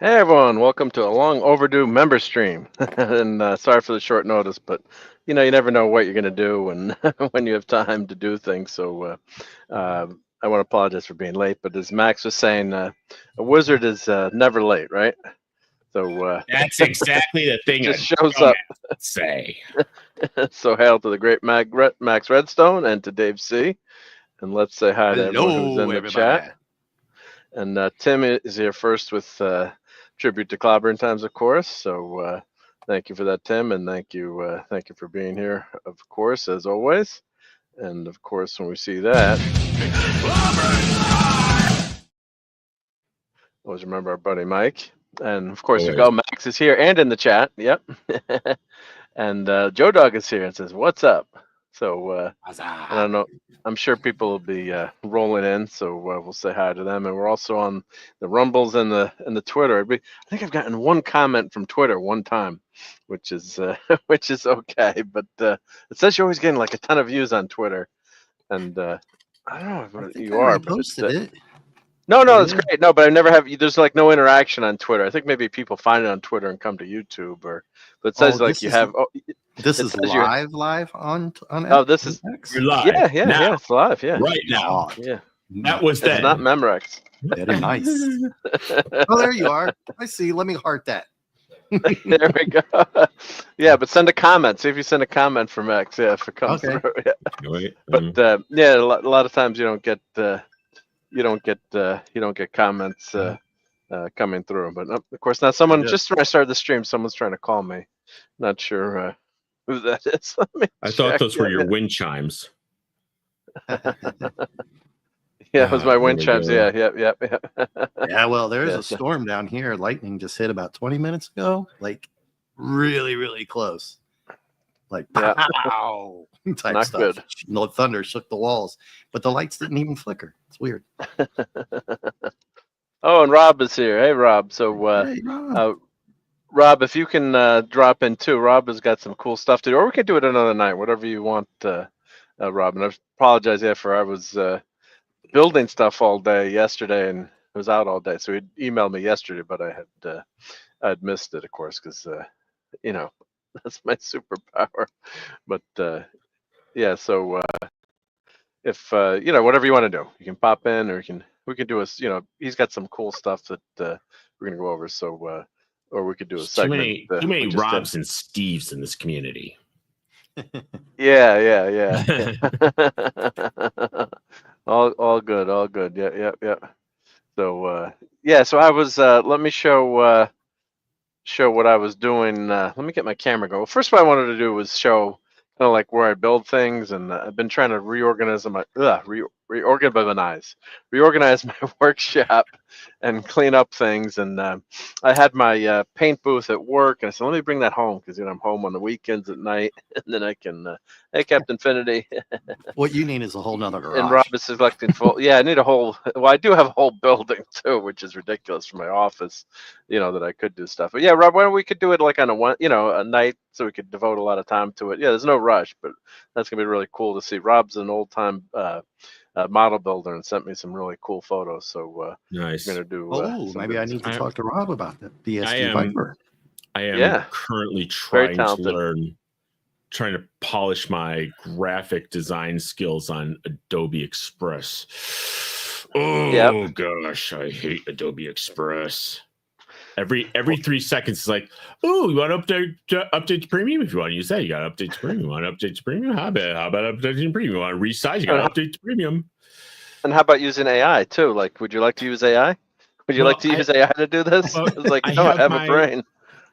Hey everyone, welcome to a long overdue member stream. And sorry for the short notice, but you never know what you're going to do when when you have time to do things. So I want to apologize for being late, but as Max was saying, a wizard is never late, right? So That's exactly the thing just a shows dumbass up. would say. So hail to the great Max Redstone and to Dave C. And let's say hi to everyone who's Hello, in the everybody. chat. And Tim is here first with tribute to Clobbering Times, of course. So thank you for that, Tim, and thank you for being here, of course, as always. And of course, when we see that, always remember our buddy Mike. And of course, we go. Max is here and in the chat. Yep. And Joe Dog is here and says, "What's up?" So I don't know. I'm sure people will be rolling in, so we'll say hi to them. And we're also on the Rumbles and the Twitter. I think I've gotten one comment from Twitter one time, which is which is okay. But it says you're always getting like a ton of views on Twitter, and I don't know if you are. But Posted it. no, it's great. No, but I never have. There's like no interaction on Twitter. I think maybe people find it on Twitter and come to YouTube, or but it says like you have. This is live on. Oh, this is You're live. Yeah, it's live. Yeah, right now. Yeah, that was that. It's not Memorex. Very nice. Oh, there you are. I see. Let me heart that. There we go. Yeah, but send a comment. See if you send a comment from X. Yeah, if it comes through. Yeah. But yeah, a lot of times you don't get comments coming through. But of course, now someone just when I started the stream, someone's trying to call me. Not sure who that is. I thought those were your wind chimes. Yeah, it was my wind chimes. Yeah. Yeah, well, there's a storm down here. Lightning just hit about 20 minutes ago. Like really, really close. Like pow type Not stuff. good. No thunder shook the walls, but the lights didn't even flicker. It's weird. Oh, and Rob is here. Hey, Rob. So, Hey, Rob. Rob, if you can drop in too, Rob has got some cool stuff to do, or we could do it another night, whatever you want, Rob. And I apologize, for I was building stuff all day yesterday and was out all day, so he emailed me yesterday, but I'd missed it, of course, because that's my superpower. But yeah, so if whatever you want to do, you can pop in, or we can do a he's got some cool stuff that we're gonna go over. So or we could do a segment. Too many Robs and Steves in this community. Yeah. all good. Yeah. So so I was let me show what I was doing. Let me get my camera going. First, what I wanted to do was show kind of like where I build things, and I've been trying to reorganize my workshop and clean up things. And I had my paint booth at work, and I said, let me bring that home because I'm home on the weekends at night, and then I can hey, Captain Infinity. What you need is a whole nother garage. And Rob is selecting full. Yeah, I need a whole. Well, I do have a whole building too, which is ridiculous for my office. That I could do stuff. But yeah, Rob, why don't we could do it like on a night, so we could devote a lot of time to it. Yeah, there's no rush, but that's gonna be really cool to see. Rob's an old time model builder and sent me some really cool photos. So nice. We're gonna do. Maybe I need to talk to Rob about that. BSD Viper. I am currently trying to polish my graphic design skills on Adobe Express. Oh gosh, I hate Adobe Express. Every 3 seconds, it's like, oh, you want to update to premium? If you want to use that, you got to update to premium. You want to update to premium? How about updating to premium? You want to resize? You got to update to premium. And how about using AI too? Like, would you like to use AI? Would you like to use AI to do this? It's like, I have a brain.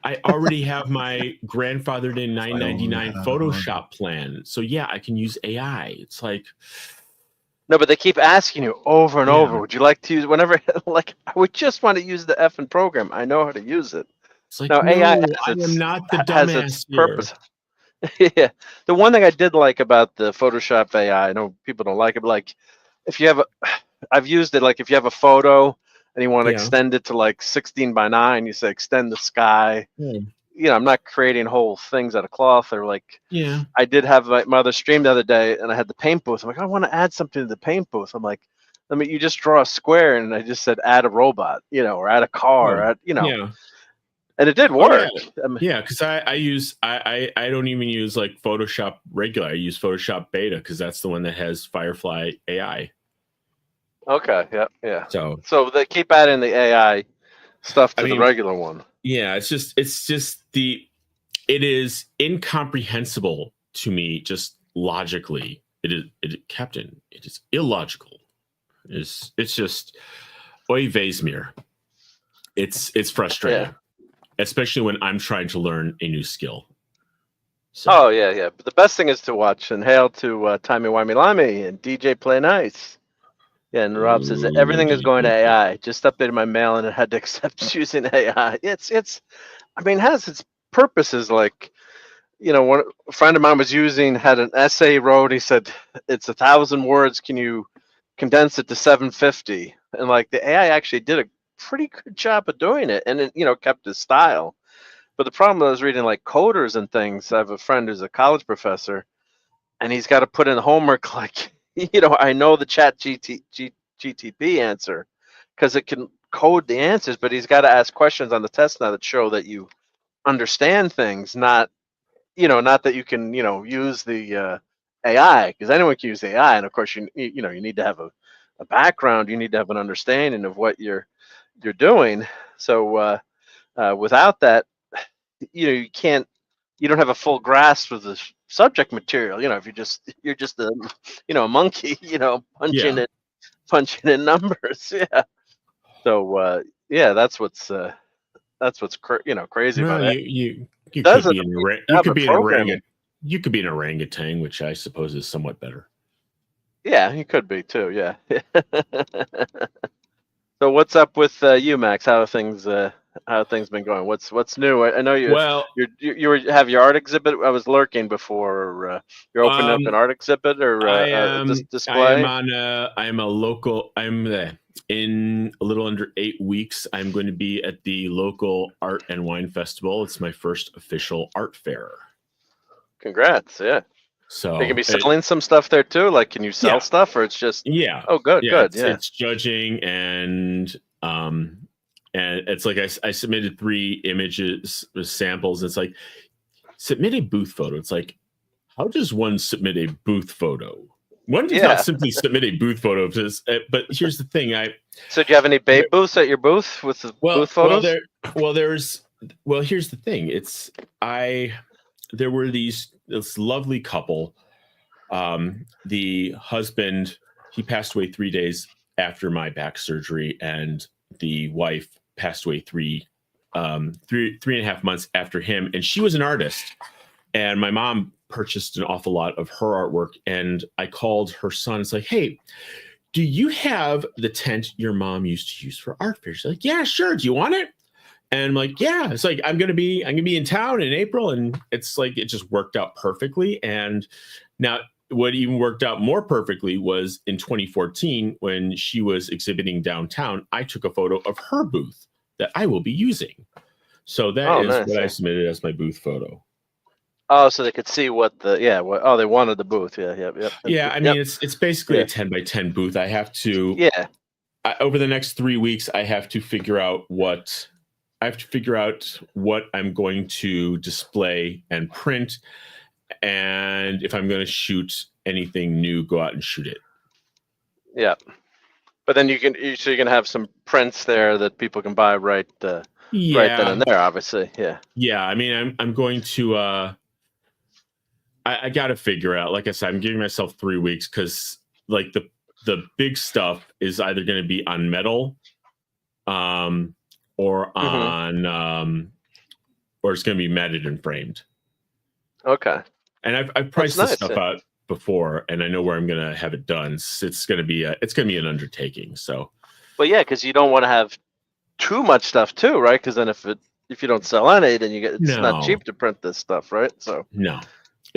I already have my grandfathered in $9.99 Photoshop plan. So yeah, I can use AI. It's like, no, but they keep asking you over and over. Would you like to use whenever? Like, I would just want to use the effing program. I know how to use it. It's like, no, AI am not the dumbass has its purpose. Yeah, the one thing I did like about the Photoshop AI, I know people don't like it, but like, if you have I've used it. Like, if you have a photo and you want to extend it to like 16:9, you say extend the sky. I'm not creating whole things out of cloth, or like, I did have my other stream the other day, and I had the paint booth. I'm like, I want to add something to the paint booth. I'm like, I mean, you just draw a square, and I just said add a robot, or add a car, Yeah. And it did work. Yeah, because I don't even use like Photoshop regular. I use Photoshop Beta because that's the one that has Firefly AI. Okay. Yeah. So they keep adding the AI stuff to the regular one. Yeah, it's just it is incomprehensible to me just logically. Captain, it is illogical. It's just oy vey's mir. It's frustrating, especially when I'm trying to learn a new skill. So. Oh yeah. But the best thing is to watch and hail to Timey Wimey Limey and DJ Play Nice. Yeah, and Rob says everything is going to AI. Just updated my mail and it had to accept using AI. It has its purposes. Like, one a friend of mine had an essay wrote. He said it's 1,000 words. Can you condense it to 750? And like the AI actually did a pretty good job of doing it, and it kept his style. But the problem I was reading like coders and things. I have a friend who's a college professor, and he's got to put in homework like. I know the GTP answer because it can code the answers, but he's got to ask questions on the test now that show that you understand things, not that you can, use the AI, because anyone can use AI. And of course, you need to have a background. You need to have an understanding of what you're doing. So without that, you don't have a full grasp of the subject material. If you're just a monkey, punching in numbers. Yeah. So that's what's crazy about it. You could be an orangutan, which I suppose is somewhat better. Yeah, you could be too. Yeah. So what's up with you, Max? How have things been going? What's new? I know you have your art exhibit. I was lurking before. You're opening up an art exhibit or display. I'm a local. In a little under 8 weeks. I'm going to be at the local art and wine festival. It's my first official art fair. Congrats! Yeah. So you can be selling some stuff there too. Like, can you sell stuff, or it's just Oh, good. It's judging and it's like I submitted 3 images samples. It's like submit a booth photo. It's like, how does one submit a booth photo? One does not simply submit a booth photo. But here's the thing. So do you have any babe booths at your booth with the booth photos? Here's the thing. There were this lovely couple. The husband, he passed away 3 days after my back surgery, and the wife passed away three and a half months after him. And she was an artist, and my mom purchased an awful lot of her artwork. And I called her son. It's like, hey, do you have the tent your mom used to use for art fairs? She's like, yeah, sure. Do you want it? And I'm like, yeah. It's like, I'm gonna be in town in April, and it's like it just worked out perfectly. And now, what even worked out more perfectly was in 2014 when she was exhibiting downtown. I took a photo of her booth that I will be using. So that is what I submitted as my booth photo. Oh, so they could see what they wanted the booth. Yeah. I mean, it's basically a 10 by 10 booth. I have to. Yeah. Over the next 3 weeks, I have to figure out what I'm going to display and print, and if I'm going to shoot anything new, go out and shoot it. Yeah, but then you can have some prints there that people can buy right then and there. Obviously, yeah. Yeah, I mean, I'm going to. I got to figure out. Like I said, I'm giving myself 3 weeks because like the big stuff is either going to be on metal, or on or it's going to be matted and framed. Okay. And I've priced this stuff out before, and I know where I'm going to have it done. It's going to be an undertaking. So. But yeah, because you don't want to have too much stuff too, right? Because then if you don't sell any, then it's not cheap to print this stuff, right? So. No.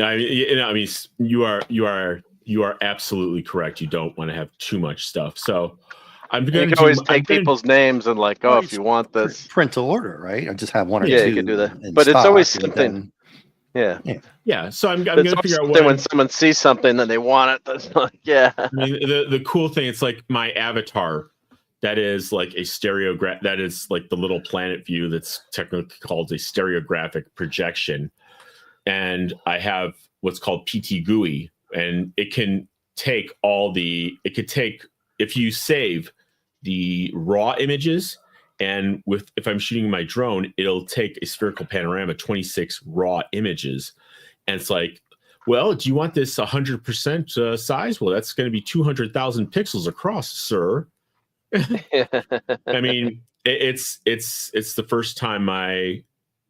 I mean, you are absolutely correct. You don't want to have too much stuff. So you can always take people's names and if you want this, print to order, right? Or just have one or two. Yeah, you can do that. But it's always something. Yeah. So I'm going to figure out when someone sees something and they want it. That's like, I mean, the cool thing, it's like my avatar. That is like a stereograph. That is like the little planet view that's technically called a stereographic projection. And I have what's called PT GUI, and it can take if you save the raw images, and if I'm shooting my drone, it'll take a spherical panorama, 26 raw images. And it's like, well, do you want this 100% size? Well, that's going to be 200,000 pixels across, sir. I mean, it's the first time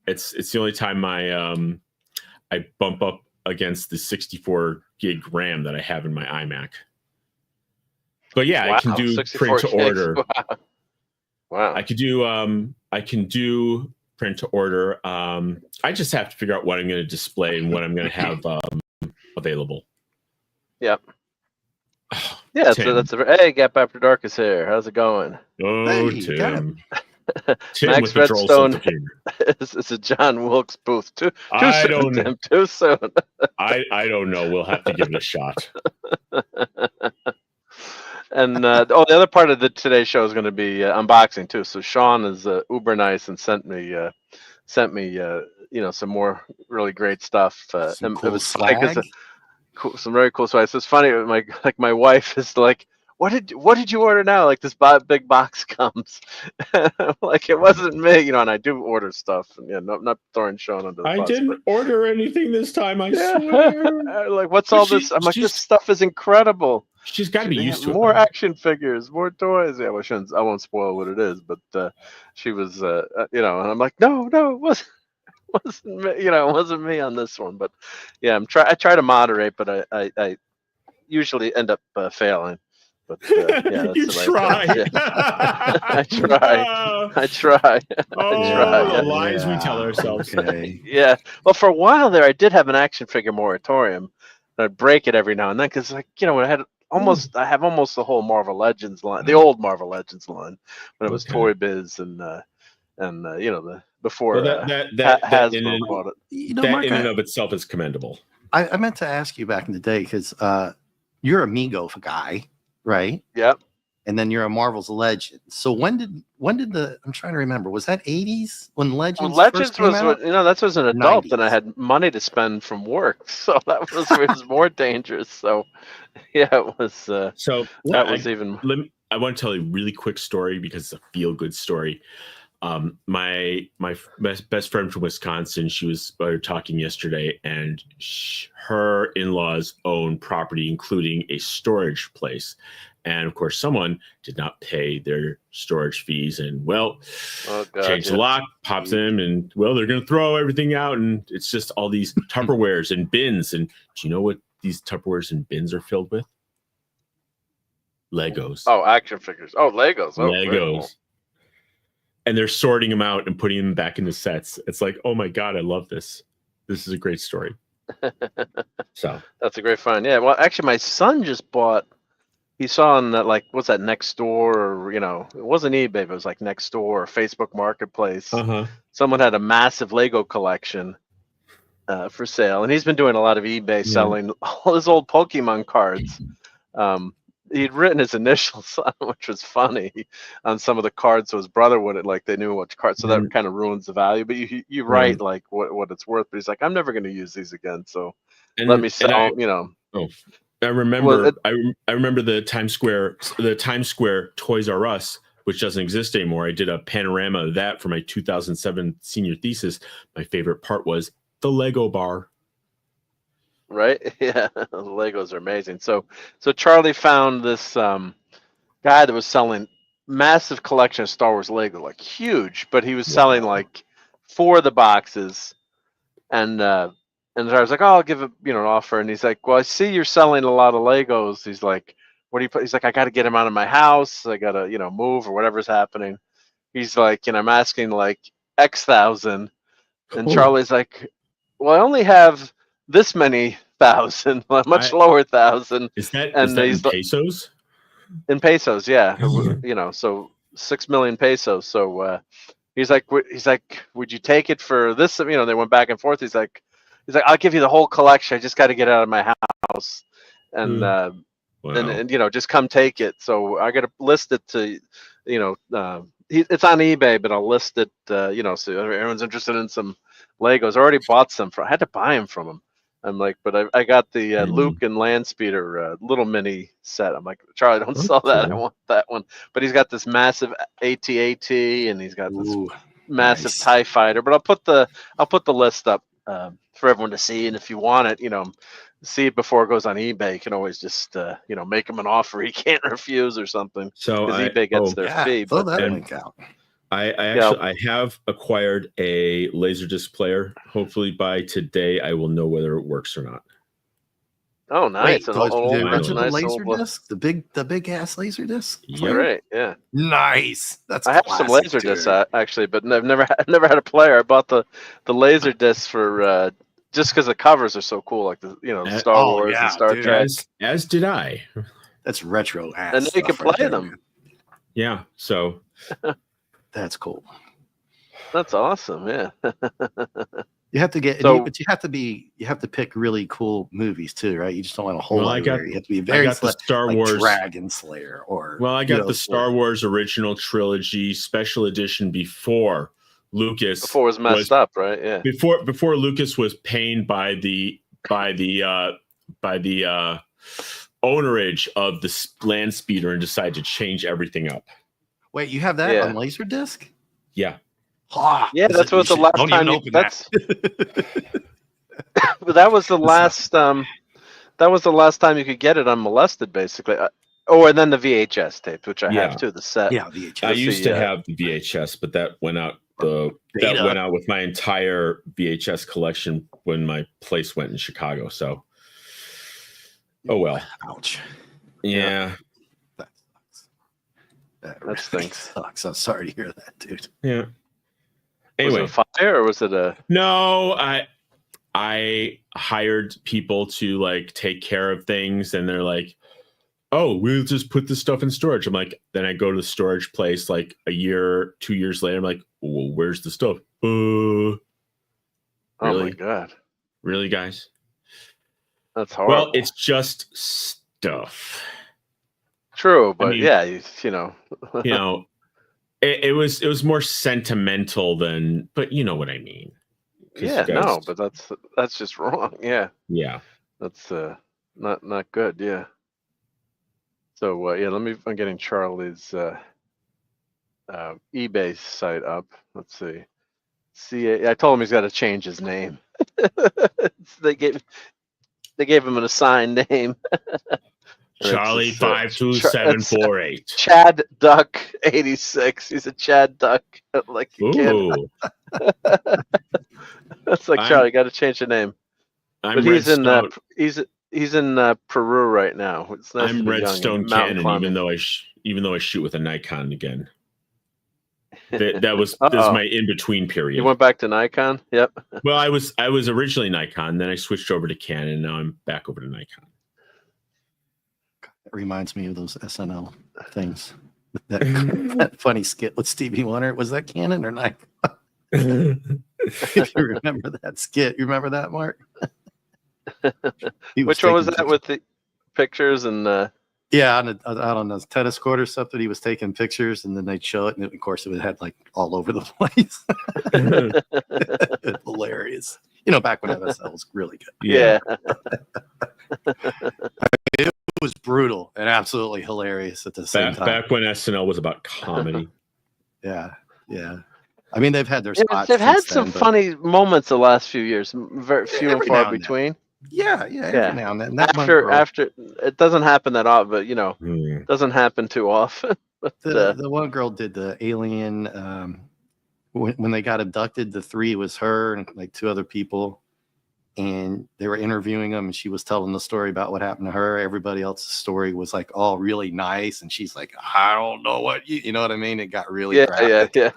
it's the only time I bump up against the 64 gig RAM that I have in my iMac. But yeah, wow, I can do print to order. Wow. I can do print to order. I just have to figure out what I'm going to display and what I'm going to have available. Yep. Yeah, hey, Gap After Dark is here. How's it going? Oh, hey, Tim. Tim Max Redstone is a John Wilkes Booth. Too soon, Tim. Too soon. I don't know. We'll have to give it a shot. And the other part of the today's show is going to be unboxing too. So Sean is uber nice and sent me some more really great stuff. Some cool swag. Some very cool swag. So it's funny. My wife is like, what did you order now? Like this big box comes. Like it wasn't me, and I do order stuff. And not throwing Sean under the bus. I didn't order anything this time. I swear. Like what's all this? I'm like, this stuff is incredible. She's got to be used to it. More action figures, more toys. Yeah, I won't spoil what it is, but she was, and I'm like, no, it wasn't me. It wasn't me on this one. But yeah, I try to moderate, but I usually end up failing. But yeah, you try. I try. The lies we tell ourselves. Okay. Yeah. Well, for a while there, I did have an action figure moratorium. I'd break it every now and then because, when I had I have almost the whole Marvel Legends line, the old Marvel Legends line, when it was Toy Biz and the before Hasbro bought it. Mark, in and of itself is commendable. I meant to ask you back in the day because you're a Mego guy, right? Yep. And then you're a Marvel's Legend. So when did I'm trying to remember, was that 80s when Legends? Well, Legends first came out? that was an adult 90s. and I had money to spend from work, so it was more dangerous. So yeah, it was. I want to tell you a really quick story because it's a feel good story. My best friend from Wisconsin, we were talking yesterday, and her in-laws own property, including a storage place. And of course, someone did not pay their storage fees, and changed the lock, pops in, and they're going to throw everything out, and it's just all these Tupperwares and bins. And do you know what these Tupperwares and bins are filled with? Legos. Oh, action figures. Oh, Legos. Oh, Legos. Cool. And they're sorting them out and putting them back into sets. It's like, oh my God, I love this. This is a great story. So that's a great find. Yeah. Well, actually, my son just bought. He saw on that, what's that, Nextdoor, or it wasn't eBay, but it was like Nextdoor or Facebook Marketplace. Someone had a massive Lego collection for sale, and he's been doing a lot of eBay selling all his old Pokemon cards. He'd written his initials on, which was funny, on some of the cards, so his brother wouldn't, they knew which cards, so that kind of ruins the value. But you write what it's worth, but he's like, I'm never going to use these again, so let me sell. I remember. I remember the Times Square Toys R Us, which doesn't exist anymore. I did a panorama of that for my 2007 senior thesis. My favorite part was the Lego bar. Right? Yeah, the Legos are amazing. So Charlie found this guy that was selling massive collection of Star Wars Lego, huge, but he was selling 4 of the boxes, and I was like, oh, I'll give it, an offer. And he's like, well, I see you're selling a lot of Legos. He's like, what do you put? He's like, I got to get him out of my house. I got to, move or whatever's happening. He's like, I'm asking X thousand. And Charlie's like, well, I only have this many thousand, much lower thousand. Is that in pesos? In pesos, yeah. So 6 million pesos. So he's like, would you take it for this? They went back and forth. He's like, he's like, I'll give you the whole collection. I just got to get out of my house, and Wow. and just come take it. So I got to list it to, it's on eBay, but I'll list it, so everyone's interested in some Legos. I already bought some I had to buy them from him. I'm like, but I got the Luke and Landspeeder little mini set. I'm like, Charlie, don't sell that. I want that one. But he's got this massive AT-AT, and he's got this massive TIE fighter. But I'll put the list up for everyone to see. And if you want it, see it before it goes on eBay. You can always just make him an offer he can't refuse or something. So because eBay gets their fee. Throw that link out. I have acquired a Laserdisc player. Hopefully by today I will know whether it works or not. Oh, nice! The original Laserdisc, the big ass Laserdisc. You're right. Yeah. Nice. I have some Laserdiscs actually, but I've never had a player. I bought the Laserdisc for just because the covers are so cool, like the Star Wars and Star Trek. As did I. That's retro ass. And you can play them. Yeah. So. That's cool. That's awesome. Yeah. You have to but you have to pick really cool movies too, right? You just don't want a whole lot. You have to be very the Star Wars Dragon Slayer or. Well, I got the Star Wars original trilogy special edition before Lucas. Before it was messed up, right? Yeah. Before Lucas was pained by the ownerage of the land speeder and decided to change everything up. Wait, you have that on Laserdisc? Yeah. Yeah, that's what the last time. But that was the last. That was the last time you could get it unmolested, basically. And then the VHS tapes, which I have too. The set. Yeah, VHS. I used to have the VHS, but that went out. That went out with my entire VHS collection when my place went in Chicago. So. Oh well. Ouch. Yeah. That stinks. Sucks. I'm sorry to hear that, dude. Yeah. Anyway, was it a fire or was it a? No, I hired people to take care of things, and they're like, "Oh, we'll just put this stuff in storage." I'm like, then I go to the storage place like a year, 2 years later. I'm like, well, where's the stuff? Oh my god! Really, guys? That's horrible. Well, it's just stuff. True, but it was more sentimental than, but you know what I mean. Yeah, but that's just wrong. Yeah. Yeah. That's not good. Yeah. So I'm getting Charlie's eBay site up. Let's see. I told him he's got to change his name. They gave him an assigned name. Charlie 52748. Chad Duck 86. He's a Chad Duck. Like you Ooh. That's like Charlie. Got to change the name. But he's in Peru right now. It's nice. I'm Redstone Cannon, even though I shoot with a Nikon again. That was my in between period. You went back to Nikon. Yep. Well, I was originally Nikon, then I switched over to Canon, and now I'm back over to Nikon. It reminds me of those SNL things. That funny skit with Stevie Wonder. Was that Canon or Nikon? If you remember that skit, you remember that, Mark? Which one was that with the pictures and? Yeah, I don't know, tennis court or something. He was taking pictures, and then they'd show it, and of course, it had all over the place. Hilarious. Back when MSL was really good. Yeah. It was brutal and absolutely hilarious at the same time. Back when SNL was about comedy. Yeah. I mean, they've had their spots. They've had some funny moments the last few years. Very few and far between. Yeah. Every now and then. After it doesn't happen that often, but it doesn't happen too often. But the one girl did the alien. When they got abducted, the three was her and two other people, and they were interviewing them, and she was telling the story about what happened to her. Everybody else's story was all really nice, and she's like, I don't know what you know what I mean? It got really graphic. Yeah.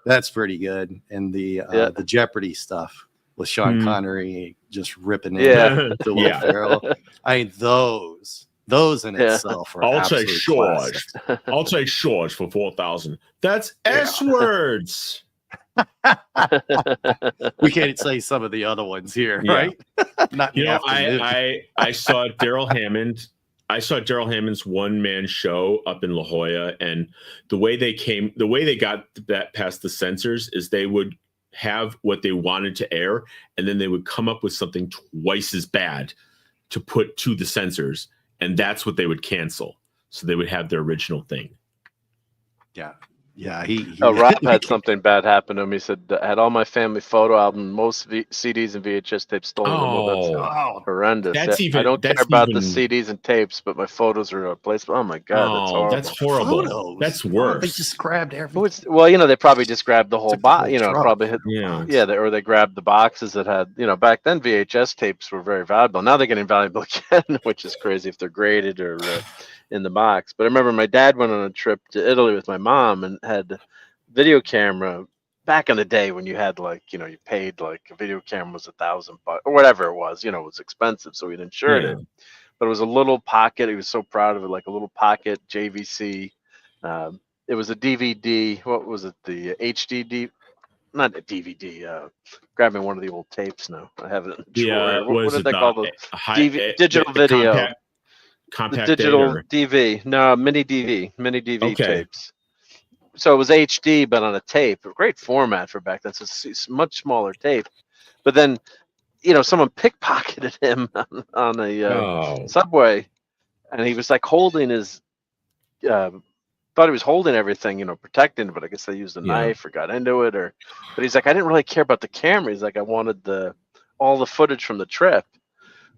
That's pretty good. And the Jeopardy stuff with Sean Connery just ripping in to Will Ferrell. I mean, those in itself are I'll take George. I'll take George for 4,000. That's S words. We can't say some of the other ones here, right? Not in the afternoon. I saw Daryl Hammond. I saw Daryl Hammond's one-man show up in La Jolla, and the way they got that past the censors is they would have what they wanted to air, and then they would come up with something twice as bad to put to the censors, and that's what they would cancel. So they would have their original thing. Yeah. Rob had something bad happen to him. He said, I had all my family photo album, most CDs and VHS tapes stolen. That's horrendous. I don't care about the CDs and tapes, but my photos are replaced. Oh my God, that's horrible. That's horrible. Photos. That's worse. They just grabbed everything. Well, they probably just grabbed the whole box. Probably hit. Or they grabbed the boxes that had. Back then VHS tapes were very valuable. Now they're getting valuable again, which is crazy if they're graded or in the box. But I remember my dad went on a trip to Italy with my mom and had video camera back in the day when you had you paid a video camera was $1,000 or whatever it was, it was expensive. So we'd insured it, but it was a little pocket. He was so proud of it, like a little pocket JVC. It was a DVD. What was it? The HD, not a DVD. Grabbing one of the old tapes now. I have it in the drawer. What did they call the digital video? Compact the digital DV, no, mini DV tapes. So it was HD, but on a tape. A great format for back then. So it's a much smaller tape. But then, someone pickpocketed him on a subway, and he was holding his. Thought he was holding everything, protecting it, but I guess they used a knife or got into it, But he's like, I didn't really care about the camera. He's like, I wanted all the footage from the trip.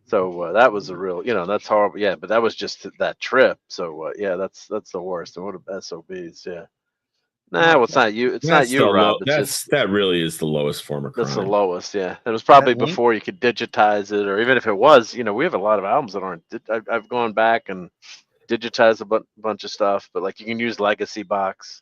So that was a real, that's horrible. Yeah, but that was just that trip. So that's the worst. And what SOBs? Yeah. Nah, well, it's not you. It's not you, Rob. That really is the lowest form of crime. That's the lowest. Yeah, it was probably before you could digitize it, or even if it was, we have a lot of albums that aren't. I've gone back and digitized a bunch of stuff, but you can use Legacy Box,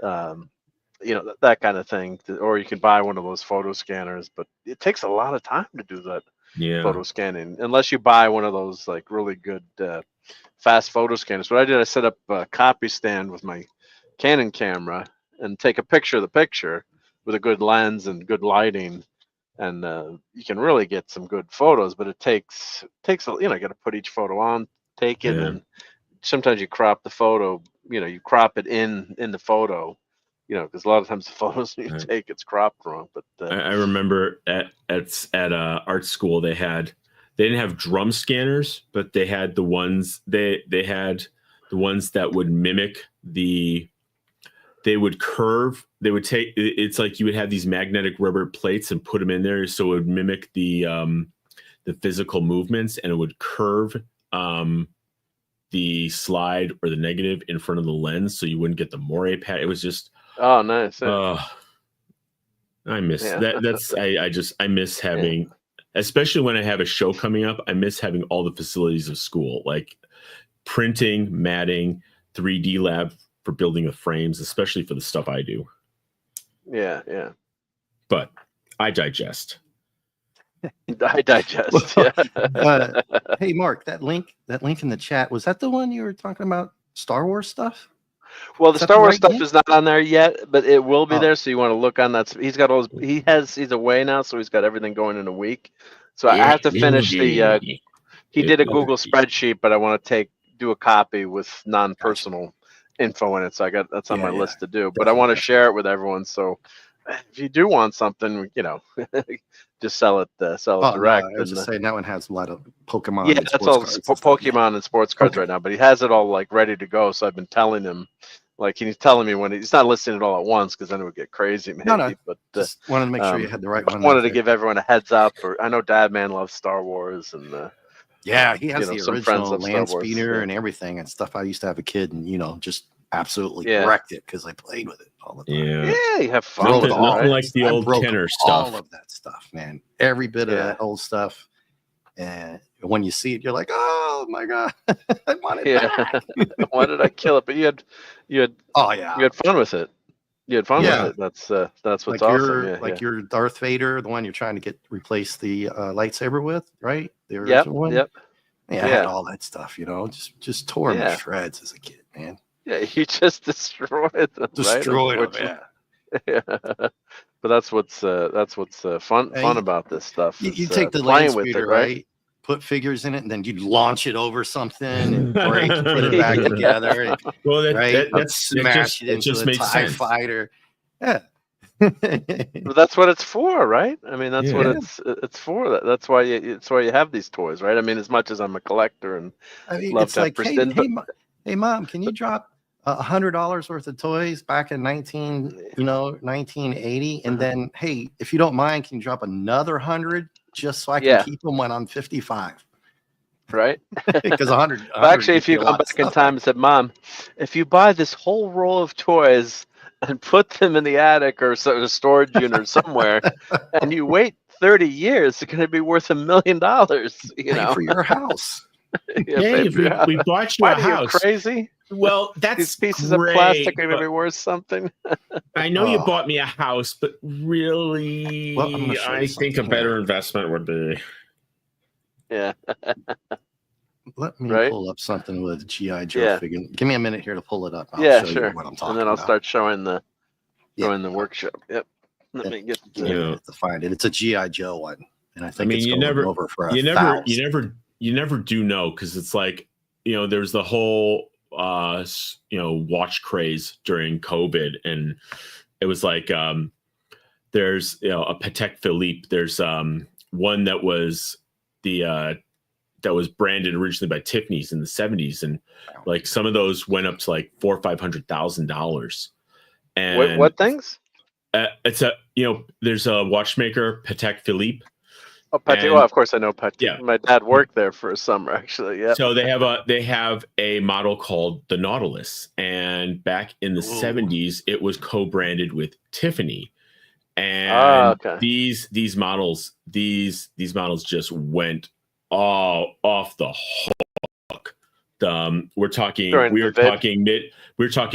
that kind of thing, or you can buy one of those photo scanners. But it takes a lot of time to do that. Photo scanning, unless you buy one of those really good fast photo scanners. What I did, I set up a copy stand with my Canon camera and take a picture of the picture with a good lens and good lighting, and you can really get some good photos. But it takes you got to put each photo on, take it, and sometimes you crop the photo. You crop it in the photo. Because a lot of times the photos you take, it's cropped wrong. But I remember at art school they didn't have drum scanners, but they had the ones they had the ones that would mimic they would curve. They would take it's like you would have these magnetic rubber plates and put them in there, so it would mimic the physical movements, and it would curve the slide or the negative in front of the lens, so you wouldn't get the moire pad. It was just. Oh, nice. I miss that. I miss having, especially when I have a show coming up, I miss having all the facilities of school, like printing, matting, 3D lab for building the frames, especially for the stuff I do. Yeah. But I digest. Hey, Mark, that link in the chat, was that the one you were talking about? Star Wars stuff? Well, the Star Wars stuff is not on there yet, but it will be there. So you want to look on that. He's got all he's away now, so he's got everything going in a week. So I have to finish he did a Google spreadsheet, but I want to do a copy with non-personal info in it. So that's on my list to do. But I want to share it with everyone. So if you do want something, just sell it direct. No, I was just saying that one has a lot of Pokemon. Yeah, that's all Pokemon and sports cards right now. But he has it all ready to go. So I've been telling him, he's telling me when he's not listening it all at once, because then it would get crazy. Maybe. No. But just wanted to make sure you had the right one. Wanted to give everyone a heads up. I know Dad Man loves Star Wars, and he has the original land speeder and everything and stuff. I used to have a kid, and just absolutely wrecked it because I played with it all the time. Yeah, you have fun. Nothing like the old Kenner stuff. All of that stuff, man. Every bit of that old stuff. And when you see it, you're like, "Oh my God, I want it back." Why did I kill it? But you had you had fun with it. You had fun with it. That's what's awesome. Your Darth Vader, the one you're trying to replace the lightsaber with, right? The original one. Yep. Yeah, I had all that stuff. Just tore them to shreds as a kid, man. Yeah, you just destroyed them. Destroyed them. Yeah. But that's what's fun about this stuff. You take the land speeder, right? Put figures in it, and then you'd launch it over something and break, put it back together. And, well, that's smash it into a TIE fighter. Yeah. But that's what it's for, right? I mean, that's what it's for. That's why you have these toys, right? I mean, as much as I'm a collector and love it's to like, hey, mom, can you drop $100 worth of toys back in 1980, and then, hey, if you don't mind, can you drop another 100 just so I can keep them when I'm 55? Right? Because 100. But actually, if you go back in time and said, Mom, if you buy this whole roll of toys and put them in the attic or a storage unit or somewhere, and you wait 30 years, it's going to be worth $1 million. You know, for your house. Hey, we bought you a house. Are you crazy? Well, that's these pieces of plastic are going to be worth something. I know you bought me a house, but really, I think a better investment would be. Yeah. Let me pull up something with G.I. Joe figure. Give me a minute here to pull it up. I'll show you what I'm talking about. And then I'll start showing the workshop. Yep. Let me get to find it. It's a G.I. Joe one, and I think it's you going never over for you never do know, because it's like, there's the whole watch craze during COVID, and it was like there's a Patek Philippe. There's one that was that was branded originally by Tiffany's in the 70s, and like some of those went up to like $400,000 or $500,000. And what things? It's there's a watchmaker, Patek Philippe. Oh, Patek. Well, of course I know Patek. Yeah, my dad worked there for a summer, actually. Yeah. So they have a model called the Nautilus, and back in the 70s, it was co-branded with Tiffany. And these models just went all off the hook. We're talking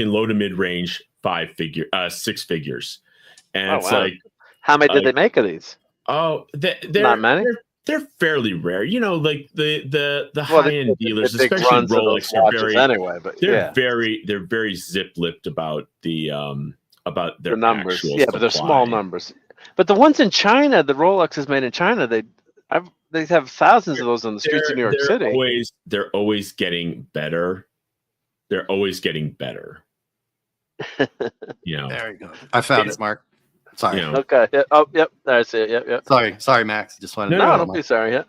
low to mid range 6 figures, and it's like, how many did they make of these? Oh, they're not many. They're fairly rare. Like the high end dealers, especially Rolex, are they're very zip lipped about their numbers. Yeah, but they're small numbers. But the ones in China, the Rolex is made in China. They have thousands of those on the streets of New York City. They're always getting better. There you go. I found it, Mark. Sorry. Okay. Yeah. Oh, yep. I see it. Yep. Sorry, Max. Just wanted. No, don't be sorry. Yeah.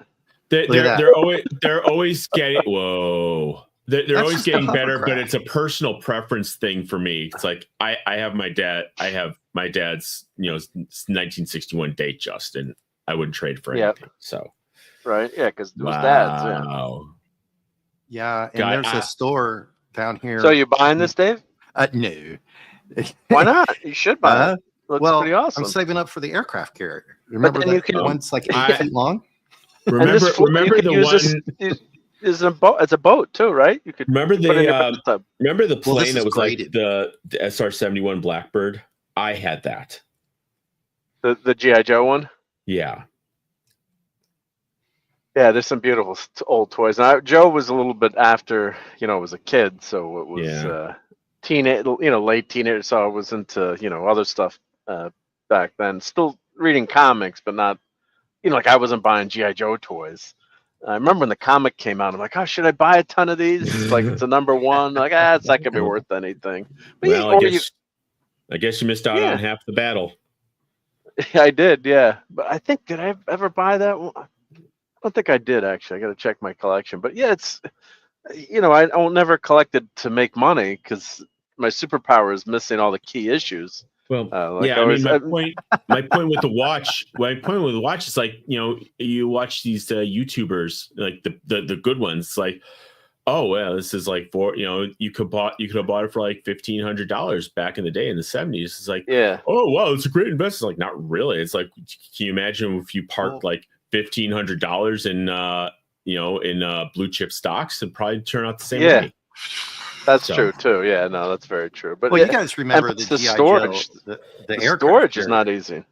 They're always getting. Whoa. They're always getting better, but it's a personal preference thing for me. It's like I have my dad's 1961 date just, and I wouldn't trade for anything. So. Right. Yeah, because it was dad's. Yeah. And there's a store down here. So you buying this, Dave? No. Why not? You should buy it. Looks pretty awesome. I'm saving up for the aircraft carrier. Remember that one's like 8 feet long? Remember the one is a boat. It's a boat too, right? You could remember the plane that was graded. Like the SR-71 Blackbird. I had that. The G.I. Joe one. Yeah. Yeah, there's some beautiful old toys. And Joe was a little bit after, was a kid, so it was teenage, late teenager. So I was into, other stuff back then. Still reading comics, but not, like I wasn't buying G.I. Joe toys. I remember when the comic came out, I'm like, oh, should I buy a ton of these? It's like, it's a number one. Like, it's not going to be worth anything. But well, I guess you missed out on half the battle. Yeah, I did, yeah. But I think, did I ever buy that one? I don't think I did, actually. I got to check my collection. But yeah, it's, I will never collect it to make money because my superpower is missing all the key issues. Well, my point with the watch is like, you watch these YouTubers, like the good ones. It's like, oh well, this is like you could have bought it for like $1,500 back in the day in the 70s. It's like, oh wow, it's a great investment. It's like, not really. It's like, can you imagine if you parked like $1,500 in blue chip stocks, it'd probably turn out the same way. That's true too. Yeah, no, that's very true. But you guys remember the storage? The storage is not easy,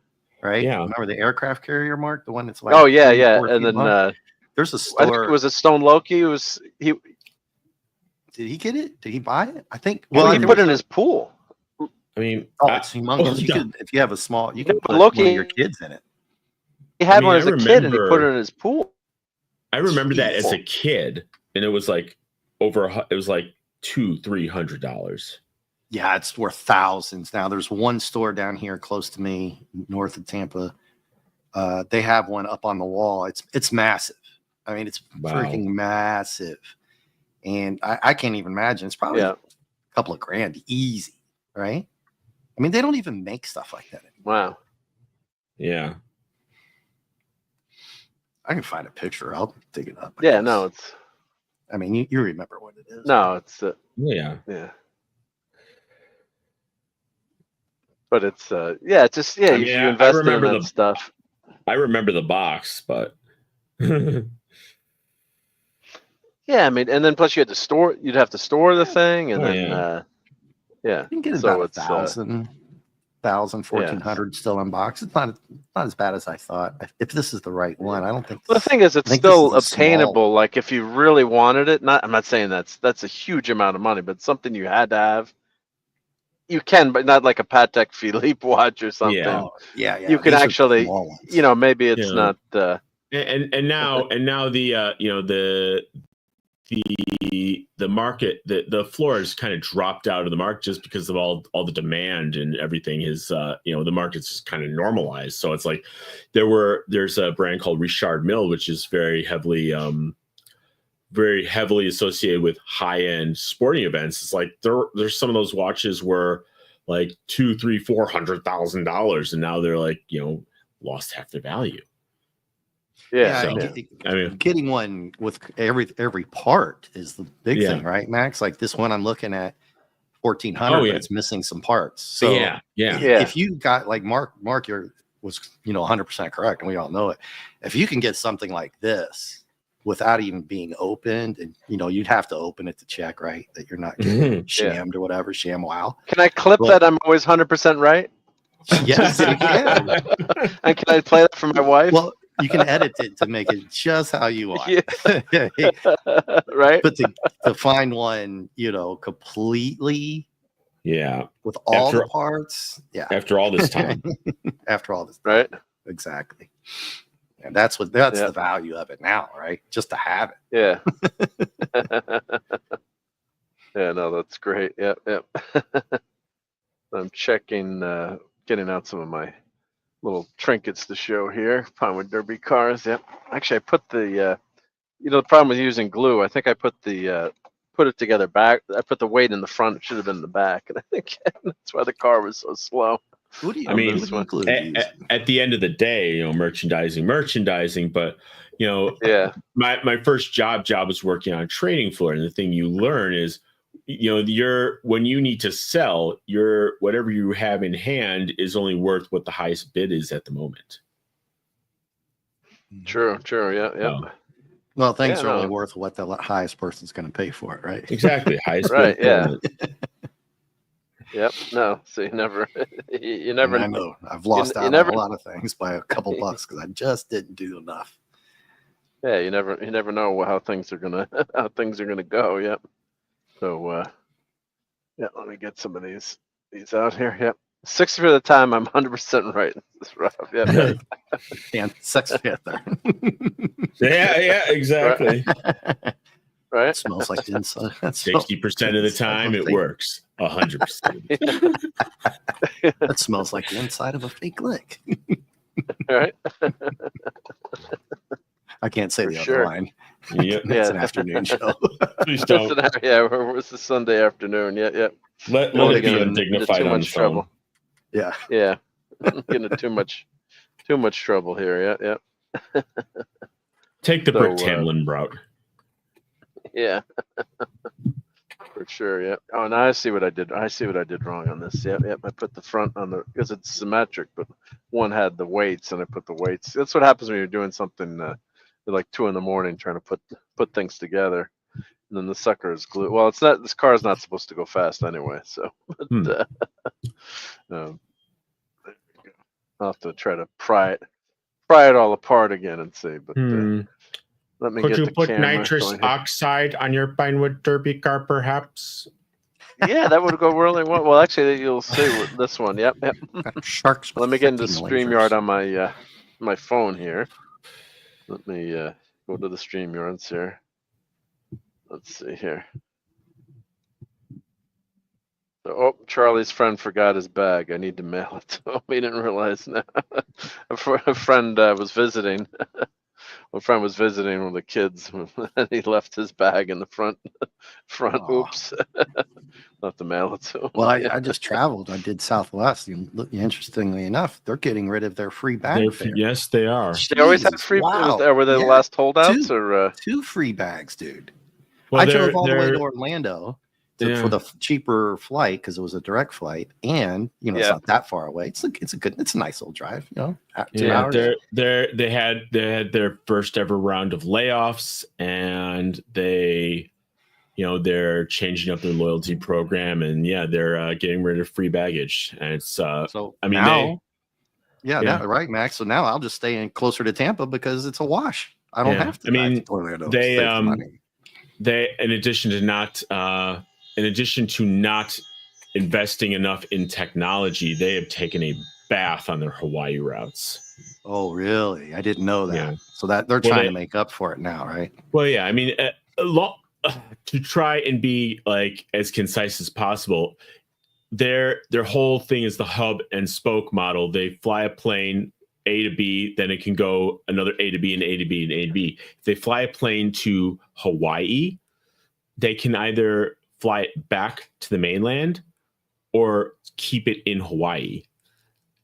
right? Yeah. Remember the aircraft carrier, Mark? The one that's like and then there's a store. I think it was a Stone Loki. Did he get it? Did he buy it? I think. Well, he put it in his pool. I mean, it's humongous. You could, if you have a small, you can put Loki, one of your kids in it. He had one as a kid, and he put it in his pool. I remember that as a kid, and it was like it was like $200-$300. Yeah, it's worth thousands. Now there's one store down here close to me, north of Tampa. They have one up on the wall. It's massive. I mean, it's freaking massive. And I can't even imagine. It's probably a couple of grand, easy, right? I mean, they don't even make stuff like that anymore. Wow. Yeah. I can find a picture. I'll dig it up. Yeah, no, it's. I mean, you remember what it is. No, it's. Yeah. But it's just you invest in that stuff. I remember the box, but yeah, I mean, and then plus you'd have to store the thing, and then you can get about 1,000, 1,400 still in box. It's not as bad as I thought. If this is the right one, I don't think. Well, the thing is, it's still obtainable. Like if you really wanted it, I'm not saying that's a huge amount of money, but something you had to have. You can, but not like a Patek Philippe watch or something. Yeah. You can actually, maybe it's not. And now the market, the floor has kind of dropped out of the market just because of all the demand and everything is, the market's just kind of normalized. So it's like there's a brand called Richard Mille, which is very heavily associated with high-end sporting events. It's like there's some of those watches were like $200,000-$400,000, and now they're like lost half their value. I mean, getting one with every part is the big thing, right, Max? Like this one I'm looking at, 1,400, but it's missing some parts. So if you got like Mark was 100% correct, and we all know it. If you can get something like this without even being opened, and you'd have to open it to check, right, that you're not getting shammed or whatever, sham wow. Can I clip that I'm always 100% right? Yes, you can. And can I play that for my wife? Well, you can edit it to make it just how you want. Right? But to find one, completely with all the parts. Yeah. After all this time. Right? Exactly. And that's the value of it now, right? Just to have it. Yeah. Yeah, no, that's great. Yep. I'm checking, getting out some of my little trinkets to show here. Pinewood Derby cars. Yep. Actually, I put the, the problem with using glue, I think I put it together back. I put the weight in the front. It should have been in the back. And I think that's why the car was so slow. At the end of the day, merchandising, but my first job was working on a training floor, and the thing you learn is, when you need to sell, whatever you have in hand is only worth what the highest bid is at the moment. True, yeah. Well, things are only worth what the highest person's going to pay for it, right? Exactly, highest right, yeah. Yep. No. So you never I know. I've lost out on a lot of things by a couple bucks because I just didn't do enough. Yeah. You never know how things are gonna go. Yep. So let me get some of these out here. Yep. 60% of the time I'm 100% right. This Rob. Yeah. And 6/5 there. Yeah. Exactly. Right. It smells like the inside. 60% of the time it works. 100%. That smells like the inside of a fake lick. Right. I can't say the other line. Yep. It's an afternoon show. Please don't. It's a Sunday afternoon. Yep. Let it be undignified too on much the phone. trouble. Yeah. Getting into too much trouble here. Yep. Take the Brick Tamlin route. Yeah. For sure, yeah. Oh, now I see what I did. I see what I did wrong on this. Yep. I put the front on because it's symmetric, but one had the weights, and I put the weights. That's what happens when you're doing something at like 2 a.m. trying to put things together, and then the sucker is glued. Well, it's not. This car is not supposed to go fast anyway, so. But, I'll have to try to pry it all apart again and see. But let me. Could you put nitrous oxide on your Pinewood Derby car, perhaps? Yeah, that would go really well. Well, actually, you'll see this one. Yep. Sharks. Let me get into freaking StreamYard lasers. on my my phone here. Let me go to the StreamYards here. Let's see here. So, oh, Charlie's friend forgot his bag. I need to mail it to him. He didn't realize. No. A friend was visiting. A friend was visiting one of the kids, and he left his bag in the front. Oh. Oops. I'll have to mail it to him. Well, I just traveled. I did Southwest. Interestingly enough, they're getting rid of their free bag fare. Yes, they are. They always have free. Wow. Were they the last holdouts, or two free bags, dude? Well, I drove all the way to Orlando for the cheaper flight because it was a direct flight, and it's not that far away. It's a nice little drive. 2 hours. They had their first ever round of layoffs, and they're changing up their loyalty program, and they're getting rid of free baggage. And it's right, Max. So now I'll just stay in closer to Tampa because it's a wash. I don't have to. To Orlando. They in addition to not investing enough in technology, they have taken a bath on their Hawaii routes. Oh, really? I didn't know that. Yeah. So that they're trying to make up for it now, right? Well, yeah. I mean, to try and be like as concise as possible, their whole thing is the hub and spoke model. They fly a plane A to B, then it can go another A to B and A to B and A to B. If they fly a plane to Hawaii, they can either fly it back to the mainland or keep it in Hawaii.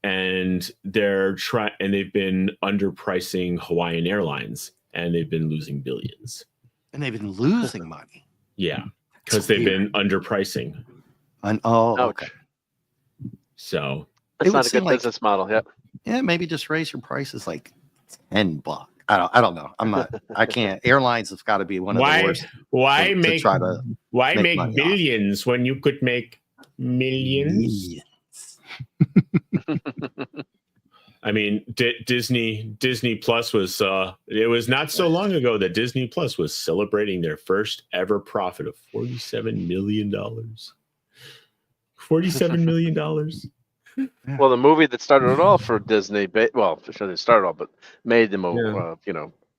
And they've been underpricing Hawaiian Airlines, and they've been losing billions. And they've been losing money. Yeah, because they've been underpricing. Okay. So it's not a good business model. Yep. Yeah, maybe just raise your prices like $10. I don't know. I can't. Airlines have got to be one of the worst. Why make billions when you could make millions? I mean, Disney Plus was. It was not so long ago that Disney Plus was celebrating their first ever profit of $47 million. $47 million. Well, the movie that started it all for Disney, well, it started all, but made them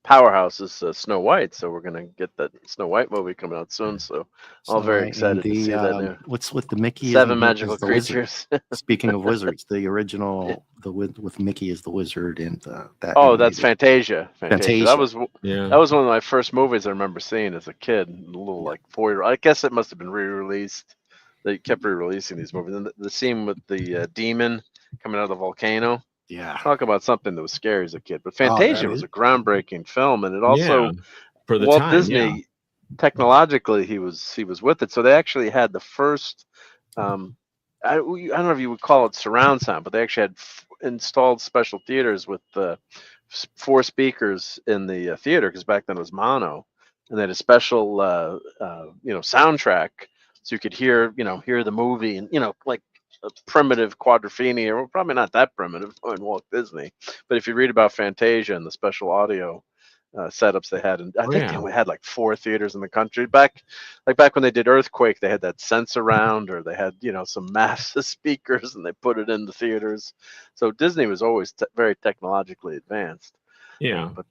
powerhouse is Snow White. So we're gonna get that Snow White movie coming out soon. So all very excited to see that new. What's with the Mickey? 7 magical creatures. Speaking of wizards, the original with Mickey as the wizard and that. Oh, that's Fantasia. That was one of my first movies I remember seeing as a kid. A little like 4-year-old. I guess it must have been re-released. They kept re-releasing these movies. And the scene with the demon coming out of the volcano. Yeah. Talk about something that was scary as a kid. But Fantasia was a groundbreaking film, and it also for the Walt time, Disney technologically he was with it. So they actually had the first I don't know if you would call it surround sound, but they actually had installed special theaters with 4 speakers in the theater, because back then it was mono, and they had a special soundtrack. So you could hear the movie, and like a primitive quadrophenia, or probably not that primitive in Walt Disney, but if you read about Fantasia and the special audio setups they had, and I think they had like 4 theaters in the country back when they did Earthquake. They had that sense around, or they had some massive speakers, and they put it in the theaters. So Disney was always very technologically advanced. Yeah, but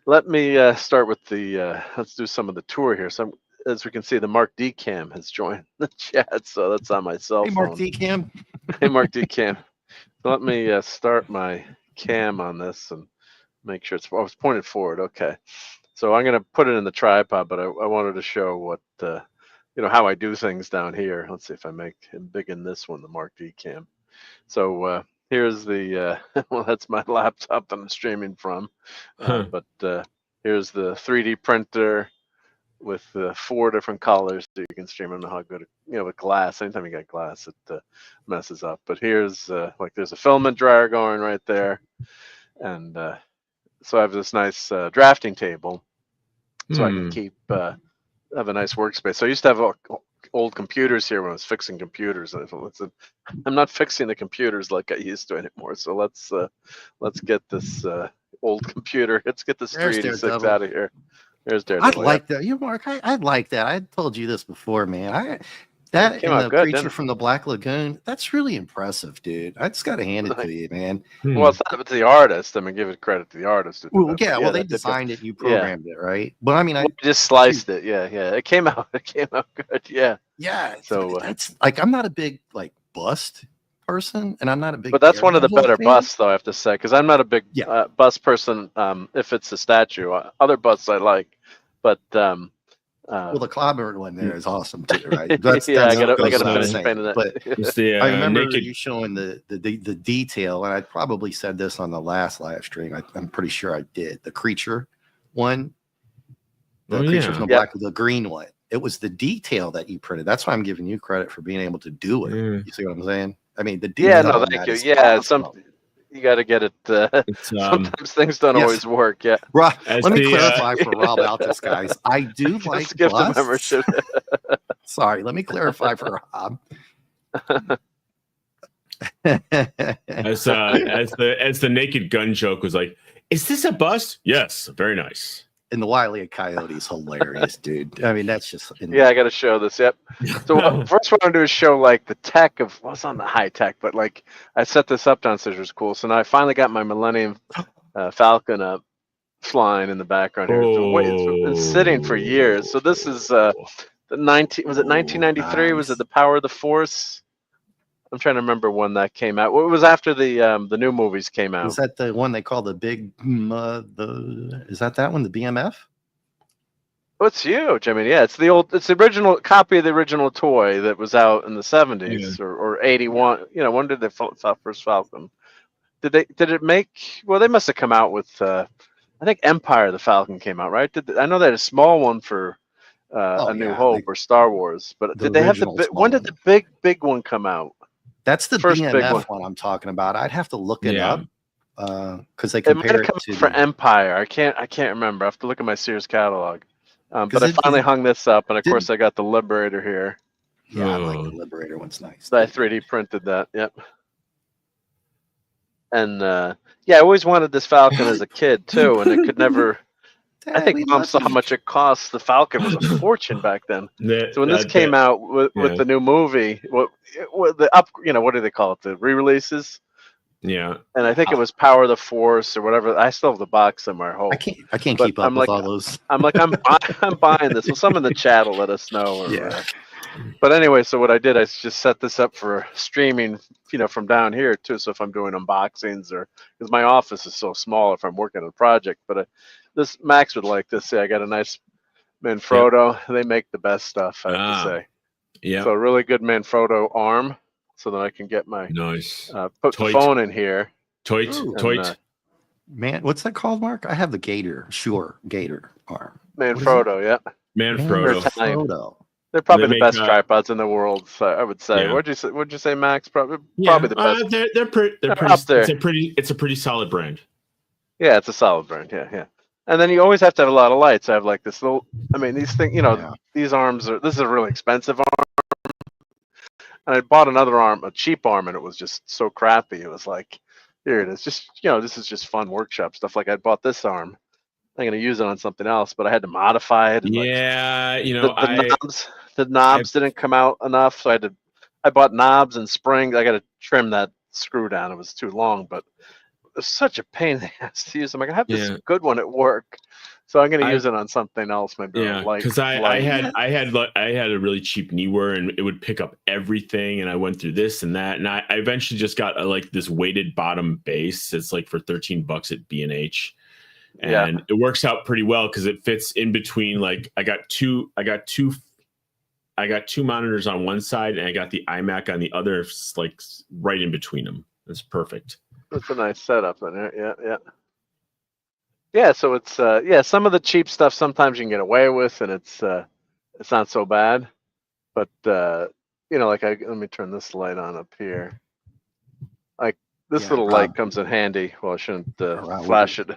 let me start with let's do some of the tour here. So as we can see, the Marc D cam has joined the chat, so that's on my cell phone. Hey, Marc D cam. Hey, Marc D cam. So let me start my cam on this and make sure it's pointed forward. Okay. So I'm going to put it in the tripod, but I wanted to show what, how I do things down here. Let's see if I make him big in this one, the Marc D cam. So here's the, that's my laptop that I'm streaming from. But here's the 3D printer with 4 different colors, so you can stream. I don't know how good, with glass. Anytime you got glass, it messes up. But here's there's a filament dryer going right there, and so I have this nice drafting table, so I can keep have a nice workspace. So I used to have old computers here when I was fixing computers. I'm not fixing the computers like I used to anymore. So let's get this old computer. Let's get this 386 out of here. There's Daredevil. I'd like that. Mark, I'd like that. I told you this before, man. That came and out the good, creature didn't it? from the Black Lagoon, that's really impressive, dude. I just got to hand it to you, man. Well, it's not to the artist. I mean, give it credit to the artist. To do Well, that, yeah, but well, they that did go- designed it, you programmed it, right? But I mean, we just sliced it. Yeah, yeah. It came out good. Yeah. yeah. So that's like, I'm not a big like bust person, and I'm not a big. but that's one of the Daredevil better fan. busts, though, I have to say, because I'm not a big Yeah. bust person. If it's a statue, other busts I like, but Well, the Clobber one there is awesome too, right? That's yeah, I gotta goes finish without saying. painting that. But It's the I remember naked. you showing the detail, and I probably said this on the last live stream. I'm pretty sure I did. The creature one, the creature from the black, the green one. It was the detail that you printed. That's why I'm giving you credit for being able to do it. You see what I'm saying? I mean, the detail. Yeah, no, thank you. Yeah, awesome. You got to get it. Sometimes things don't always work. Yeah. Rob, let me clarify for RobAltis, guys. I do like gift busts. membership. Sorry, let me clarify for Rob. as the Naked Gun joke was like, is this a bust? Yes, very nice. And the Wile E. Coyote is hilarious, dude. I mean, that's just yeah. I got to show this. Yep. So first, what I want to do is show like the tech of what's on the high tech, but like I set this up downstairs, it was cool. So now I finally got my Millennium Falcon up, flying in the background here. It's been sitting for years. So this is the 1993? Nice. Was it the Power of the Force? I'm trying to remember when that came out. Well, it was after the new movies came out. Is that the one they call the big? Is that one? The BMF? Oh, it's huge. I mean, yeah, it's the original copy of the original toy that was out in the 70s or 81. You know, when did they first Falcon? Did it make? Well, they must have come out with. I think Empire of the Falcon came out, right? I know they had a small one for A New Hope or Star Wars, but did they have when did the big one come out? That's the first BMF one I'm talking about. I'd have to look it up because they compare it to for Empire. I can't remember. I have to look at my Sears catalog. But I finally hung this up, and of course I got the Liberator here. Yeah, I like the Liberator one's nice. So I 3D printed that. Yep. And I always wanted this Falcon as a kid too, and it could never. I think Mom saw how much it cost. The Falcon was a fortune back then. So when this came out with the new movie, what do they call it? The re-releases. Yeah. And I think it was Power of the Force or whatever. I still have the box somewhere. I can't keep up with all those. I'm buying this. Well, some in the chat will let us know. But anyway, so what I did, I just set this up for streaming, from down here too. So if I'm doing unboxings because my office is so small if I'm working on a project, but this Max would like this. See, I got a nice Manfrotto. Yep. They make the best stuff, I have to say. Yeah. So a really good Manfrotto arm, so that I can get my put the phone in here. Toit. Man, what's that called, Mark? I have the Gator arm. Manfrotto, yeah. Manfrotto. They're probably the best tripods in the world, so I would say. Yeah. What'd you say, Max? Probably the best. They're pretty up there. It's a pretty solid brand. Yeah, it's a solid brand. Yeah. And then you always have to have a lot of lights. I have like this little. I mean, these things. These arms are. This is a really expensive arm. And I bought another arm, a cheap arm, and it was just so crappy. It was like, here it is. Just this is just fun workshop stuff. Like I bought this arm. I'm gonna use it on something else, but I had to modify it. And the knobs didn't come out enough, so I bought knobs and springs. I got to trim that screw down. It was too long, but it was such a pain in the ass to use. I'm like, I have this good one at work, so I'm going to use it on something else. Maybe because I had a really cheap kneeware, and it would pick up everything. And I went through this and that, and I eventually just got this weighted bottom base. It's like for $13 at B&H. And it works out pretty well because it fits in between. Like I got two monitors on one side, and I got the iMac on the other, like right in between them. It's perfect. That's a nice setup in there. Yeah. So it's some of the cheap stuff sometimes you can get away with, and it's not so bad. But let me turn this light on up here. Like this little light comes in handy. Well, I shouldn't flash it.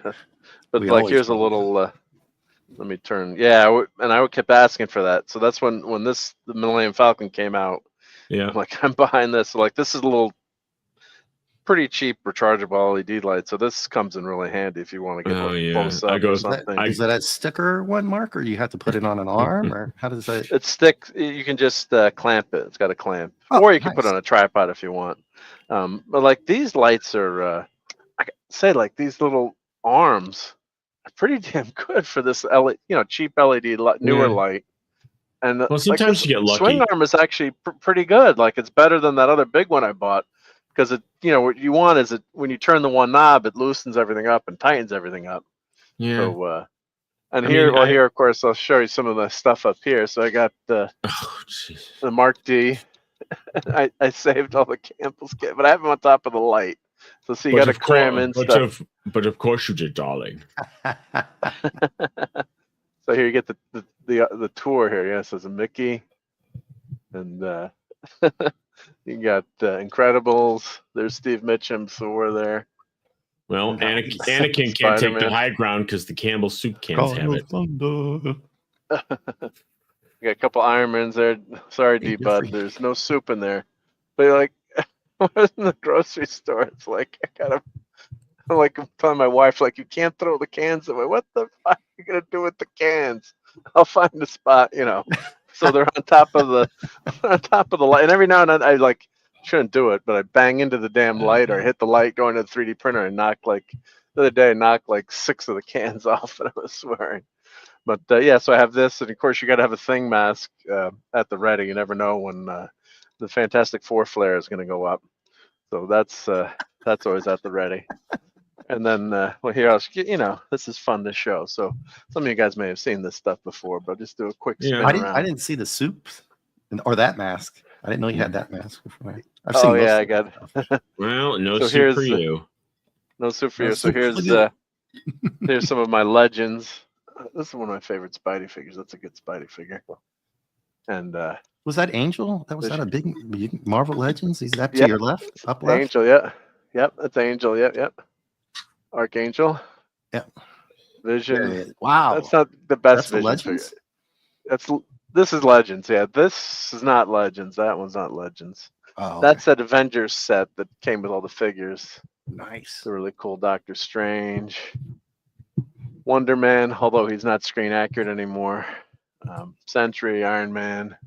But here's a little. Let me turn. Yeah, and I kept asking for that. So that's when the Millennium Falcon came out. Yeah. I'm like, I'm behind this. So like, this is a little pretty cheap rechargeable LED light, so this comes in really handy if you want to get close up or something. Is that a sticker one, Mark, or you have to put it on an arm, or how does that? It sticks. You can just clamp it. It's got a clamp, or you can put it on a tripod if you want. But like these lights are, I say like these little arms are pretty damn good for this LED, cheap LED newer light. And well, sometimes you get lucky. Swing arm is actually pretty good. Like it's better than that other big one I bought, because it, what you want is when you turn the one knob, it loosens everything up and tightens everything up. Yeah. So, here, of course, I'll show you some of the stuff up here. So I got the Marc D. I saved all the Campbell's kit, but I have them on top of the light. So you got to cram in stuff. But of course you did, darling. So here you get the tour here. Yes, there's a Mickey, and you got Incredibles. There's Steve Mitchum's Thor there. Well, Anakin can't take the high ground because the Campbell soup cans have it. You got a couple Ironmans there. Sorry, D-Bud, there's no soup in there. But like, when I was in the grocery store, it's like I'm like telling my wife, like, you can't throw the cans away. What the fuck are you gonna do with the cans? I'll find a spot, So they're on top of the light, and every now and then I like shouldn't do it, but I bang into the damn light or hit the light going to the 3D printer and the other day I knocked like 6 of the cans off, and I was swearing. But so I have this, and of course you got to have a thing mask at the ready. You never know when the Fantastic Four flare is going to go up, so that's always at the ready. And then, here, this is fun to show. So some of you guys may have seen this stuff before, but I'll just do a quick spin around. I didn't see the soup or that mask. I didn't know you had that mask before. I got it. Well, no soup for you. No soup for you. So here's some of my legends. This is one of my favorite Spidey figures. That's a good Spidey figure. And was that Angel? Was that a big Marvel Legends? Is that to your left? Up left? Angel, yeah. Yep, that's Angel. Yep. Archangel. Yeah. Vision. Yeah. Wow. That's not the best Vision Legends? Figure. This is Legends, yeah. This is not Legends. That one's not Legends. Oh, okay. That's that Avengers set that came with all the figures. Nice. The really cool Doctor Strange. Wonder Man, although he's not screen accurate anymore. Sentry, Iron Man,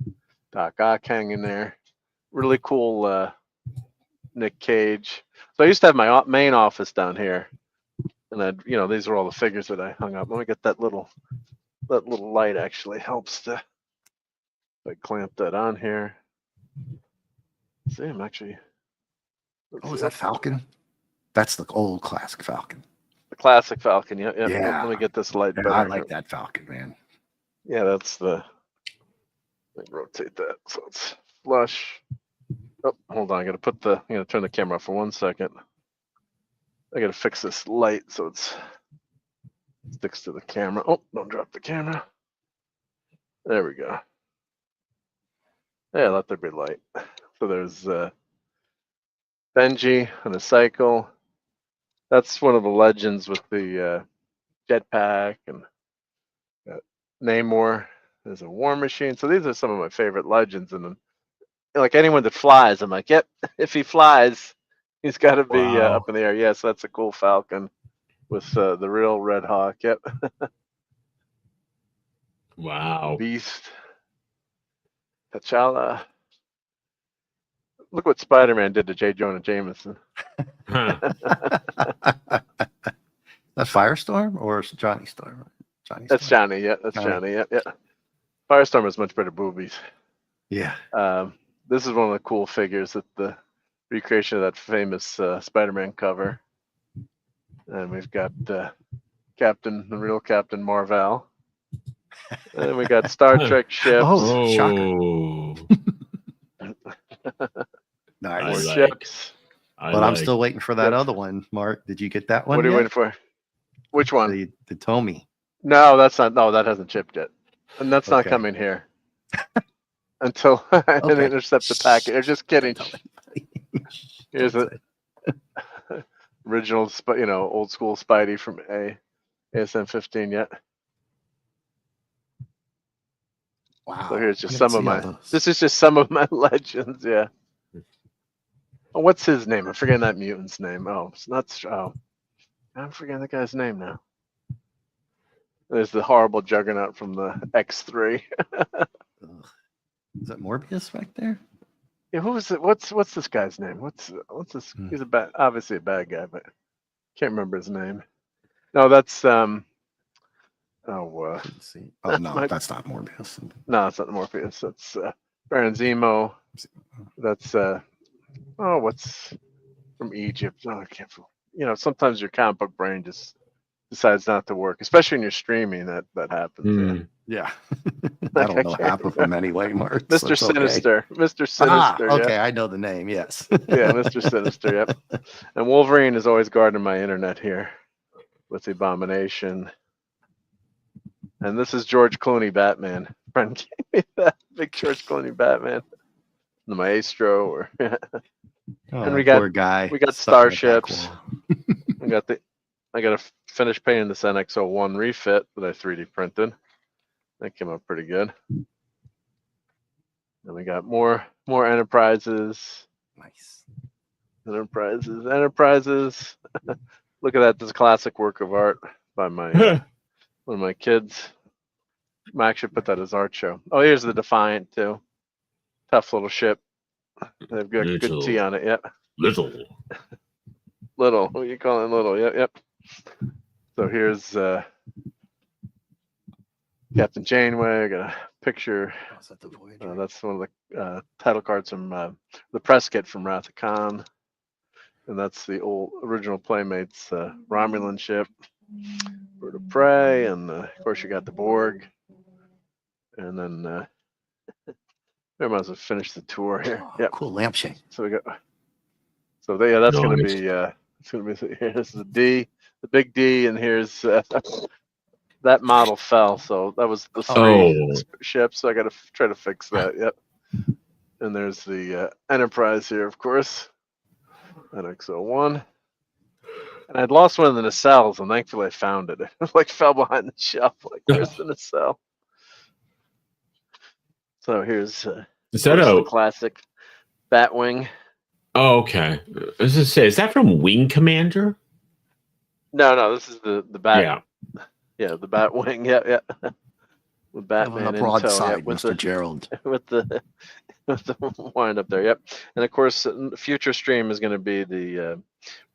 Doc Ock hanging there. Really cool Nick Cage. So I used to have my main office down here, and these are all the figures that I hung up. Let me get that little light actually helps to. I clamp that on here. See, I'm actually. Oh, is that Falcon? That's the old classic Falcon. The classic Falcon, yeah. Yeah. Let me get this light better. I like that Falcon, man. Yeah, that's the. Let me rotate that so it's flush. Oh, hold on. I'm gonna turn the camera off for 1 second. I gotta fix this light so it sticks to the camera. Oh, don't drop the camera. There we go. Yeah, let there be light. So there's Benji on a cycle. That's one of the legends with the jetpack, and Namor. There's a War Machine. So these are some of my favorite legends, and like anyone that flies, I'm like, yep. If he flies, he's got to be up in the air. Yes, that's a cool Falcon with the real Red Hawk. Yep. Wow. Beast. T'Challa. Look what Spider-Man did to J. Jonah Jameson. That Firestorm or Johnny Storm? That's Johnny. Yeah, that's Johnny. Yeah. Firestorm has much better boobies. Yeah. This is one of the cool figures that the recreation of that famous Spider-Man cover. And we've got the real Captain Marvel. And we got Star Trek ships. Oh, shocker. Nice. Ships. I'm still waiting for that other one, Mark. Did you get that one? What are you waiting for? Which one? The Tommy. No, that's not. No, that hasn't shipped yet. And that's not coming here. Until I intercept the packet. I'm just kidding. Here's the original, old school Spidey from ASM 15 yet. Wow. So here's just some of my. This is just some of my legends. Yeah. Oh, what's his name? I'm forgetting that mutant's name. Oh, it's not. Oh, I'm forgetting the guy's name now. There's the horrible Juggernaut from the X3. Is that Morbius back there? Yeah, who is it? What's this guy's name? What's this? He's obviously a bad guy, but can't remember his name. No, that's Let's see. Oh that's no, that's not Morbius. no, it's not Morpheus. That's Baron Zemo. That's what's from Egypt? Oh, I can't. Sometimes your comic book brain just decides not to work, especially when you're streaming. That happens. Yeah. I don't know half of them anyway, Mark. Mr. Sinister. Okay. Mr. Sinister. Okay, yeah. I know the name. Yes. Yeah, Mr. Sinister. Yep. And Wolverine is always guarding my internet here with the Abomination. And this is George Clooney Batman. Friend gave me that big George Clooney Batman. The Maestro. And we got poor guy. We got starships. I got to finish painting this NX-01 refit that I 3D printed. That came out pretty good. And we got more Enterprises. Nice. Enterprises. Look at that. This is a classic work of art by my one of my kids. I actually put that as art show. Oh, here's the Defiant too. Tough little ship. They've got good T on it. Yep. Little. What are you calling little? Yep. So here's Captain Janeway. I got a picture. Is that the Voyager? That's one of the title cards from the press kit from Wrath of Khan. And that's the old original Playmates Romulan ship. Bird of Prey. And of course, you got the Borg. And then we might as well finish the tour here. Oh, yep. Cool lampshade. So we got. So yeah, that's going to be. It's going to be. Here's the D, the big D, and here's that model fell. So that was the three ships. So I got to try to fix that. Yep. And there's the Enterprise here, of course. NX-01. And I'd lost one of the nacelles, and thankfully I found it. It like fell behind the shelf. Like, where's the nacelle? So here's is that a classic Batwing? Oh, okay. I was gonna say, is that from Wing Commander? No, this is the Bat. Yeah, the Batwing. Yeah. With Batman on the broad side, with Mr. Gerald. With the wind up there. Yep. And of course, future stream is going to be the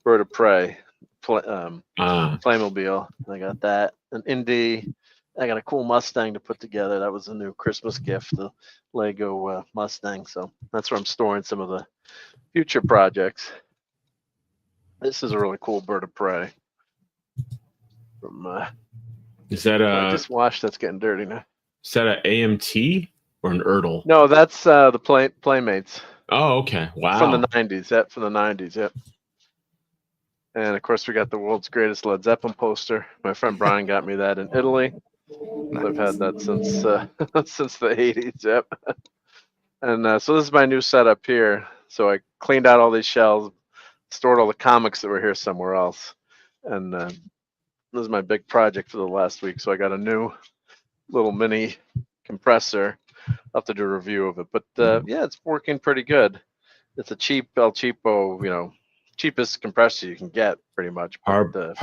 Bird of Prey Playmobile. I got that. An Indy. I got a cool Mustang to put together. That was a new Christmas gift, the Lego Mustang. So that's where I'm storing some of the future projects. This is a really cool Bird of Prey. From is that I just washed. That's getting dirty now. Is that an AMT or an Ertl? No, that's the Playmates. Oh, okay. Wow. From the 90s. Yep, from the 90s. Yep. And of course, we got the world's greatest Led Zeppelin poster. My friend Brian got me that in Italy. Nice. I've had that since since the 80s. Yep. And so this is my new setup here. So I cleaned out all these shelves, stored all the comics that were here somewhere else, and this is my big project for the last week. So I got a new little mini compressor. I'll have to do a review of it, but yeah, it's working pretty good. It's a cheap El Cheapo, cheapest compressor you can get, pretty much. Harbor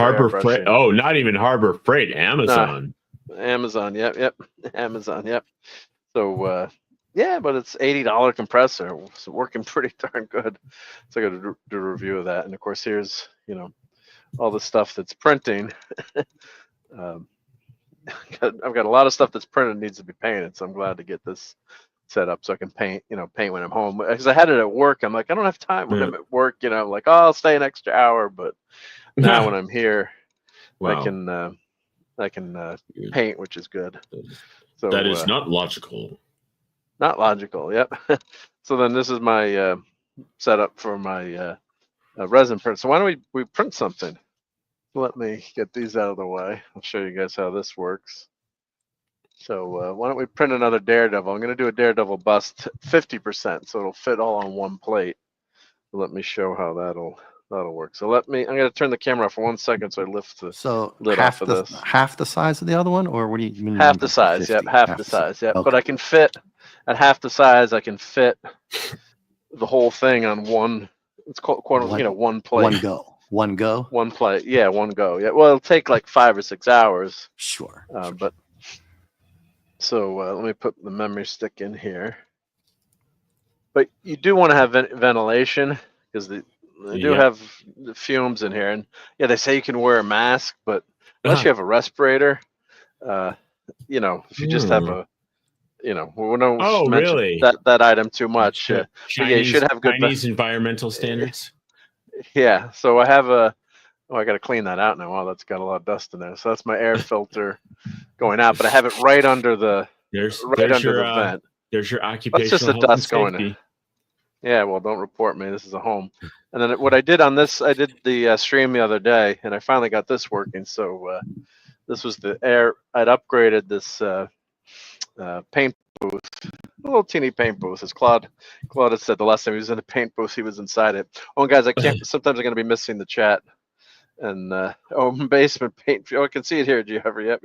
Freight. Oh, not even Harbor Freight. Amazon. No, Amazon. Yep. Amazon. Yep. So yeah, but it's $80 compressor. It's working pretty darn good. So I got to do a review of that. And of course, here's all the stuff that's printing. I've got a lot of stuff that's printed needs to be painted, so I'm glad to get this set up so I can paint when I'm home. Because I had it at work, I'm like, I don't have time when I'm at work. Like, I'll stay an extra hour, but now when I'm here, wow. I can paint, which is good. So that is not logical. Not logical. Yep. So then this is my setup for my resin print. So why don't we print something? Let me get these out of the way. I'll show you guys how this works. So why don't we print another Daredevil? I'm going to do a Daredevil bust 50%, so it'll fit all on one plate. Let me show how that'll work. So I'm going to turn the camera off for 1 second so I lift the lid off of this. Half the size of the other one, or what do you mean? Half the size, yep. Half the size, yep. Okay. But I can fit at half the size. I can fit the whole thing on one It's called one plate. One go. One plate. Yeah, one go. Yeah. Well, it'll take like 5 or 6 hours. Sure. But so let me put the memory stick in here. But you do want to have ventilation because they do have the fumes in here, and yeah, they say you can wear a mask, but unless you have a respirator, if you just have a, we don't mention really? that item too much. Chinese, but yeah, you should have good Chinese environmental standards. Yeah, so I have I got to clean that out now. Wow, that's got a lot of dust in there. So that's my air filter going out, but I have it right under the the vent. There's your occupational That's just the health dust and going in. Yeah, well, don't report me. This is a home. And then what I did on this, I did the stream the other day, and I finally got this working. So this was the air. I'd upgraded this paint booth, a little teeny paint booth. As Claude had said the last time he was in the paint booth, he was inside it. Oh, guys, I can't. Sometimes I'm going to be missing the chat. And basement paint. Oh, I can see it here. Do you ever? Yep.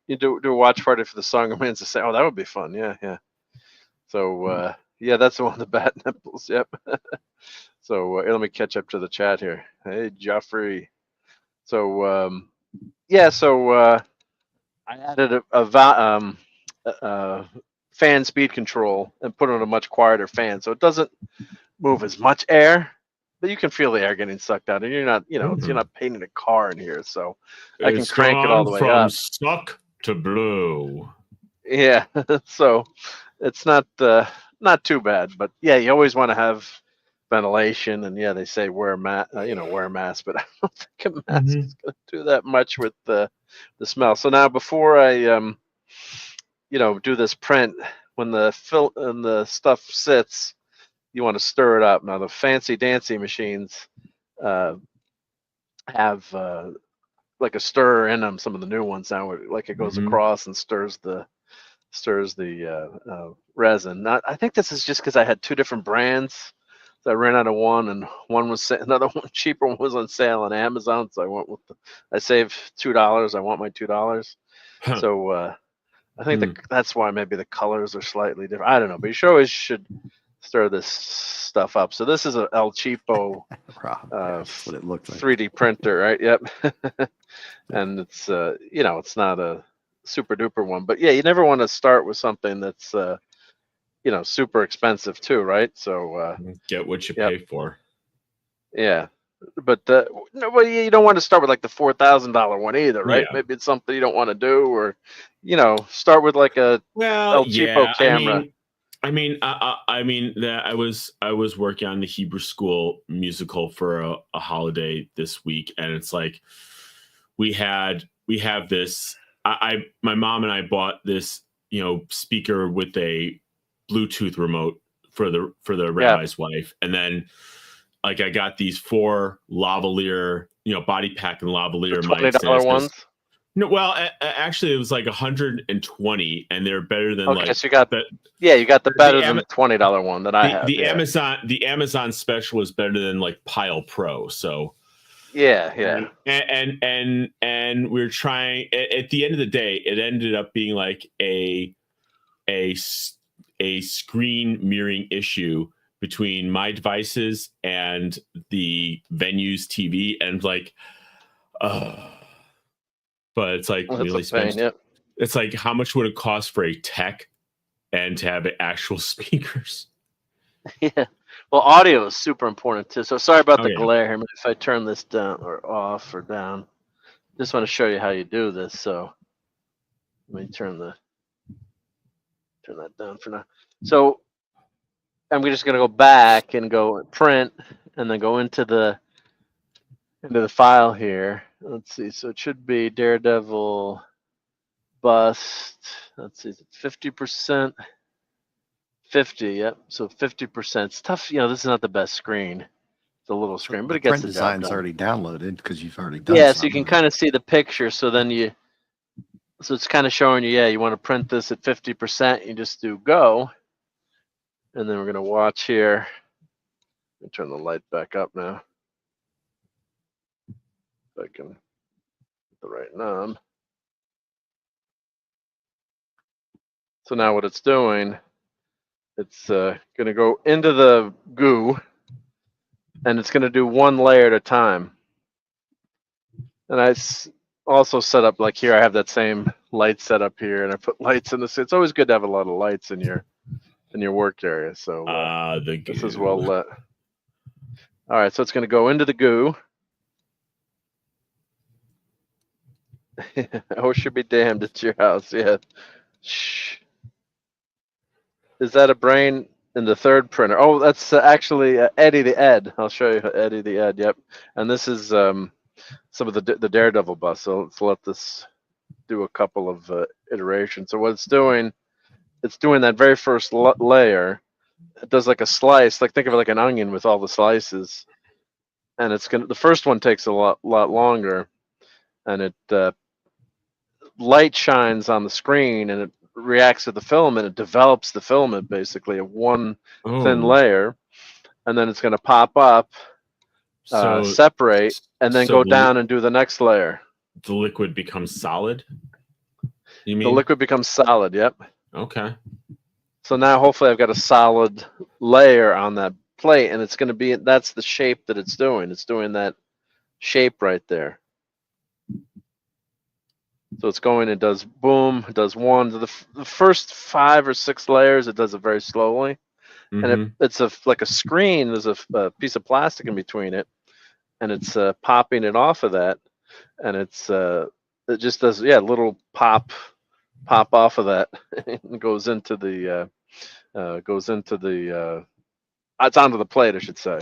You do a watch party for the Song of Winds to say, oh, that would be fun. Yeah. So yeah, that's the one with the bat nipples. Yep. So let me catch up to the chat here. Hey, Joffrey. So I added a fan speed control and put on a much quieter fan, so it doesn't move as much air, but you can feel the air getting sucked out, and you're not, you're not painting a car in here, so I can crank it all the way up. Suck to blow. Yeah, so it's not too bad, but yeah, you always want to have ventilation, and yeah, they say wear a mask, but I don't think a mask is going to do that much with the smell. So now before I do this print, when the stuff sits, you want to stir it up. Now the fancy dancy machines have like a stirrer in them. Some of the new ones now, like it goes across and stirs the resin. I think this is just because I had two different brands. So I ran out of one, and another one cheaper one was on sale on Amazon. So I went with I saved $2. I want my $2. So I think that's why maybe the colors are slightly different. I don't know, but you always should stir this stuff up. So this is a El Cheapo that's what it looked like. 3D printer, right? Yep. And it's it's not a super duper one, but yeah, you never want to start with something that's super expensive too, right? So get what you pay for. Yeah, but you don't want to start with like the $4,000 one either, right? Yeah. Maybe it's something you don't want to do, or start with like a El Cheapo camera. I mean, I was working on the Hebrew School musical for a holiday this week, and it's like we have this. My mom and I bought this, speaker with a Bluetooth remote for the rabbi's wife, and then like I got these 4 lavalier, body pack and lavalier mics. $20 ones. No, well, actually, it was like 120, and they're better than so you got you got the better than the $20 one that I have. The Amazon special was better than like Pile Pro. So yeah. And we're trying. At the end of the day, it ended up being like a screen mirroring issue between my devices and the venue's TV, and like, but it's like really expensive. It's like, how much would it cost for a tech and to have actual speakers? Yeah. Well, audio is super important too. So sorry about the glare here. If I turn this down or off or down, just want to show you how you do this. So let me turn that down for now. So I'm just going to go back and go print, and then go into the file here. Let's see. So it should be Daredevil bust. Let's see. 50%. 50. Yep. So 50%. It's tough. This is not the best screen. It's a little screen, but it gets the design's job done. Already downloaded because you've already done. Yeah. So you can kind of see the picture. So then so it's kind of showing you, you want to print this at 50%. You just do go. And then we're going to watch here. Let me turn the light back up now. If I can get the right knob. So now what it's doing, it's going to go into the goo. and it's going to do one layer at a time. And I also set up, like here, I have that same light set up here, and I put lights in this. It's always good to have a lot of lights in your work area. So this is well lit. All right, so it's going to go into the goo. Oh, should be damned, it's your house. Yeah. Shh. Is that a brain in the third printer? Oh, that's actually Eddie the Ed. I'll show you Eddie the Ed. Yep. And this is some of the Daredevil bus. So let's let this do a couple of iterations. So what it's doing that very first layer. It does like a slice, like think of it like an onion with all the slices. And the first one takes a lot longer, and it light shines on the screen, and it reacts to the filament. It develops the filament basically of one thin layer, and then it's going to pop up, separate, and then go down and do the next layer. The liquid becomes solid? You mean? The liquid becomes solid, yep. Okay. So now hopefully I've got a solid layer on that plate, and it's going to be, that's the shape that it's doing. It's doing that shape right there. So it's going, it does boom, it does one. The first 5 or 6 layers, it does it very slowly. And it's like a screen, there's a piece of plastic in between it, and it's popping it off of that. And it just does, little pop off of that. It goes into the, it's onto the plate, I should say.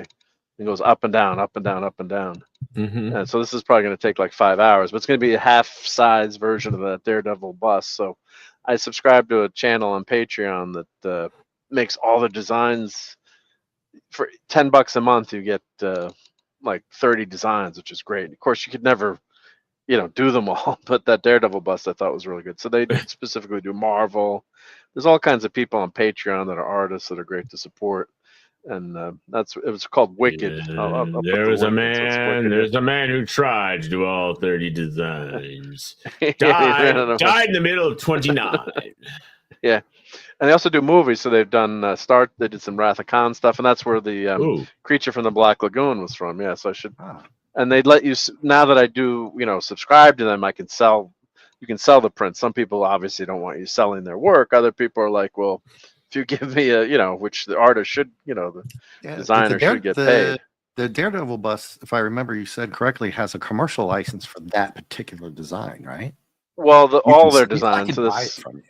It goes up and down, up and down, up and down. And so this is probably going to take like 5 hours, but it's going to be a half-size version of that Daredevil bus. So I subscribe to a channel on Patreon that makes all the designs. For $10 a month, you get like 30 designs, which is great. Of course, you could never, do them all, but that Daredevil bus I thought was really good. So they specifically do Marvel. There's all kinds of people on Patreon that are artists that are great to support. And it was called Wicked. Yeah, there's a man who tried to do all 30 designs. Died in the middle of 29. Yeah. And they also do movies. So they've done they did some Wrath of Khan stuff, and that's where the Creature from the Black Lagoon was from. Yeah, so I should. And they'd let you, now that I do, subscribe to them, you can sell the print. Some people obviously don't want you selling their work. Other people are like, well, if you give me which the artist should, the designer should get paid. The Daredevil bus, if I remember you said correctly, has a commercial license for that particular design, right? Well, all their designs. I can buy it from you.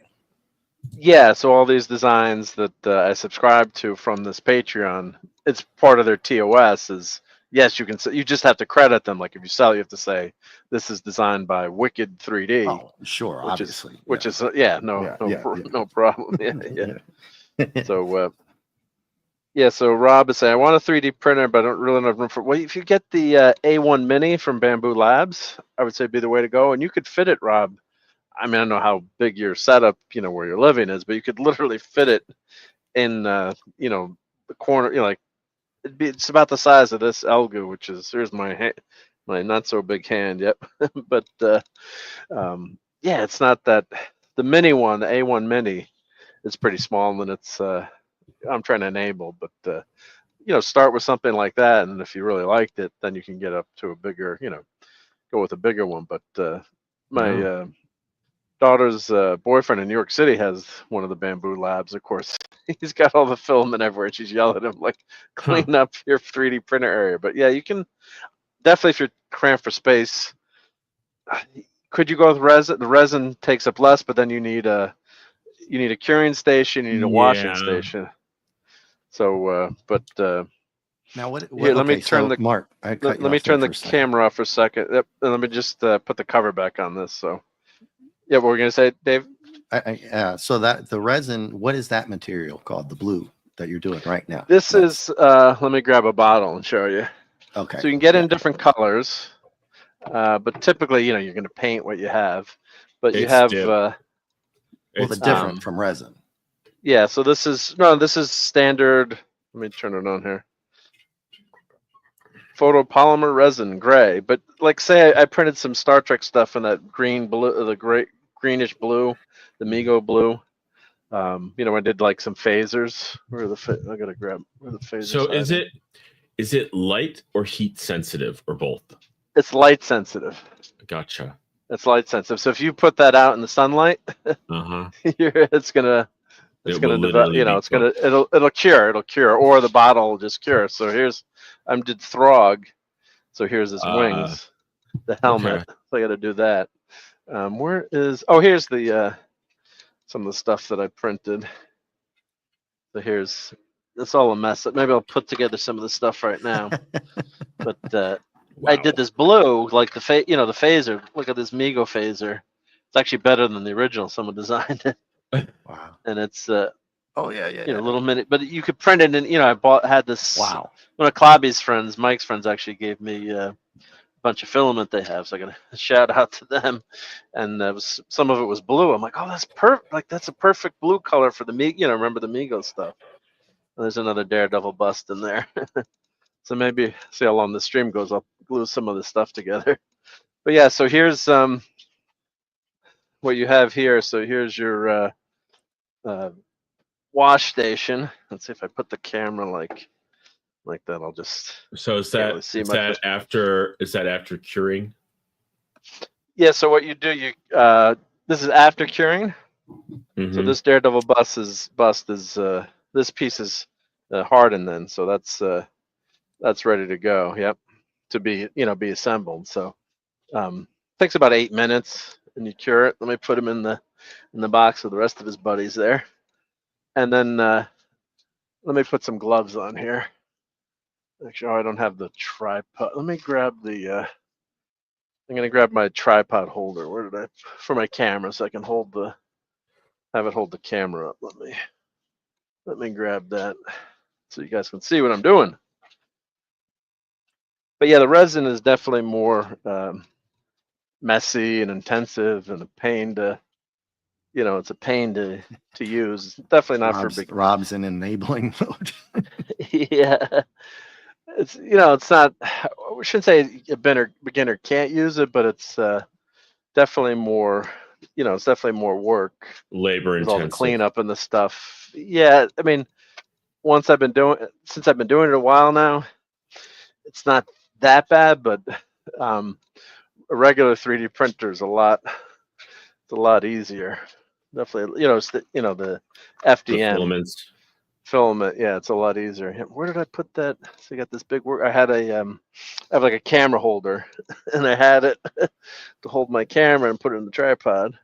Yeah, so all these designs that I subscribe to from this Patreon, it's part of their TOS. Is yes, you can. You just have to credit them. Like if you sell, you have to say this is designed by Wicked 3D. Oh, sure, obviously. No problem. Yeah. So, so Rob is saying, I want a 3D printer, but I don't really have room for. Well, if you get the A1 Mini from Bamboo Labs, I would say it'd be the way to go, and you could fit it, Rob. I mean, I don't know how big your setup, where you're living is, but you could literally fit it in, the corner. It's about the size of this Elgu, which is, here's my not so big hand. Yep. But it's not that. The mini one, the A1 Mini, is pretty small, and it's I'm trying to enable, but start with something like that, and if you really liked it, then you can get up to a bigger, go with a bigger one. But my daughter's boyfriend in New York City has one of the Bamboo Labs. Of course, he's got all the filament everywhere. She's yelling at him like, clean up your 3D printer area. But yeah, you can definitely, if you're cramped for space, could you go with resin? The resin takes up less, but then you need a curing station, you need a washing station. So, now what? Here, let me turn the Mark. Let me turn the camera off for a second. Yep, and let me just put the cover back on this. So, yeah, what were we gonna say, Dave? So that the resin, what is that material called? The blue that you're doing right now? This is. Let me grab a bottle and show you. Okay. So you can get in different colors, but typically, you're going to paint what you have. But you have. It's different from resin. Yeah. So this is standard. Let me turn it on here. Photopolymer resin, gray. But like, say I printed some Star Trek stuff in that green blue, the greenish blue, the Migo blue. I did like some phasers. I gotta grab where the phasers. So is it? Is it light or heat sensitive or both? It's light sensitive. Gotcha. It's light sensitive. So if you put that out in the sunlight, it's gonna develop. You know, it'll cure, or the bottle will just cure. So I did Throg. So here's his wings, the helmet. Okay. So I got to do that. Here's the some of the stuff that I printed. So it's all a mess. Maybe I'll put together some of the stuff right now. But wow. I did this blue, like the phaser. Look at this Mego phaser. It's actually better than the original. Someone designed it. Wow. And it's little minute. But you could print it, and I had this. Wow. One of Klobby's friends, Mike's friends, actually gave me a bunch of filament they have, so I got to shout out to them. And some of it was blue. I'm like, oh, that's perfect. Like that's a perfect blue color for the remember the Mego stuff. And there's another Daredevil bust in there. So maybe see how long the stream goes. I'll glue some of the stuff together. But yeah, so here's what you have here. So here's your wash station. Let's see if I put the camera like that. I'll just. So is that after curing? Yeah. So what you do, this is after curing. Mm-hmm. So this Daredevil bust is this piece is hardened then. So that's ready to go. Yep. To be assembled. So takes about 8 minutes, and you cure it. Let me put him in the box with the rest of his buddies there, and then let me put some gloves on here. Actually, I don't have the tripod. Let me grab the. I'm gonna grab my tripod holder. Where did I for my camera so I can have it hold the camera up. Let me grab that so you guys can see what I'm doing. But yeah, the resin is definitely more messy and intensive and a pain to, it's a pain to use. It's definitely not for big. Rob's in enabling mode. Yeah, it's it's not. We shouldn't say a beginner can't use it, but it's definitely more. It's definitely more work, labor intensive, all the cleanup and the stuff. Yeah, I mean, since I've been doing it a while now, it's not that bad, but a regular 3D printer is a lot easier. Definitely, the FDM filament. Yeah, it's a lot easier. Where did I put that? So you got this big work. I have like a camera holder, and I had it to hold my camera and put it in the tripod.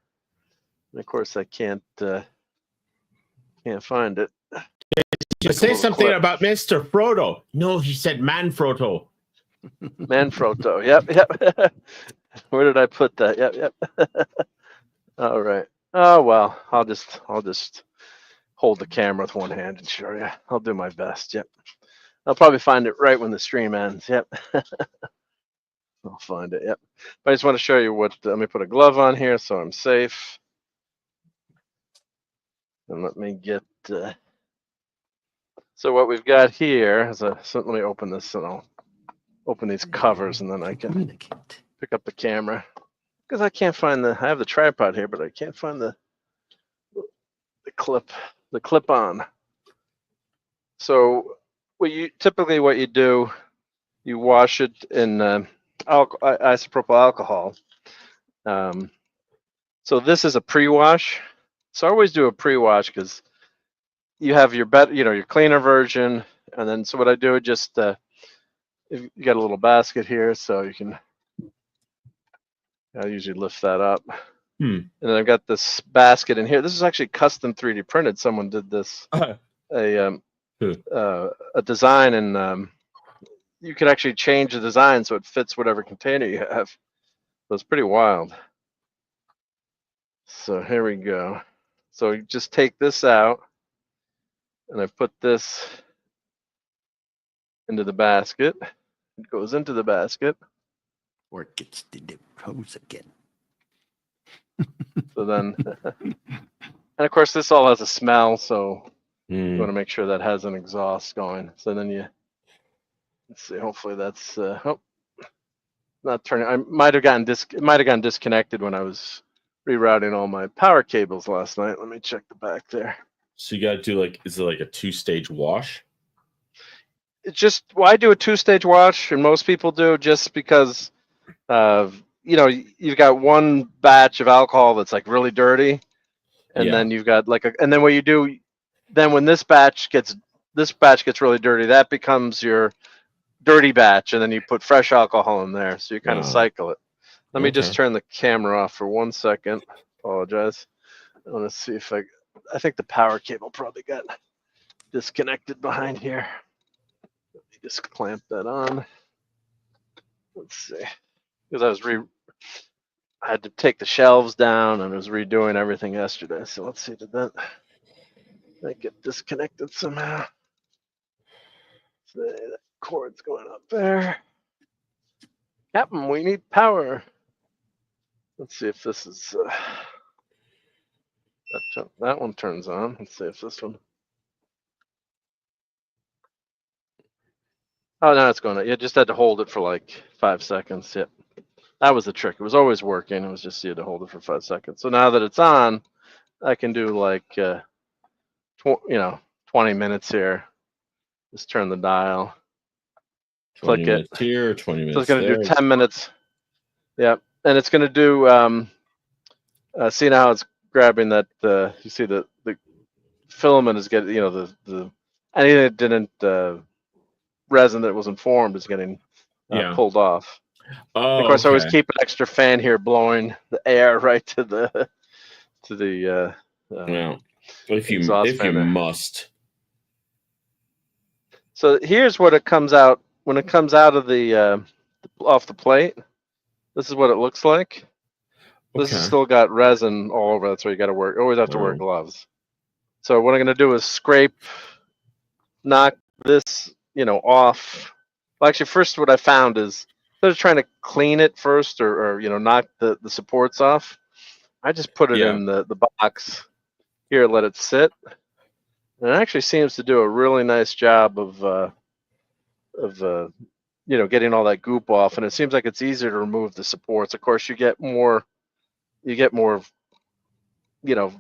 And of course, I can't find it. You say something about Mr. Frodo. No, he said Manfrotto. Manfrotto. Yep. Where did I put that? Yep. All right. Oh well, I'll just hold the camera with one hand and show you. I'll do my best. Yep. I'll probably find it right when the stream ends. Yep. I'll find it. Yep. But I just want to show you let me put a glove on here so I'm safe. And let me get. So what we've got here is so let me open this and I'll open these covers and then I can pick up the camera because I can't find I have the tripod here, but I can't find the clip on. So what you do, you wash it in isopropyl alcohol. So this is a pre-wash. So I always do a pre-wash because you have your your cleaner version, and then so what I do is just you got a little basket here, so you can. I usually lift that up, and then I've got this basket in here. This is actually custom 3D printed. Someone did this a design, and you can actually change the design so it fits whatever container you have. So it's pretty wild. So here we go. So you just take this out, and I put this into the basket. It goes into the basket. Or it gets the hose again. So then, and of course, this all has a smell, so you want to make sure that has an exhaust going. So then let's see. Hopefully that's not turning. I might have gotten disconnected when I was rerouting all my power cables last night. Let me check the back there. So you got to do is it like a 2-stage wash? it's just why do a 2-stage wash, and most people do just because you've got one batch of alcohol that's like really dirty, and then you've got and then what you do, then when this batch gets really dirty, that becomes your dirty batch, and then you put fresh alcohol in there, so you kind of cycle it. Let me just turn the camera off for 1 second. Apologize. I want to see if I think the power cable probably got disconnected behind here. Let me just clamp that on. Let's see, because I had to take the shelves down and I was redoing everything yesterday. So let's see, did that get disconnected somehow? So that cord's going up there. Captain, we need power. Let's see if this is that one turns on. Let's see if this one. Oh no, it's going on. You just had to hold it for like 5 seconds. Yep. That was the trick. It was always working. It was just you had to hold it for 5 seconds. So now that it's on, I can do like 20 minutes here. Just turn the dial. 20 click minutes it. here, 20 minutes So it's going to there. do 10 minutes. Yep. And it's going to do, see now it's grabbing that, you see the filament is getting, the anything that didn't, resin that wasn't formed is getting pulled off. Oh, of course, I always keep an extra fan here blowing the air right to the if you must. So here's what it comes out when it comes out of the off the plate. This is what it looks like. This has still got resin all over. That's why you got to always have to wear gloves. So what I'm going to do is knock this, off. Well, actually, first what I found is instead of trying to clean it first or knock the supports off, I just put it in the box here, let it sit. And it actually seems to do a really nice job of getting all that goop off. And it seems like it's easier to remove the supports. Of course, you get more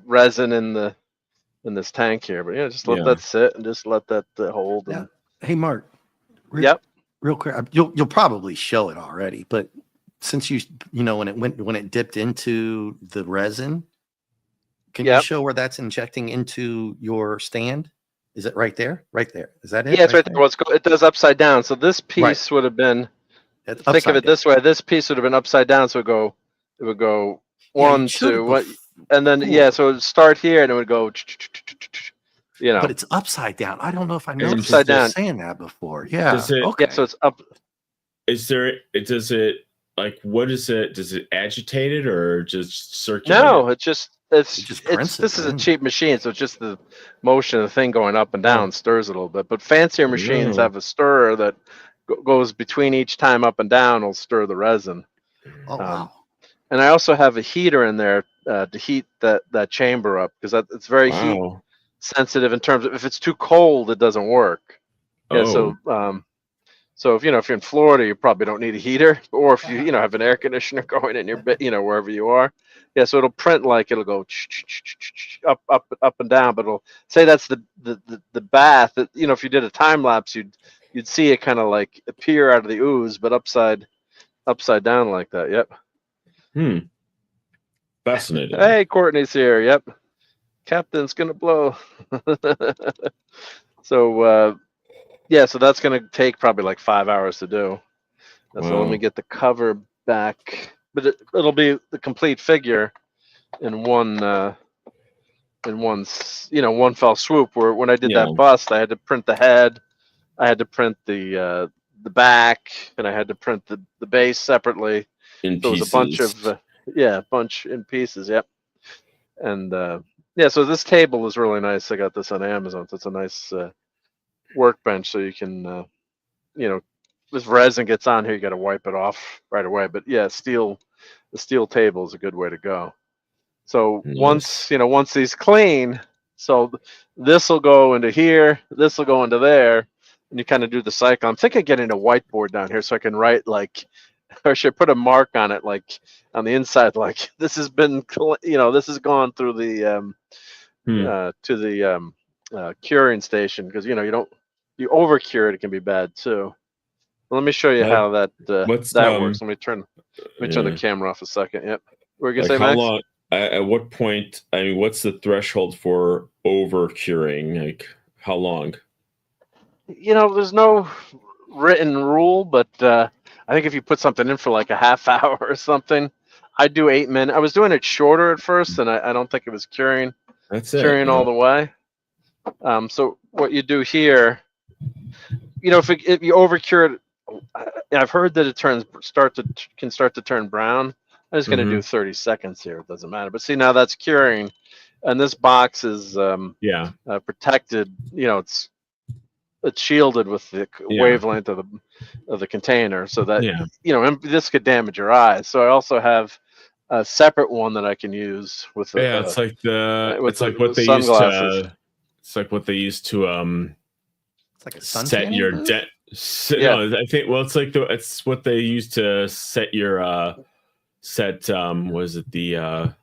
resin in this tank here, but just let that sit and just let that hold. And... Hey, Mark. Real quick, you'll probably show it already, but since when it dipped into the resin, can you show where that's injecting into your stand? Is it right there? Right there. Is that it? Yeah, it's right there. Well, it does upside down. So this piece would have been. Think of it this way. This piece would have been upside down. So it would go 1, 2, 1, and then so it would start here and it would go. But it's upside down. I don't know if I know upside down. Saying that before. Yeah. Okay. So it's up. Does it agitate it or just circulate? No, this is a cheap machine, so it's just the motion of the thing going up and down stirs it a little bit. But fancier machines have a stirrer that goes between each time up and down. Will stir the resin. Oh wow! And I also have a heater in there to heat that chamber up because it's very heat sensitive in terms of if it's too cold, it doesn't work. So if you're in Florida, you probably don't need a heater, or if you have an air conditioner going in your wherever you are. So it'll print like it'll go up and down, but it'll say that's the bath. That, if you did a time lapse, you'd see it kind of like appear out of the ooze, but upside down like that. Yep. Fascinating. Hey, Courtney's here. Yep. Captain's gonna blow. So so that's gonna take probably like 5 hours to do. So let me get the cover back, but it'll be the complete figure in one fell swoop. Where when I did that bust, I had to print the head, I had to print the back, and I had to print the base separately. In so pieces. It was a bunch in pieces. Yep. And so this table is really nice. I got this on Amazon. So it's a nice workbench, so you can if resin gets on here, you got to wipe it off right away. But the steel table is a good way to go. So once these clean, so this will go into here, this will go into there, and you kind of do the cycle. I'm thinking of getting a whiteboard down here so I can write or should I put a mark on it, like on the inside, like this has been, this has gone through the to the curing station, because you don't you over cure it, it can be bad too. Let me show you how that works. Let me turn the camera off a second. Yep. What were you gonna say, how Max? long? At what point? I mean, what's the threshold for over curing? Like, how long? There's no written rule, but I think if you put something in for like a half hour or something, I do 8 minutes. I was doing it shorter at first, and I don't think it was curing all the way. So what you do here, if you over cure it, I've heard that it can start to turn brown. I'm just going to do 30 seconds here. It doesn't matter. But see, now that's curing, and this box is protected. It's shielded with the wavelength of the container, so that this could damage your eyes. So I also have a separate one that I can use with it's like what they sunglasses. It's like what they used to it's like a sun set your no, I think it's what they use to set your was it the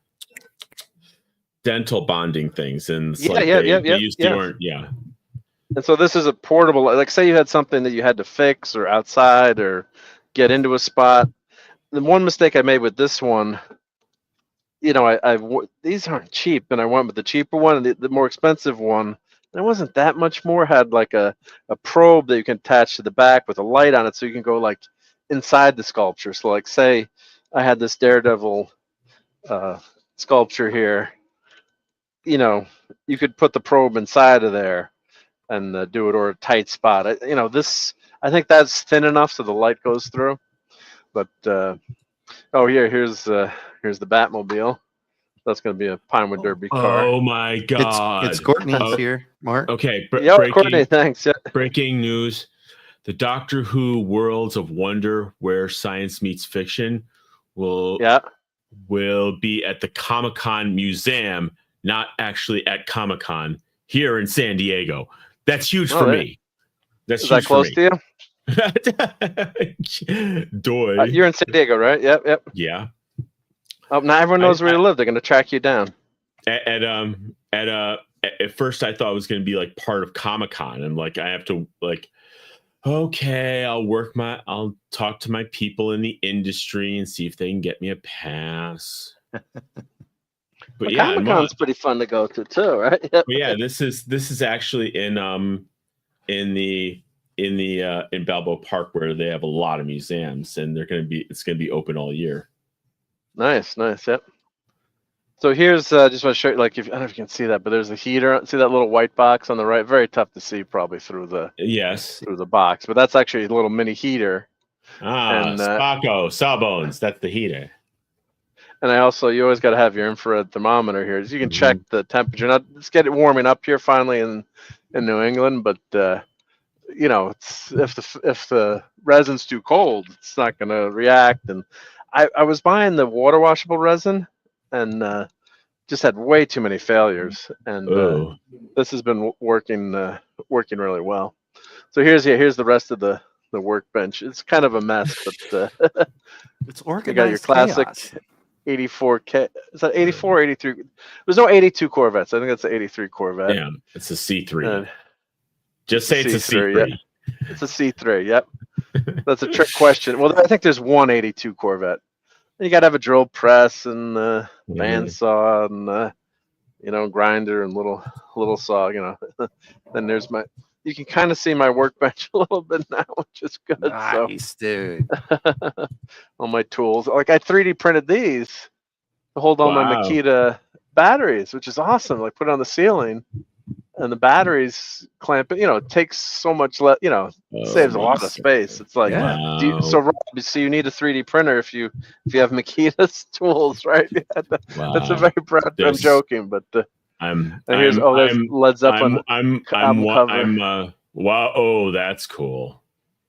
dental bonding things, and it's they used the And so this is a portable, like say you had something that you had to fix or outside or get into a spot. The one mistake I made with this one, these aren't cheap, and I went with the cheaper one, and the more expensive one, and it wasn't that much more, had like a probe that you can attach to the back with a light on it, so you can go like inside the sculpture. So like say I had this Daredevil sculpture here, you could put the probe inside of there and do it, or a tight spot. I think that's thin enough so the light goes through. But here's the Batmobile. That's going to be a Pinewood Derby car. Oh my God! It's Courtney's here, Mark. Okay, Courtney, thanks. Yeah. Breaking news: the Doctor Who Worlds of Wonder, where science meets fiction, will be at the Comic-Con Museum, not actually at Comic-Con here in San Diego. That's huge for me. That's Is that close to you? You're in San Diego, right? Yep. Yeah. Oh, now everyone knows where you live. They're going to track you down. At first, I thought it was going to be like part of Comic-Con. I'm like, I have to okay, I'll talk to my people in the industry and see if they can get me a pass. But Comic-Con's pretty fun to go to too, right? Yep. But yeah, this is actually in Balboa Park, where they have a lot of museums, and it's going to be open all year. Nice, yep. So here's just want to show you, like, I don't know if you can see that, but there's a heater. See that little white box on the right? Very tough to see probably through the box, but that's actually a little mini heater. Spaco, Sawbones, that's the heater. And you always got to have your infrared thermometer here, so you can check the temperature. Now let's get it warming up here finally in New England, but it's if the resin's too cold, it's not going to react. And I was buying the water washable resin, and just had way too many failures. And this has been working really well. So here's the rest of the workbench. It's kind of a mess, but it's organized. You got your classic 84K. Is that 84 or 83? There's no 82 Corvettes. I think that's the 83 Corvette. Yeah, it's a C3. Just say it's a C3. Yeah. It's a C3. Yep. That's a trick question. Well, I think there's one 82 Corvette. You got to have a drill press and bandsaw and grinder and little saw. Then there's you can kind of see my workbench a little bit now, which is good. Nice, dude. All my tools. Like I 3D printed these to hold on my Makita batteries, which is awesome. Like put it on the ceiling, and the batteries clamp it. It takes so much less. Saves a lot of space. It's like Rob, so you need a 3D printer if you have Makita's tools, right? That's a very proud. I'm joking, but. There's Led Zeppelin. Wow! Oh, that's cool.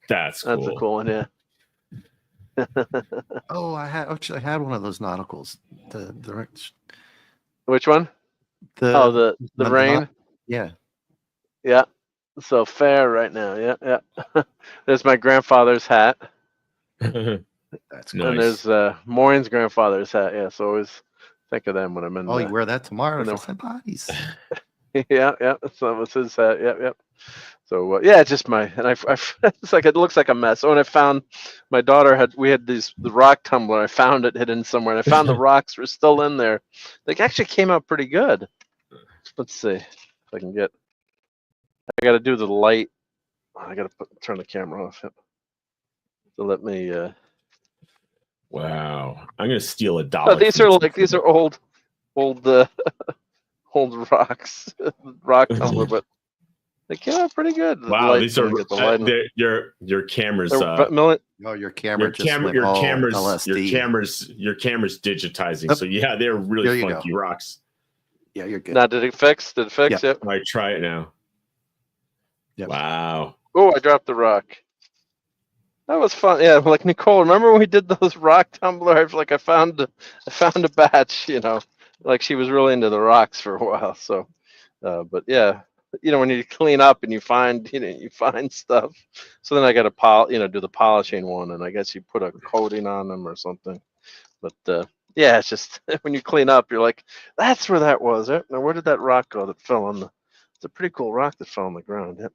That's a cool one, yeah. I had one of those nauticals. Which one? The rain. Yeah. So fair right now. Yeah. There's my grandfather's hat. That's nice. And there's Maureen's grandfather's hat. Yeah. So always think of them when I'm in. You wear that tomorrow for some bodies. Yeah. So that was his hat. Yep. So yeah, just it's like it looks like a mess. Oh, and I found my daughter we had the rock tumbler. I found it hidden somewhere, and I found the rocks were still in there. They actually came out pretty good. Let's see if I can get. I got to do the light. I got to turn the camera off to let me. Wow, I'm gonna steal $1. Oh, these are old old rocks, rock tumbler, but. They came out pretty good. Wow, these are your cameras. Your camera your camera's digitizing. So yeah, they're really funky rocks. Yeah, you're good. Now, did it fix? Yeah. Yep. I try it now. Yep. Wow. Oh, I dropped the rock. That was fun. Yeah, like Nicole. Remember when we did those rock tumblers? Like I found a batch. Like she was really into the rocks for a while. So, but yeah. When you clean up and you find stuff. So then I got to do the polishing one, and I guess you put a coating on them or something. But yeah, it's just when you clean up, you're like, that's where that was. Now where did that rock go that fell on it's a pretty cool rock that fell on the ground. Yep.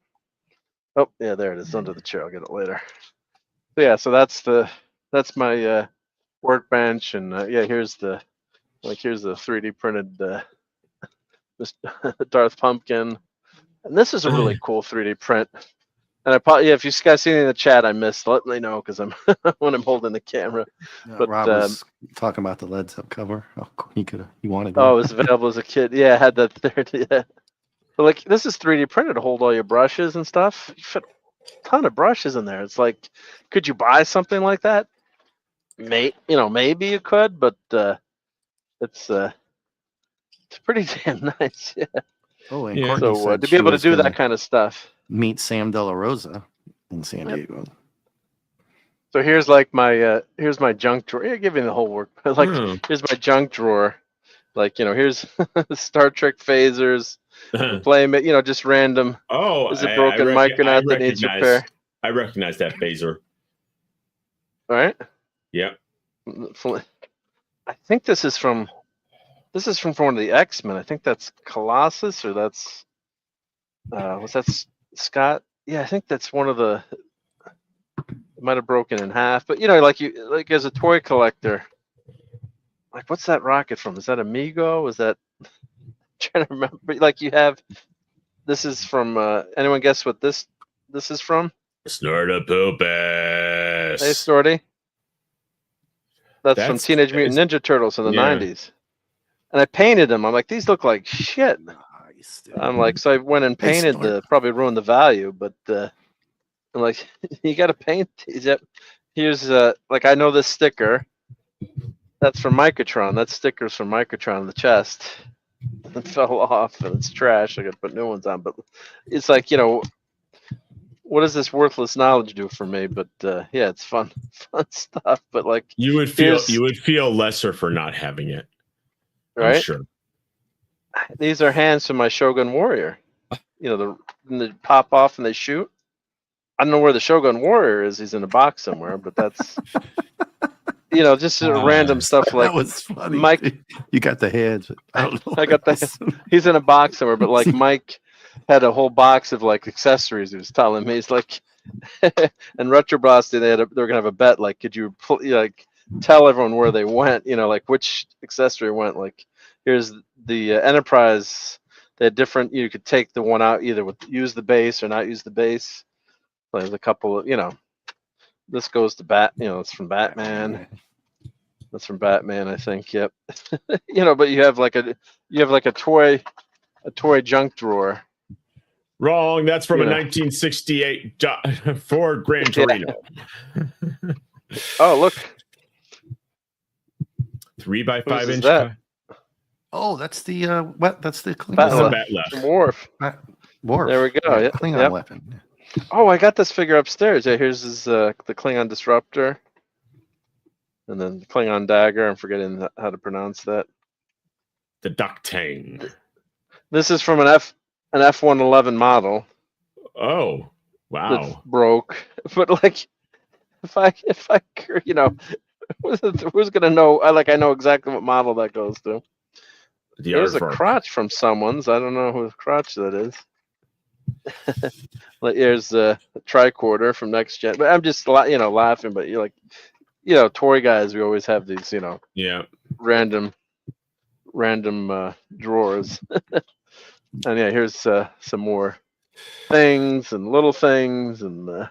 Oh yeah, there it is under the chair. I'll get it later. So yeah, so that's my workbench, and yeah, here's the 3D printed Darth Pumpkin. And this is a really cool 3D print. And if you guys see anything in the chat I missed, let me know because I'm when I'm holding the camera. But Rob was talking about the Led Zeppelin cover. Oh, he wanted. Oh, it was available as a kid. Yeah, I had that there. Yeah. But like this is 3D printed to hold all your brushes and stuff. You fit a ton of brushes in there. It's like, could you buy something like that? Maybe you could, but it's pretty damn nice. Yeah. Oh, and Courtney so to be able to do that kind of stuff. Meet Sam De La Rosa in San Diego. So here's like here's my junk drawer. Yeah, give me the whole work. Like here's my junk drawer. Like here's Star Trek phasers, Playmate. Just random. Oh, is a broken Micronaut that needs repair. I recognize that phaser. All right. Yep. I think this is from one of the X-Men. I think that's Colossus, or that's was that Scott? Yeah, I think that's one of the. It might have broken in half, but like as a toy collector, like what's that rocket from? Is that Amigo? Is that? I'm trying to remember. Like you have. This is from. Anyone guess what this is from? Snortopoopas. Hey, Snorty. That's from Teenage Mutant Ninja Turtles in the 90s. And I painted them. I'm like, these look like shit. Nice, I'm like, so I went and painted probably ruined the value, but I'm like, you got to paint these. Yep. Here's like I know this sticker. That's from Microtron. That sticker's from Microtron on the chest. It fell off and it's trash. I got to put new ones on, but it's like what does this worthless knowledge do for me? But yeah, it's fun stuff. But like you would feel lesser for not having it. Right. I'm sure. These are hands from my Shogun Warrior. They pop off and they shoot. I don't know where the Shogun Warrior is. He's in a box somewhere, but that's just random stuff like that was funny. Mike, you got the heads. I don't know. I got the. He's in a box somewhere, but like Mike had a whole box of like accessories. He was telling me, he's like, and Retroblasty, they were gonna have a bet. Like, could you tell everyone where they went? Like which accessory went. Like, here's the Enterprise. They had different. You could take the one out either with use the base or not use the base. There's a couple of This goes to it's from Batman. That's from Batman, I think. Yep. But you have like a toy junk drawer. Wrong. That's from a 1968 Ford Gran Torino. Yeah. Oh, look. 3x5 inch. That? Oh, that's the That's the Batleth. Worf. There we go. Yeah. Klingon weapon. Oh, I got this figure upstairs. Yeah, here's the Klingon Disruptor, and then the Klingon Dagger. I'm forgetting how to pronounce that. The Ductane. This is from an F-111 model. Oh, wow! That broke, but like, if I who's gonna know? I know exactly what model that goes to. There's a crotch from someone's. I don't know whose crotch that is. Like here's a tricorder from Next Gen. But I'm just laughing. But you're like, toy guys. We always have these random drawers. And yeah, here's some more things and little things, and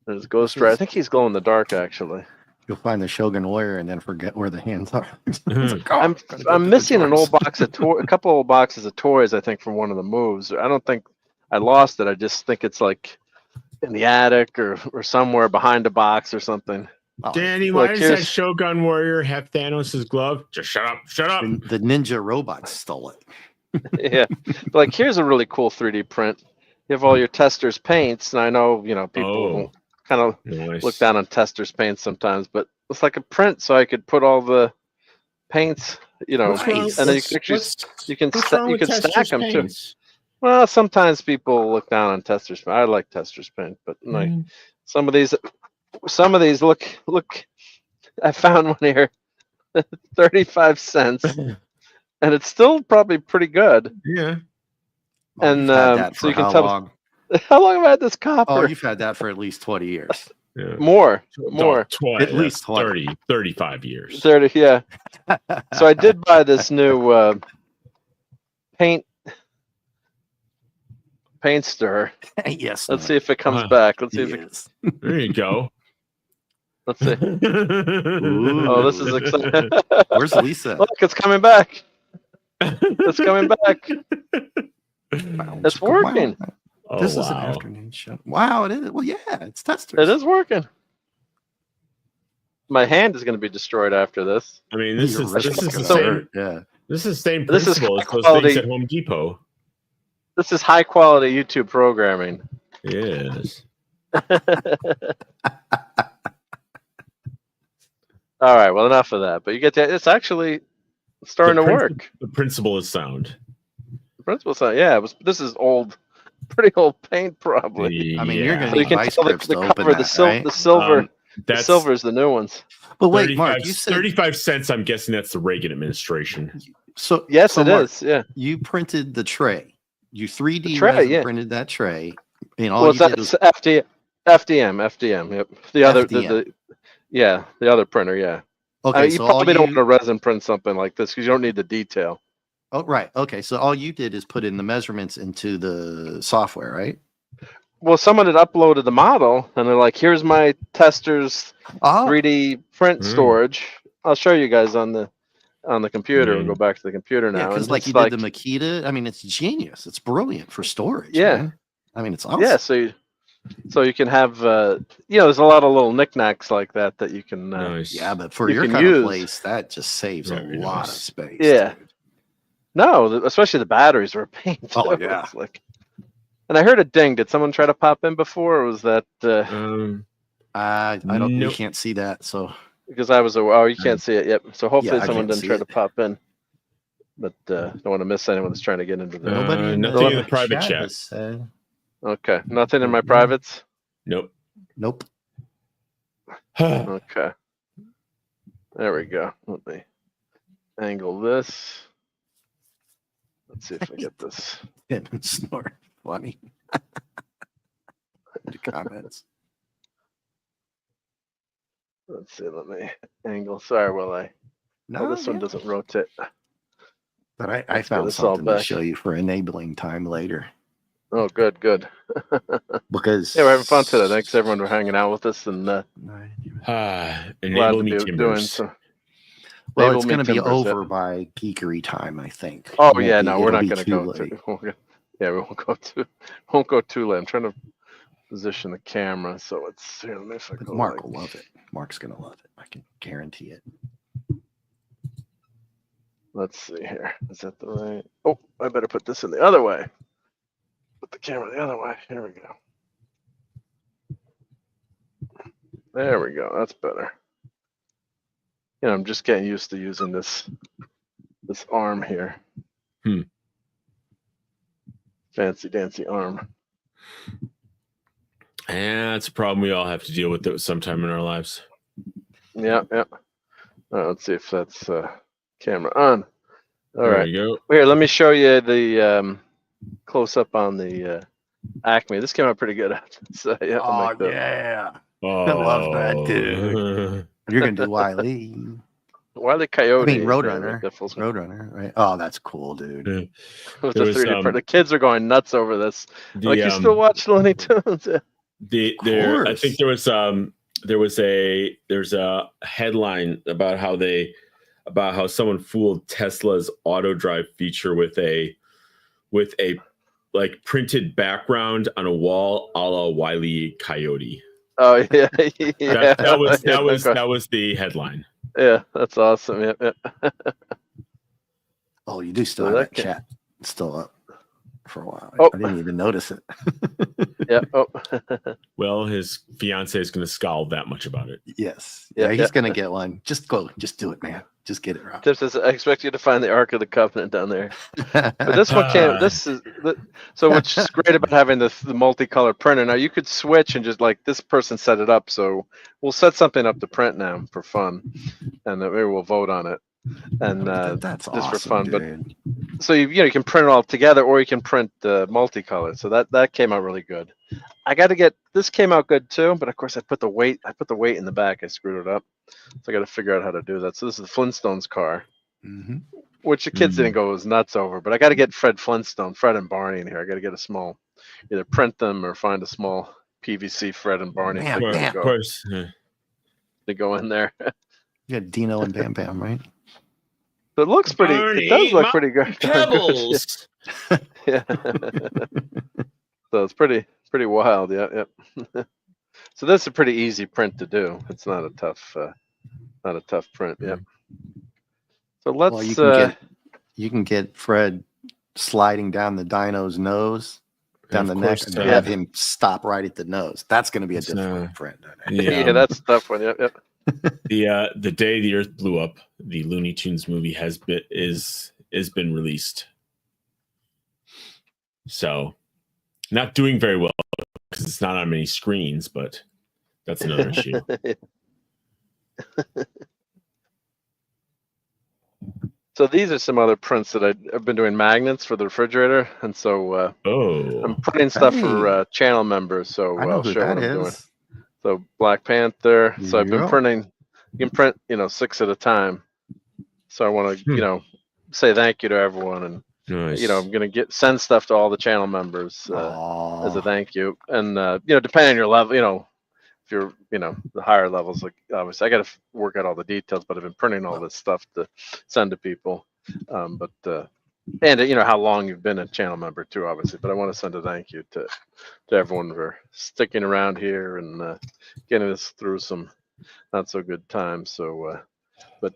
there's Ghost Rider. I think he's glow in the dark actually. You'll find the Shogun Warrior and then forget where the hands are. Like, I'm missing an old box of a couple old boxes of toys, I think, from one of the moves. I don't think I lost it. I just think it's like in the attic or somewhere behind a box or something. Danny, why does that Shogun Warrior have Thanos' glove? Just shut up. The ninja robots stole it. Yeah. Like, here's a really cool 3D print. You have all your Testors paints, and I know, people kind of look down on Testors paints sometimes, but it's like a print, so I could put all the paints, and then you can stack them too. Well, sometimes people look down on Testors paint. I like Testors paint, but like some of these look. I found one here, 35 cents, and it's still probably pretty good. Yeah. And so you can tell. Long? How long have I had this copper? Oh, you've had that for at least 20 years. Yeah. More. 20, at least 30, 35 years. 30, yeah. So I did buy this new paint stir. Yes. Let's see if it comes back. Let's see if it. There you go. Let's see. Oh, this is exciting. Where's Lisa? Look, it's coming back. It's coming back. It's working. Oh, this is an afternoon show. Wow, it is. Well, yeah, it's Testors. It is working. My hand is going to be destroyed after this. I mean, this is the same. Yeah, this is the same principle as those things at Home Depot. This is high quality YouTube programming. Yes. All right. Well, enough of that. But you get that. It's actually starting to work. The principle is sound. The principle is sound. Yeah. This is old. Pretty old paint, probably. I mean, you're going So to you need can vice tell grips the to cover, open the silver. The silver is the new ones. But wait, Mark, you said 35 cents. I'm guessing that's the Reagan administration. So yes, so it Mark, is. Yeah. You printed the tray. You 3D printed that tray. And all you did was FDM. Yep. The other, the other printer. Yeah. Okay. You probably don't want to resin print something like this because you don't need the detail. Oh, right. Okay. So all you did is put in the measurements into the software, right? Well, someone had uploaded the model, and they're like, "Here's my Testors 3D print storage." I'll show you guys on the computer. We'll go back to the computer now. Yeah, because like you did the Makita. I mean, it's genius. It's brilliant for storage. Yeah. Man. I mean, it's awesome. Yeah. So you can have there's a lot of little knickknacks like that you can. Nice. Yeah, but for your kind of place, that just saves a lot of space. Yeah. Dude. No, especially the batteries were a pain. Oh yeah. And I heard a ding. Did someone try to pop in before, or was that? I don't. You can't see that, so. Because I was you can't see it yet. So hopefully someone didn't try to pop in. But don't want to miss anyone that's trying to get into the. Nobody in the private chat. Okay, nothing in my privates. Nope. Okay. There we go. Let me angle this. Let's see if I get this. Snort. Funny. The comments. Let's see. Let me angle. Sorry, this one doesn't rotate. But I found something to show you for enabling time later. Oh, good. Because we're having fun today. Thanks everyone for hanging out with us and enable me timbers. Well, it's going to be over by geekery time, I think. Oh yeah, no, we're not going to go too. Yeah, we won't go too late. I'm trying to position the camera so it's here. Let me if I go. Mark will love it. Mark's going to love it. I can guarantee it. Let's see here. Is that the right? Oh, I better put this in the other way. Put the camera the other way. Here we go. There we go. That's better. I'm just getting used to using this arm here. Fancy dancy arm. Yeah, it's a problem we all have to deal with it sometime in our lives. Yeah. Let's see if that's camera on. All right. There you go. Here, let me show you the close up on the Acme. This came out pretty good. So, yeah, Oh yeah, I love that, dude. You're gonna do Wiley. Wile E. Coyote. I mean, Roadrunner, right? Oh, that's cool, dude. With the 3D print. The kids are going nuts over this. Like, you still watch Looney Tunes? I think there's a headline about how someone fooled Tesla's auto drive feature with a like printed background on a wall, a la Wile E. Coyote. Oh yeah, that was the headline. Yeah, that's awesome. Yeah. Oh, you do still have that chat still up for a while. Oh. I didn't even notice it. Yeah. Oh. Well, his fiance is going to scowl that much about it. Yes. Yeah, he's going to get one. Just do it, man. Just get it, Rob. Tips says, I expect you to find the Ark of the Covenant down there. But this one came. So what's great about having the multicolored printer. Now you could switch and just like this person set it up. So we'll set something up to print now for fun, and then maybe we'll vote on it. And that's just awesome, for fun. dude. But so you can print it all together, or you can print multicolored. So that came out really good. I got to get this came out good too, but of course I put the weight in the back. I screwed it up, so I got to figure out how to do that. So this is the Flintstones car, which the kids didn't go as nuts over. But I got to get Fred and Barney in here. I got to get a small, either print them or find a small PVC Fred and Barney. Of course, to go in there. You got Dino and Bam Bam, right? So it looks pretty. Barney, it does look pretty good. Pebbles. Yeah. So it's pretty wild. Yeah. So this is a pretty easy print to do. It's not a tough print. Yeah. So let's. Well, you can get Fred sliding down the dino's nose, down the neck, and have him stop right at the nose. That's going to be a different print. Yeah, that's a tough one. Yep. The day the Earth blew up, the Looney Tunes movie has been released. So, not doing very well because it's not on many screens, but that's another issue. So these are some other prints that I've been doing magnets for the refrigerator, and so I'm printing stuff for channel members. So I'll show what I'm doing. So Black Panther. So I've been printing. You can print, 6 at a time. So I want to, say thank you to everyone, and I'm going to send stuff to all the channel members as a thank you. And depending on your level, if you're, the higher levels, like obviously I got to work out all the details, but I've been printing all this stuff to send to people. And how long you've been a channel member too, obviously. But I want to send a thank you to everyone for sticking around here and getting us through some not so good times. So, but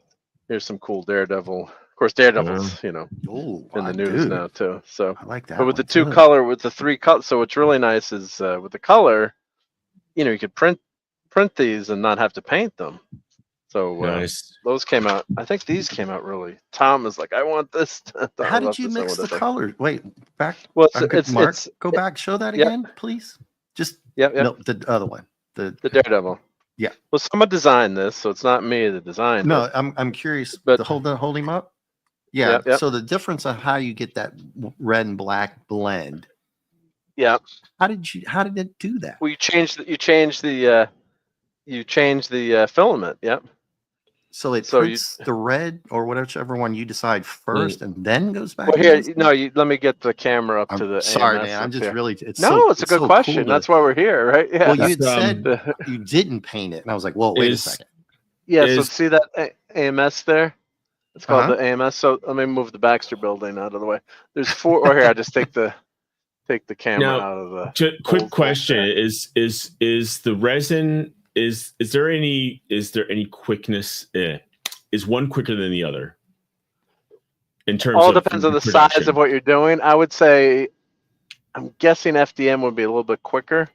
here's some cool Daredevil. Of course, Daredevil's in the news now too. So I like that. But with the the 3 color. So what's really nice is with the color, you could print these and not have to paint them. So nice. Those came out. I think these came out really. Tom is like, I want this. How did you mix the colors? Wait, back. Well, Mark, go back. Show that again, please. Just no, the other one. The Daredevil. Yeah. Well, someone designed this, so it's not me that designed it. No, I'm curious. But hold him up. Yeah. So the difference of how you get that red and black blend. Yeah. How did it do that? Well, you changed the filament. Yep. So it prints the red or whichever one you decide first, and then goes back. Well, here, let me get the camera up to the. Sorry, AMS man. I'm just here. really. It's a good question. That's why we're here, right? Yeah. Well, you had said you didn't paint it, and I was like, "Whoa, wait a second." Yeah. So see that AMS there? It's called the AMS. So let me move the Baxter Building out of the way. There's 4. Or here, I just take the camera out of the. Quick question: Is the resin? Is there any quickness? Is one quicker than the other? In terms all of depends on the size of what you're doing. I would say, I'm guessing FDM would be a little bit quicker.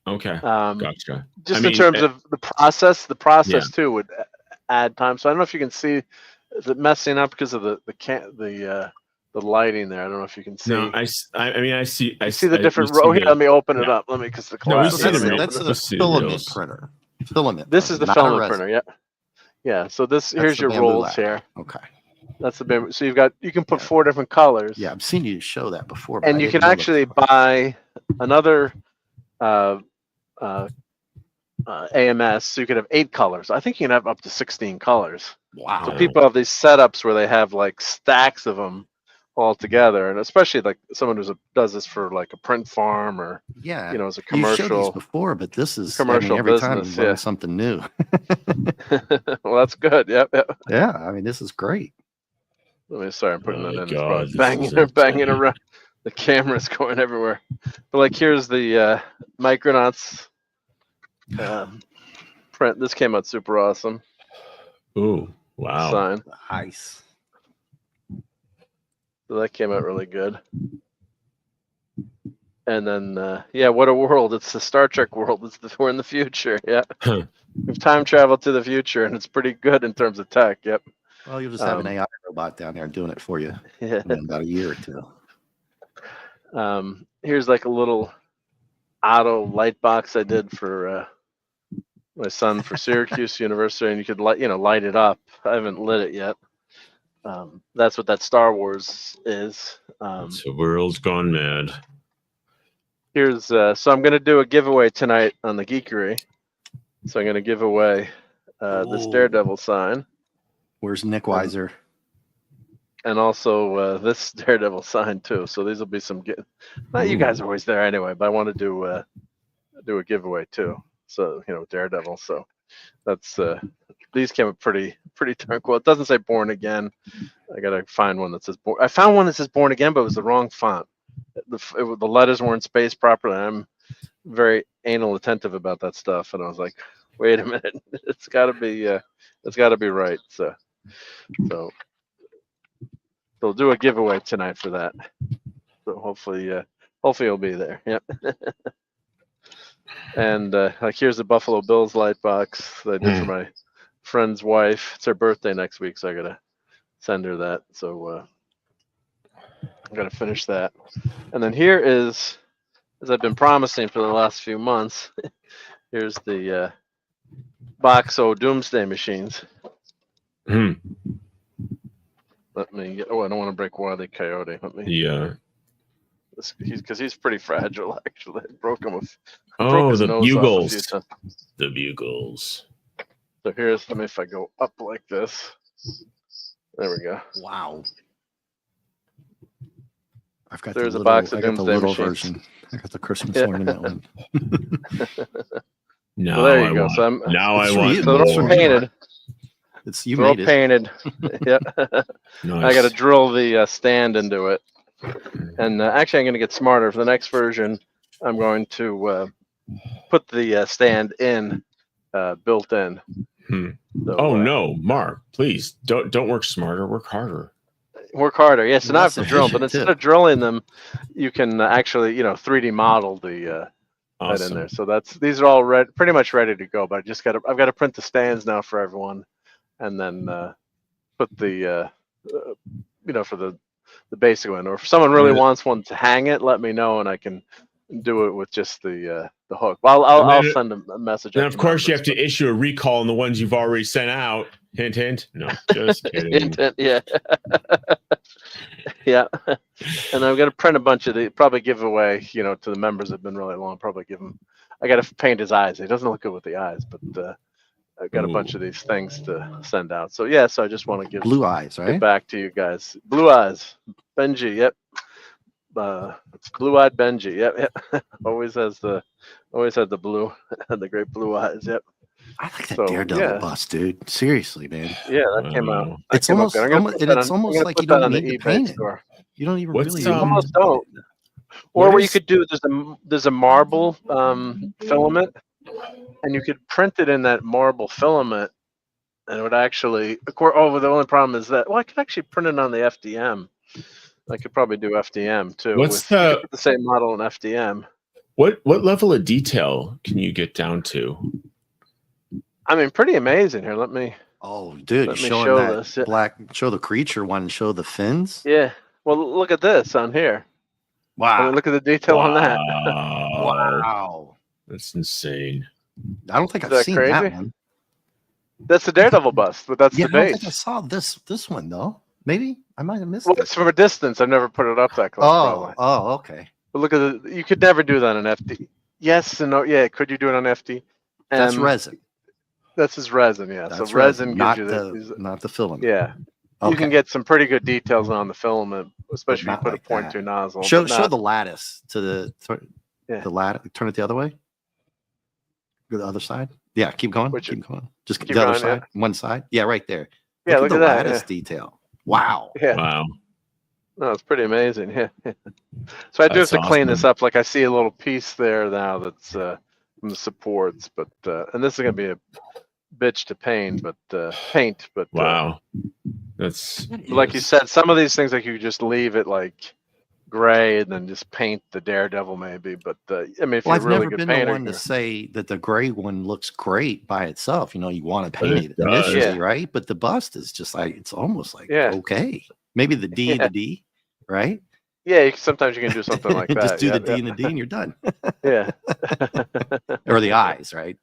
Okay, gotcha. Just in terms of the process too would add time. So I don't know if you can see, is it messing up because of the lighting there? I don't know if you can see. No, I see. I see the different row here. Let me open it up. Let me because the that's the filament printer. Filament. This is the filament printer. Yeah. Yeah. So here's your rolls here. Okay. That's the big. So you can put 4 different colors. Yeah, I've seen you show that before. But And you can actually buy another AMS, so you could have 8 colors. I think you can have up to 16 colors. Wow. So people have these setups where they have like stacks of them all together, and especially like someone who does this for like a print farm or as a commercial. You've showed these before, but this is commercial every business, time you learn something new. Well, that's good. Yep. Yeah, I mean, this is great. Sorry, I'm putting that in. God, It's banging around. The camera's going everywhere. But like, here's the Micronauts print. This came out super awesome. Ooh, wow. Sign. Nice. So that came out really good. And then, what a world. It's the Star Trek world. We're in the future. Yeah. We've time traveled to the future, and it's pretty good in terms of tech. Yep. Well, you'll just have an AI robot down there doing it for you in about a year or two. Here's like a little auto light box I did for my son for Syracuse University, and you could light it up. I haven't lit it yet. That's what that Star Wars is. The world's gone mad. Here's so I'm gonna do a giveaway tonight on the Geekery. So I'm gonna give away this Daredevil sign. Where's Nick Weiser? And also this Daredevil sign too. So these will be some. You guys are always there anyway, but I want to do a giveaway too. So Daredevil. So that's these came up pretty darn cool. It doesn't say Born Again. I gotta find one that says Born. I found one that says Born Again, but it was the wrong font. The letters weren't spaced properly. I'm very anal attentive about that stuff, and I was like, wait a minute, it's got to be right. So they'll do a giveaway tonight for that. So hopefully you'll be there. Yep. And like, here's the Buffalo Bills light box that I did for my friend's wife. It's her birthday next week, so I gotta send her that. So I gotta finish that. And then here is, as I've been promising for the last few months, here's the Boxo Doomsday Machines. Let me get. Oh, I don't want to break Wile E. Coyote. Let me. Yeah. Because he's pretty fragile, actually. I broke him with. The bugles. The bugles. So here's. Let me, if I go up like this. There we go. Wow. I've got There's a box of Doomsday little Machines. version. I got the Christmas ornament one. No, well, there you go. So I want. So they're all painted. You they're all made it. painted. Yep. Nice. I got to drill the stand into it. And actually, I'm going to get smarter. For the next version, I'm going to put the stand in, built in. So, no, Mark, please don't work smarter. Work harder. Work harder. Yes, and I have to drill, but instead of drilling them, you can actually 3D model the that in there. So these are all pretty much ready to go. But I've got to print the stands now for everyone, and then put the for the basic one. Or if someone really wants one to hang it, let me know, and I can do it with just the hook. Well, I'll send a message. And of course, you have to issue a recall on the ones you've already sent out. Hint, hint. No, just kidding. Hint, hint, yeah. Yeah. And I'm going to print a bunch of the, probably give away, to the members that have been really long, probably give them, I got to paint his eyes. He doesn't look good with the eyes, but I've got a bunch of these things to send out. So, so I just want to give Blue Eyes, right? Get back to you guys. Blue Eyes. Benji, yep. Blue-eyed Benji, yep. always had the blue, the great blue eyes, yep. I like that Daredevil bust, dude. Seriously, man. Yeah, that came out. It's almost like you don't need to paint it. You don't even really. You almost don't. Or what you could do, there's a marble filament, and you could print it in that marble filament, and it would actually. The only problem is that I could actually print it on the FDM. I could probably do FDM too. What's the same model in FDM? What level of detail can you get down to? I mean, pretty amazing. Here, let me. Oh, dude, let me show this. Black. Show the creature one. And show the fins. Yeah. Well, look at this on here. Wow. I mean, look at the detail on that. Wow. That's insane. I don't think I've seen that one. That's the Daredevil bust, but that's the base. I don't think I saw this one though. Maybe I might have missed Well, it. it's from a distance. I've never put it up that close. Probably. Oh, okay. But look at you could never do that on FD. Yes and no. Yeah, could you do it on FD? That's resin. That's his resin. Yeah. That's so resin gives not you not the filament. Yeah. Okay. You can get some pretty good details on the filament, especially if you put like a point to nozzle. Show the lattice to the lattice. Turn it the other way. Go the other side. Yeah, keep going. Keep going. Just keep the other going, side. One side. Yeah, right there. Yeah, look at the lattice detail. Wow. Yeah. Wow. No, it's pretty amazing. Yeah. So I do have to clean this up. Like I see a little piece there now that's from the supports, but and this is gonna be a bitch to paint, but wow. That's like you said, some of these things like you just leave it like gray and then just paint the Daredevil maybe. But I mean, if you're a really good painter, I've never been the one to say that the gray one looks great by itself. You know, you want to paint it initially, right? But the bust is just like it's almost like okay, maybe the D and the D, right? Yeah, sometimes you can do something like that. Just do the D and the D, and you're done. Yeah. Or the eyes, right?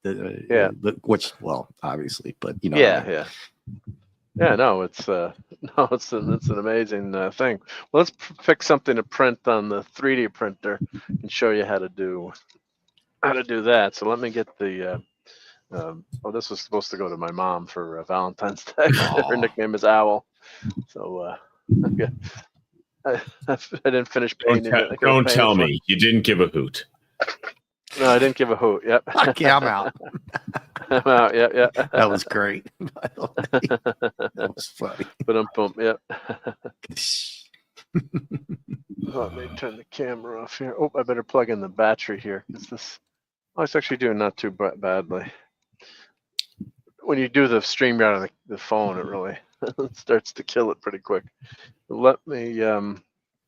Which, well, obviously, but you know. Yeah. No, it's an amazing thing. Well, let's pick something to print on the 3D printer and show you how to do that. So let me get the. This was supposed to go to my mom for Valentine's Day. Her nickname is Owl. So I didn't finish painting it. Don't tell me you didn't give a hoot. No, I didn't give a hoot. Yep. Okay, I'm out. I'm out. Yeah. That was great. By the way. That was funny. But yep. Let me turn the camera off here. Oh, I better plug in the battery here. It's actually doing not too badly. When you do the StreamYard on the phone, it really starts to kill it pretty quick. Let me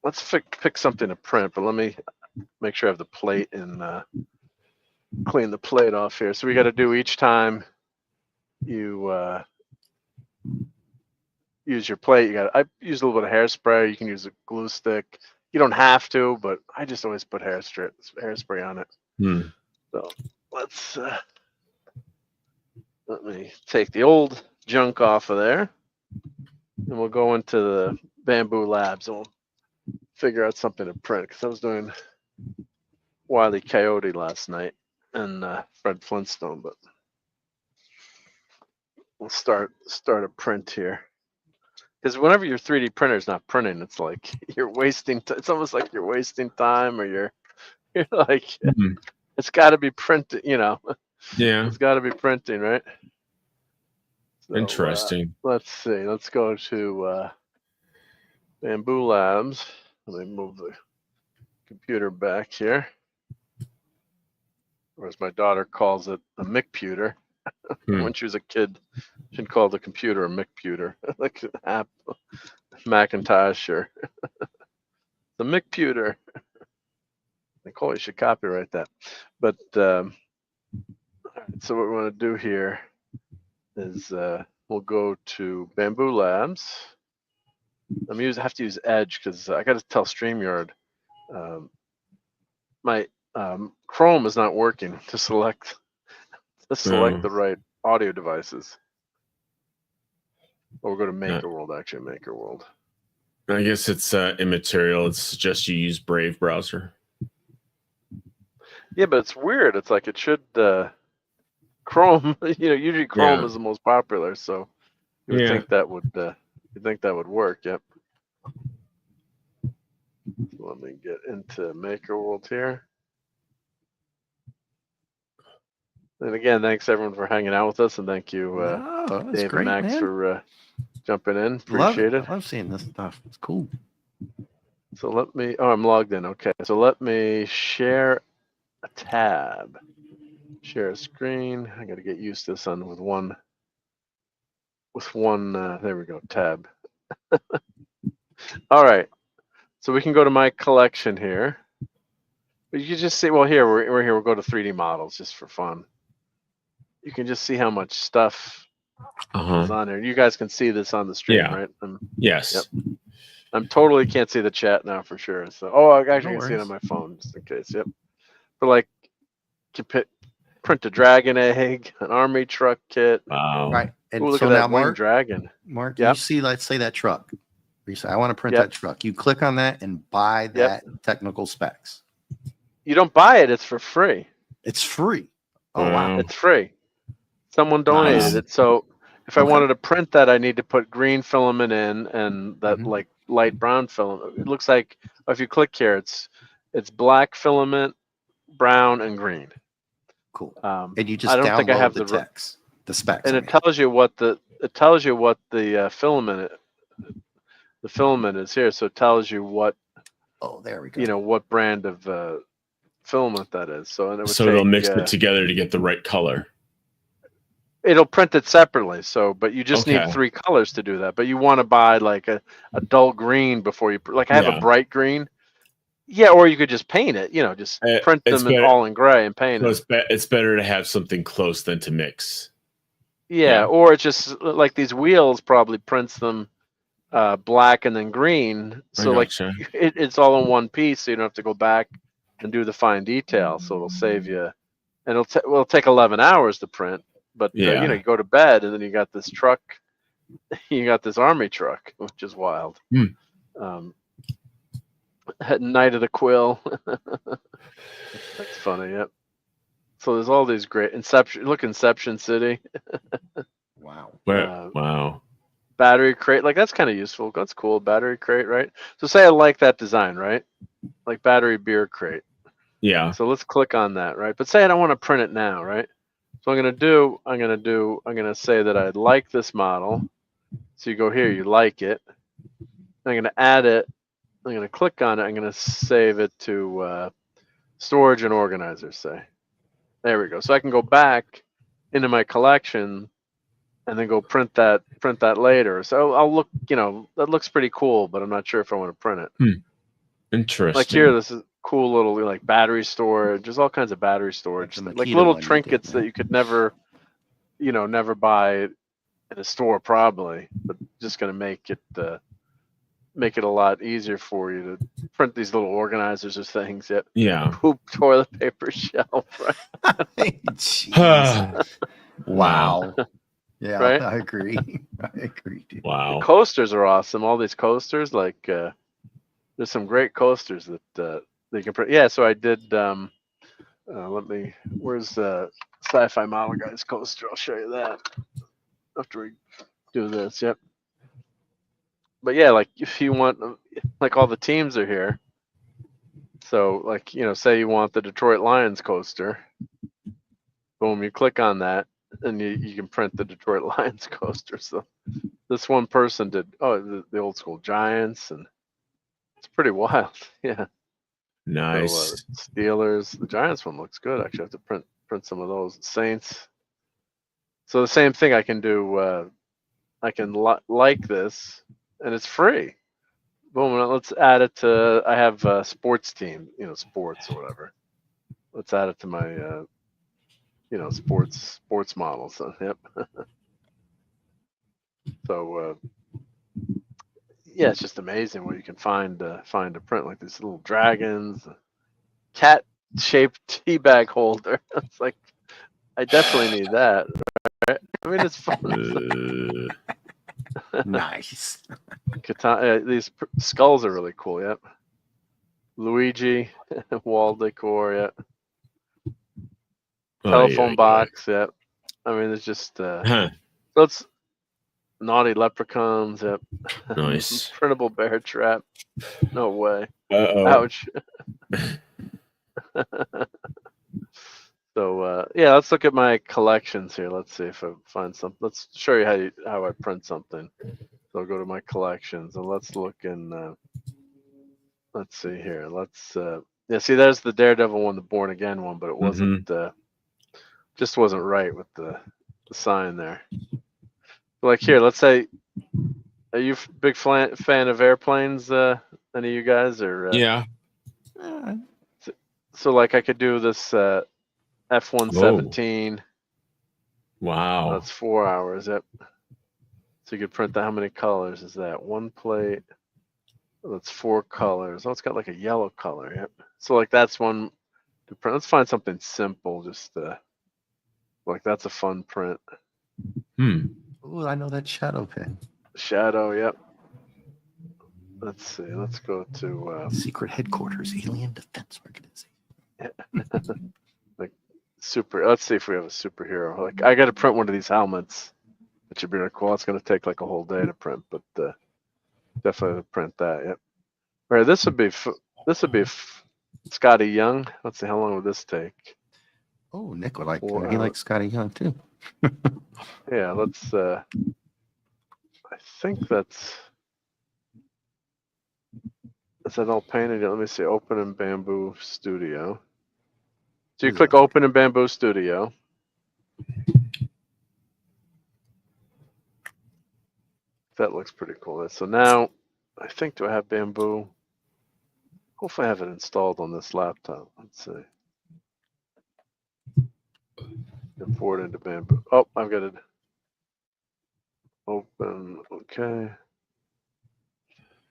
let's pick something to print, but let me make sure I have the plate and clean the plate off here. So we got to do each time you use your plate. I use a little bit of hairspray. You can use a glue stick. You don't have to, but I just always put hairspray on it. So let's let me take the old junk off of there, and we'll go into the Bamboo Labs and we'll figure out something to print. Because I was doing Wile E. Coyote last night and Fred Flintstone, but we'll start a print here. Because whenever your 3D printer is not printing, it's like you're wasting. It's almost like you're wasting time, or you're like it's got to be printed. You know. Yeah. It's got to be printing, right? So, interesting. Let's see. Let's go to Bamboo Labs. Let me move the computer back here. Or as my daughter calls it, a McPuter. When she was a kid, she'd call the computer a McPuter. Like an app, Macintosh, or the McPuter. Nicole, you should copyright that. But so what we want to do here is we'll go to Bamboo Labs. I have to use Edge because I got to tell StreamYard my Chrome is not working to select the right audio devices. Or we'll go to MakerWorld. Actually, MakerWorld. I guess it's immaterial. It's just you use Brave browser. Yeah, but it's weird. It's like it should. Chrome, usually Chrome is the most popular, so you would think that would work. Yep. So let me get into MakerWorld here. And again, thanks everyone for hanging out with us, and thank you, Dave and Max, for jumping in. Appreciate it. I love seeing this stuff. It's cool. So let me. Oh, I'm logged in. Okay, so let me share a tab. Share a screen. I got to get used to this with one. There we go. Tab. All right. So we can go to my collection here. But you can just see. Well, here we're here. We'll go to 3D models just for fun. You can just see how much stuff is on there. You guys can see this on the stream, right? Yes. Yep. I'm totally can't see the chat now for sure. So, I actually can see it on my phone just in case. Yep. But like, you can print a dragon egg, an army truck kit. Wow. Right. And look so at that now, winged dragon. Mark, you see, let's say that truck. You say, I want to print that truck. You click on that and buy that technical specs. You don't buy it. It's for free. It's free. Oh, wow. It's free. Someone donated it. So if I wanted to print that, I need to put green filament in and that like light brown filament. It looks like if you click here, it's black filament, brown, and green. Cool. And you just I don't think I have the text, the specs, and it tells you what the filament is here. So it tells you what. Oh, there we go. You know what brand of filament that is. So and it would they'll mix it together to get the right color. It'll print it separately. So, but you just need 3 colors to do that. But you want to buy like a dull green before you like. I have a bright green. Yeah, or you could just paint it. You know, just print them all in gray and paint it. It's better to have something close than to mix. Yeah, or it's just like these wheels probably prints them black and then green. So like it's all in one piece, so you don't have to go back and do the fine detail. So it'll save you, and it'll take 11 hours to print. But you know, you go to bed and then you got this truck, you got this army truck, which is wild. Night of the Quill. That's funny. Yep. So there's all these great Inception City. Wow. Wow. Battery crate, like that's kind of useful. That's cool. Battery crate, right? So say I like that design, right? Like battery beer crate. Yeah. So let's click on that, right? But say I don't want to print it now, right? So I'm gonna say that I like this model. So you go here, you like it. I'm gonna add it. I'm gonna click on it. I'm gonna save it to storage and organizer. Say, there we go. So I can go back into my collection and then go print that later. So I'll look, you know, that looks pretty cool, but I'm not sure if I want to print it. Interesting. Like here, this is cool little like battery storage. There's all kinds of battery storage, like little trinkets that you could never buy in a store probably, but just gonna make it a lot easier for you to print these little organizers or things. Yeah. Poop toilet paper shelf. Right? Wow. Yeah, right? I agree. Dude. Wow. The coasters are awesome. All these coasters, like there's some great coasters that they can print. Yeah, so I did. Where's the Sci-Fi Model Guys coaster? I'll show you that after we do this. Yep. But yeah, like if you want, like all the teams are here. So like, you know, say you want the Detroit Lions coaster. Boom, you click on that and you can print the Detroit Lions coaster. So this one person did, the old school Giants, and it's pretty wild. Yeah. Nice. So, Steelers, the Giants one looks good. Actually, I have to print some of those. Saints. So the same thing I can do. I can like this, and it's free. Boom. Let's add it to. I have a sports team. You know, sports or whatever. Let's add it to my. Sports models. So, yep. So. Yeah, it's just amazing what you can find a print, like these little dragons, cat-shaped tea bag holder. It's like, I definitely need that. Right? I mean, it's fun. Nice. These skulls are really cool. Yep. Luigi, wall decor. Yep. Telephone box. Yep. I mean, it's just. So it's. Naughty leprechauns, yep. Nice. Printable bear trap. No way. Ouch. So yeah, let's look at my collections here. Let's see if I find something. Let's show you how I print something. So I'll go to my collections and let's look in. Let's see here. Let's see. There's the Daredevil one, the Born Again one, but it wasn't. Just wasn't right with the sign there. Like here, let's say, are you a big fan of airplanes? Any of you guys? Or yeah. So like I could do this F-117. Wow. That's 4 hours. Yep. So you could print that. How many colors is that? One plate. That's 4 colors. Oh, it's got like a yellow color. Yep. So like that's one to print. Let's find something simple. Just like that's a fun print. Oh, I know that shadow pen. Shadow, yep. let's see. Let's go to secret headquarters, alien defense organization. like super. Let's see if we have a superhero. Like I got to print one of these helmets, which would be really cool. It's going to take like a whole day to print, but definitely print that. Yep. All right, this would be Scotty Young. Let's see, how long would this take? Oh, Nick would like. He likes Scotty Young too. Yeah, let's. I think that's. Is that all painted? Let me see. Open in Bamboo Studio. So you click Open in Bamboo Studio. That looks pretty cool. So now, I think, do I have Bamboo? Hopefully I have it installed on this laptop. Let's see. Import into Bamboo. Oh, I've got it. Open. Okay.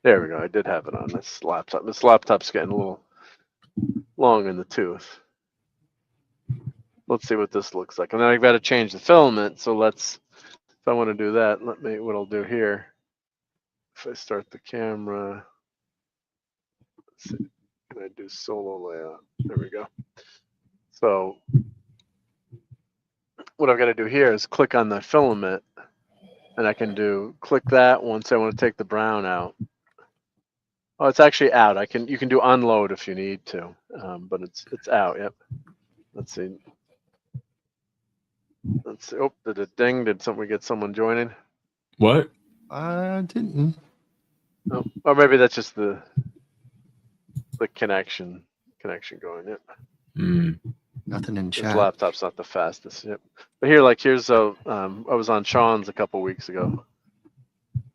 There we go. I did have it on this laptop. This laptop's getting a little long in the tooth. Let's see what this looks like. And then I've got to change the filament. So let's, if I want to do that, what I'll do here. If I start the camera, let's see. Can I do solo layout? There we go. So what I've got to do here is click on the filament, and I can click that once I want to take the brown out. Oh, it's actually out. You can do unload if you need to, but it's out. Yep. Let's see. Oh, did it ding? Did we get someone joining? What? I didn't. Oh, or maybe that's just the connection going. Yep. Nothing in chat. This laptop's not the fastest. Yep. But here's I was on Sean's a couple weeks ago.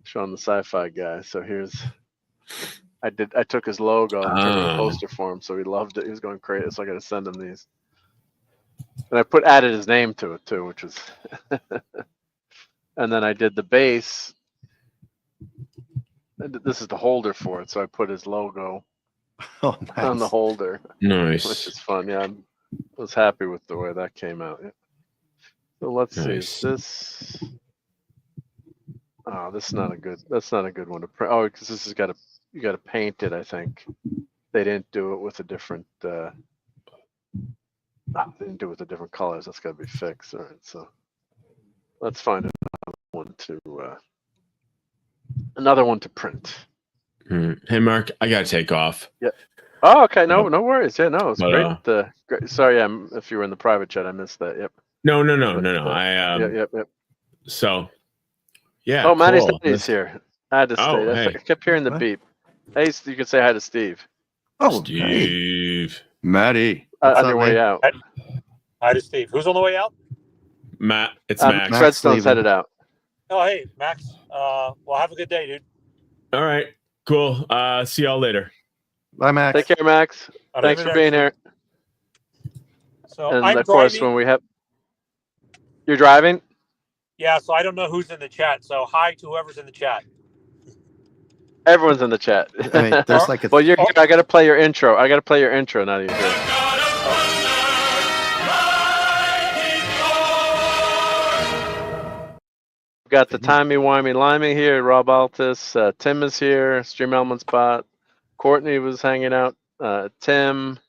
Sean the sci-fi guy. So I took his logo and turned a poster for him, so he loved it. He was going crazy. So I got to send him these. And I added his name to it too, which was and then I did the base. This is the holder for it, so I put his logo on the holder. Nice. Which is fun. Yeah, I was happy with the way that came out. Yeah. So let's see. Is this? Oh, this is not a good. That's not a good one to print. Oh, because this has got you got to paint it. I think they didn't do it with a different. They didn't do it with the different colors. That's got to be fixed. All right. So let's find another one to print. Hey, Mark, I gotta take off. Yeah. Oh, okay. No worries. Yeah, no, it's But, great. Great. Sorry, if you were in the private chat, I missed that. Yep. No. Yep. So, yeah. Oh, Matty's cool. here. I had to stay. Hey. I kept hearing the beep. Hey, you can say hi to Steve. Oh, Steve. Hey. Matty. On your way out. Hi to Steve. Who's on the way out? Matt. It's Max. Redstone's headed out. Oh, hey, Max. Well, have a good day, dude. All right. Cool. See y'all later. Bye, Max. Take care, Max. Thanks for being here. So and I'm of course, driving. when you're driving. Yeah. So I don't know who's in the chat. So hi to whoever's in the chat. Everyone's in the chat. I mean, there's like a. Well, you're here. I got to play your intro. Now that you're here. We've got the timey-wimey-limey here. RobAltis. Tim is here. Stream Element Spot. Courtney was hanging out. Tim.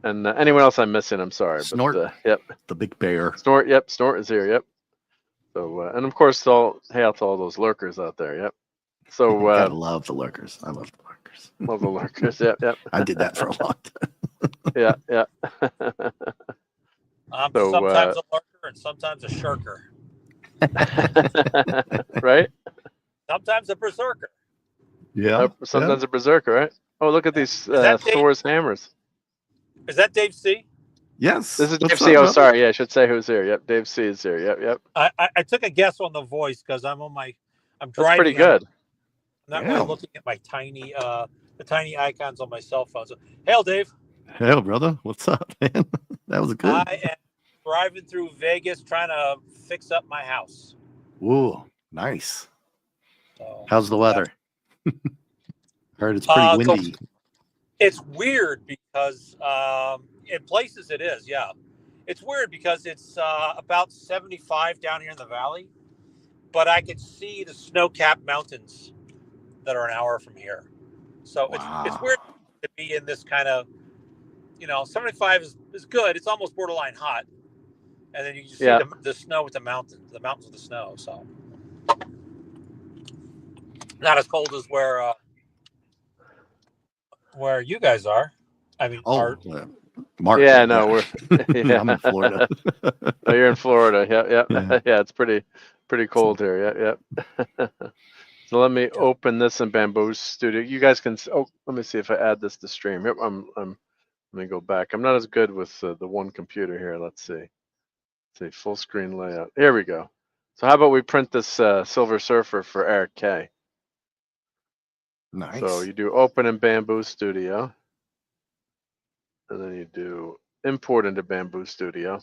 And anyone else I'm missing, I'm sorry. Snort. But, yep. The big bear. Snort. Yep. Snort is here. Yep. So, and of course, hey out to all those lurkers out there. Yep. So I love the lurkers. I love the lurkers. Love the lurkers. Yep. I did that for a long time. Yeah. I'm sometimes a lurker and sometimes a shirker. Right? Sometimes a berserker. Yeah. Sometimes a berserker, right? Oh, look at these Thor's hammers. Is that Dave C? Yes. This is Dave C. Oh, sorry. Yeah, I should say who's here. Yep, Dave C. is here. Yep. I took a guess on the voice because I'm driving. That's pretty good. I'm not really looking at my the tiny icons on my cell phone. So, hail, Dave. Hail, brother. What's up, man? That was good. I am driving through Vegas trying to fix up my house. Ooh, nice. So, how's the weather? Heard it's pretty windy. It's weird because in places it is, yeah. It's weird because it's about 75 down here in the valley, but I can see the snow-capped mountains that are an hour from here. So it's weird to be in this kind of, 75 is good. It's almost borderline hot. And then you just see the snow with the mountains with the snow. So not as cold as where you guys are. I mean, Mark. Yeah, no, we're. Yeah. I'm in Florida. Oh, you're in Florida. Yeah. Yeah, it's pretty cold here. Yeah. So let me open this in Bamboo Studio. You guys can. Oh, let me see if I add this to stream. Yep, let me go back. I'm not as good with the one computer here. Let's see. Full screen layout. Here we go. So how about we print this Silver Surfer for Eric K. Nice. So you do open in Bamboo Studio, and then you do import into Bamboo Studio.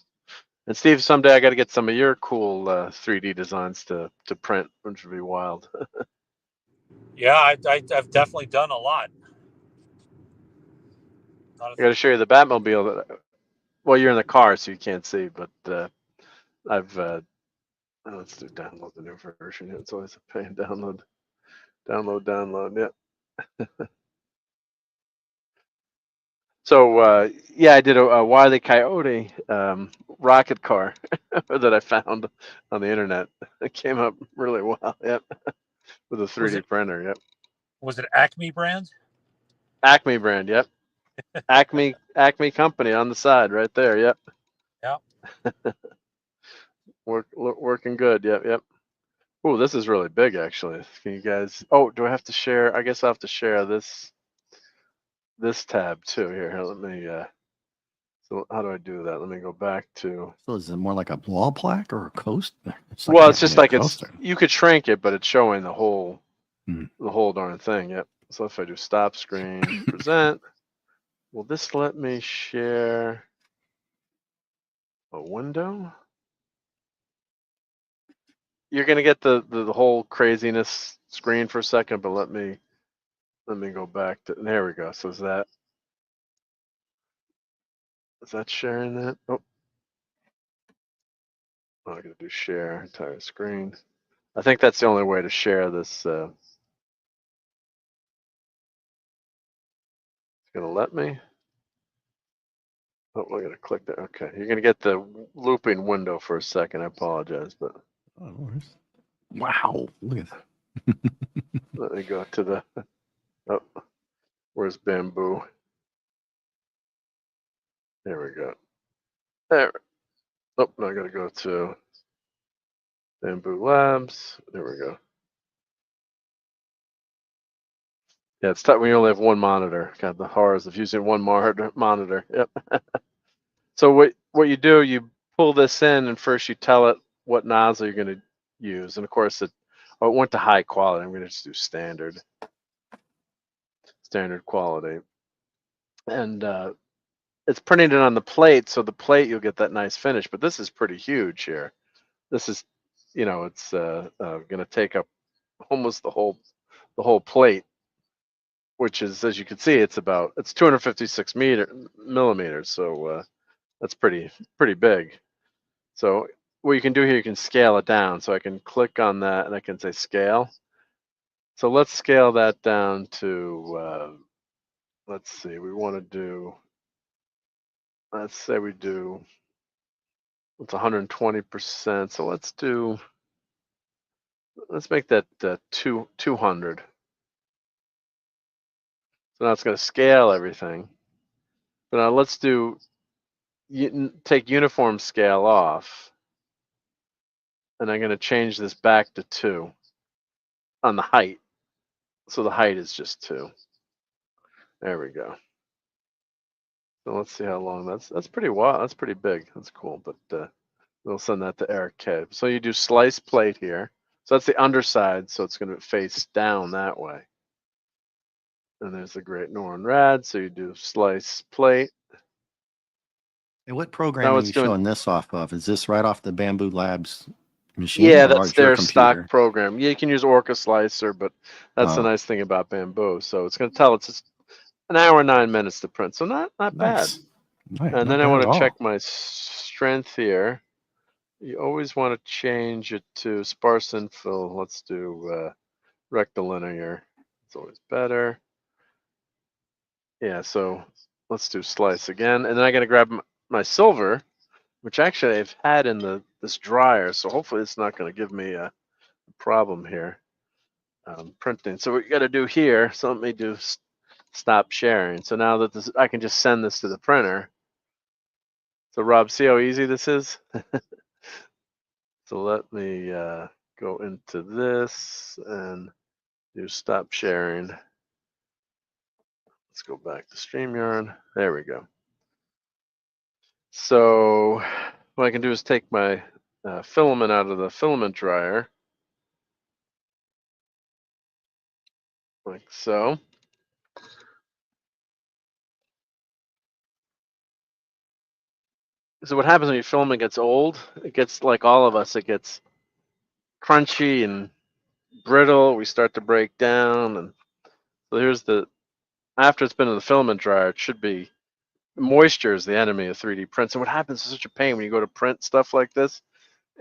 And Steve, someday I got to get some of your cool 3D designs to print, which would be wild. Yeah, I've definitely done a lot. I got to show you the Batmobile. Well, you're in the car, so you can't see, but I've let's do download the new version. It's always a pain. Download. Yeah. So yeah, I did a Wile E. Coyote rocket car that I found on the internet. It came up really well. Yep, with a 3D printer. Yep. Was it Acme brand? Acme brand. Yep. Acme company on the side right there. Yep. Yeah. Working good. Yep. Oh, this is really big actually. Can you guys? Oh, do I have to share? I guess I have to share this tab too. Here, let me. So how do I do that? Let me go back to. So is it more like a wall plaque or a coaster? It's just like you could shrink it, but it's showing the whole darn thing. Yep. So if I do stop screen, present, will this let me share a window? You're gonna get the whole craziness screen for a second, but let me go back to. There we go. So is that sharing that? Oh, I'm gonna do share entire screen. I think that's the only way to share this. It's gonna let me. Oh, we're gonna click that. Okay, you're gonna get the looping window for a second. I apologize, but wow, look at that. let me go to the. Oh, where's Bamboo? There we go. There. Oh, now I gotta go to Bamboo Labs. There we go. Yeah, it's tough when you only have one monitor. Got the horrors of using one monitor. Yep. So what you do, you pull this in, and first you tell it what nozzle you're going to use, and of course it went to high quality. I'm going to just do standard quality, and it's printing it on the plate. So the plate you'll get that nice finish, but this is pretty huge here. This is, it's going to take up almost the whole plate, which is, as you can see, it's 256 millimeters. So that's pretty big. So what you can do here, you can scale it down. So I can click on that and I can say scale. So let's scale that down to, let's see, we want to do, let's say we do, it's 120%. So let's make that 200. So now it's going to scale everything. But now let's take uniform scale off. And I'm going to change this back to 2 on the height. So the height is just 2. There we go. So let's see how long that's pretty wild. That's pretty big. That's cool. But we'll send that to Eric K. So you do slice plate here. So that's the underside. So it's going to face down that way. And there's the Great Northern Rad. So you do slice plate. And what program are you showing this off of? Is this right off the Bamboo Labs machine? Yeah, that's their stock program. Yeah, you can use Orca Slicer, but that's the nice thing about Bamboo. So it's going to tell it's just an hour and 9 minutes to print. So not bad. And then I want to check my strength here. You always want to change it to sparse infill. Let's do rectilinear. always better. Yeah, so let's do slice again. And then I got to grab my silver, which actually I've had in this dryer. So hopefully it's not going to give me a problem here. Printing. So what you got to do here, so let me do stop sharing. So now that I can just send this to the printer. So Rob, see how easy this is? So let me go into this and do stop sharing. Let's go back to StreamYard. There we go. So what I can do is take my filament out of the filament dryer, like so. So what happens when your filament gets old, it gets, like all of us, it gets crunchy and brittle. We start to break down. And so here's after it's been in the filament dryer, it should be, moisture is the enemy of 3D prints. And what happens is such a pain when you go to print stuff like this.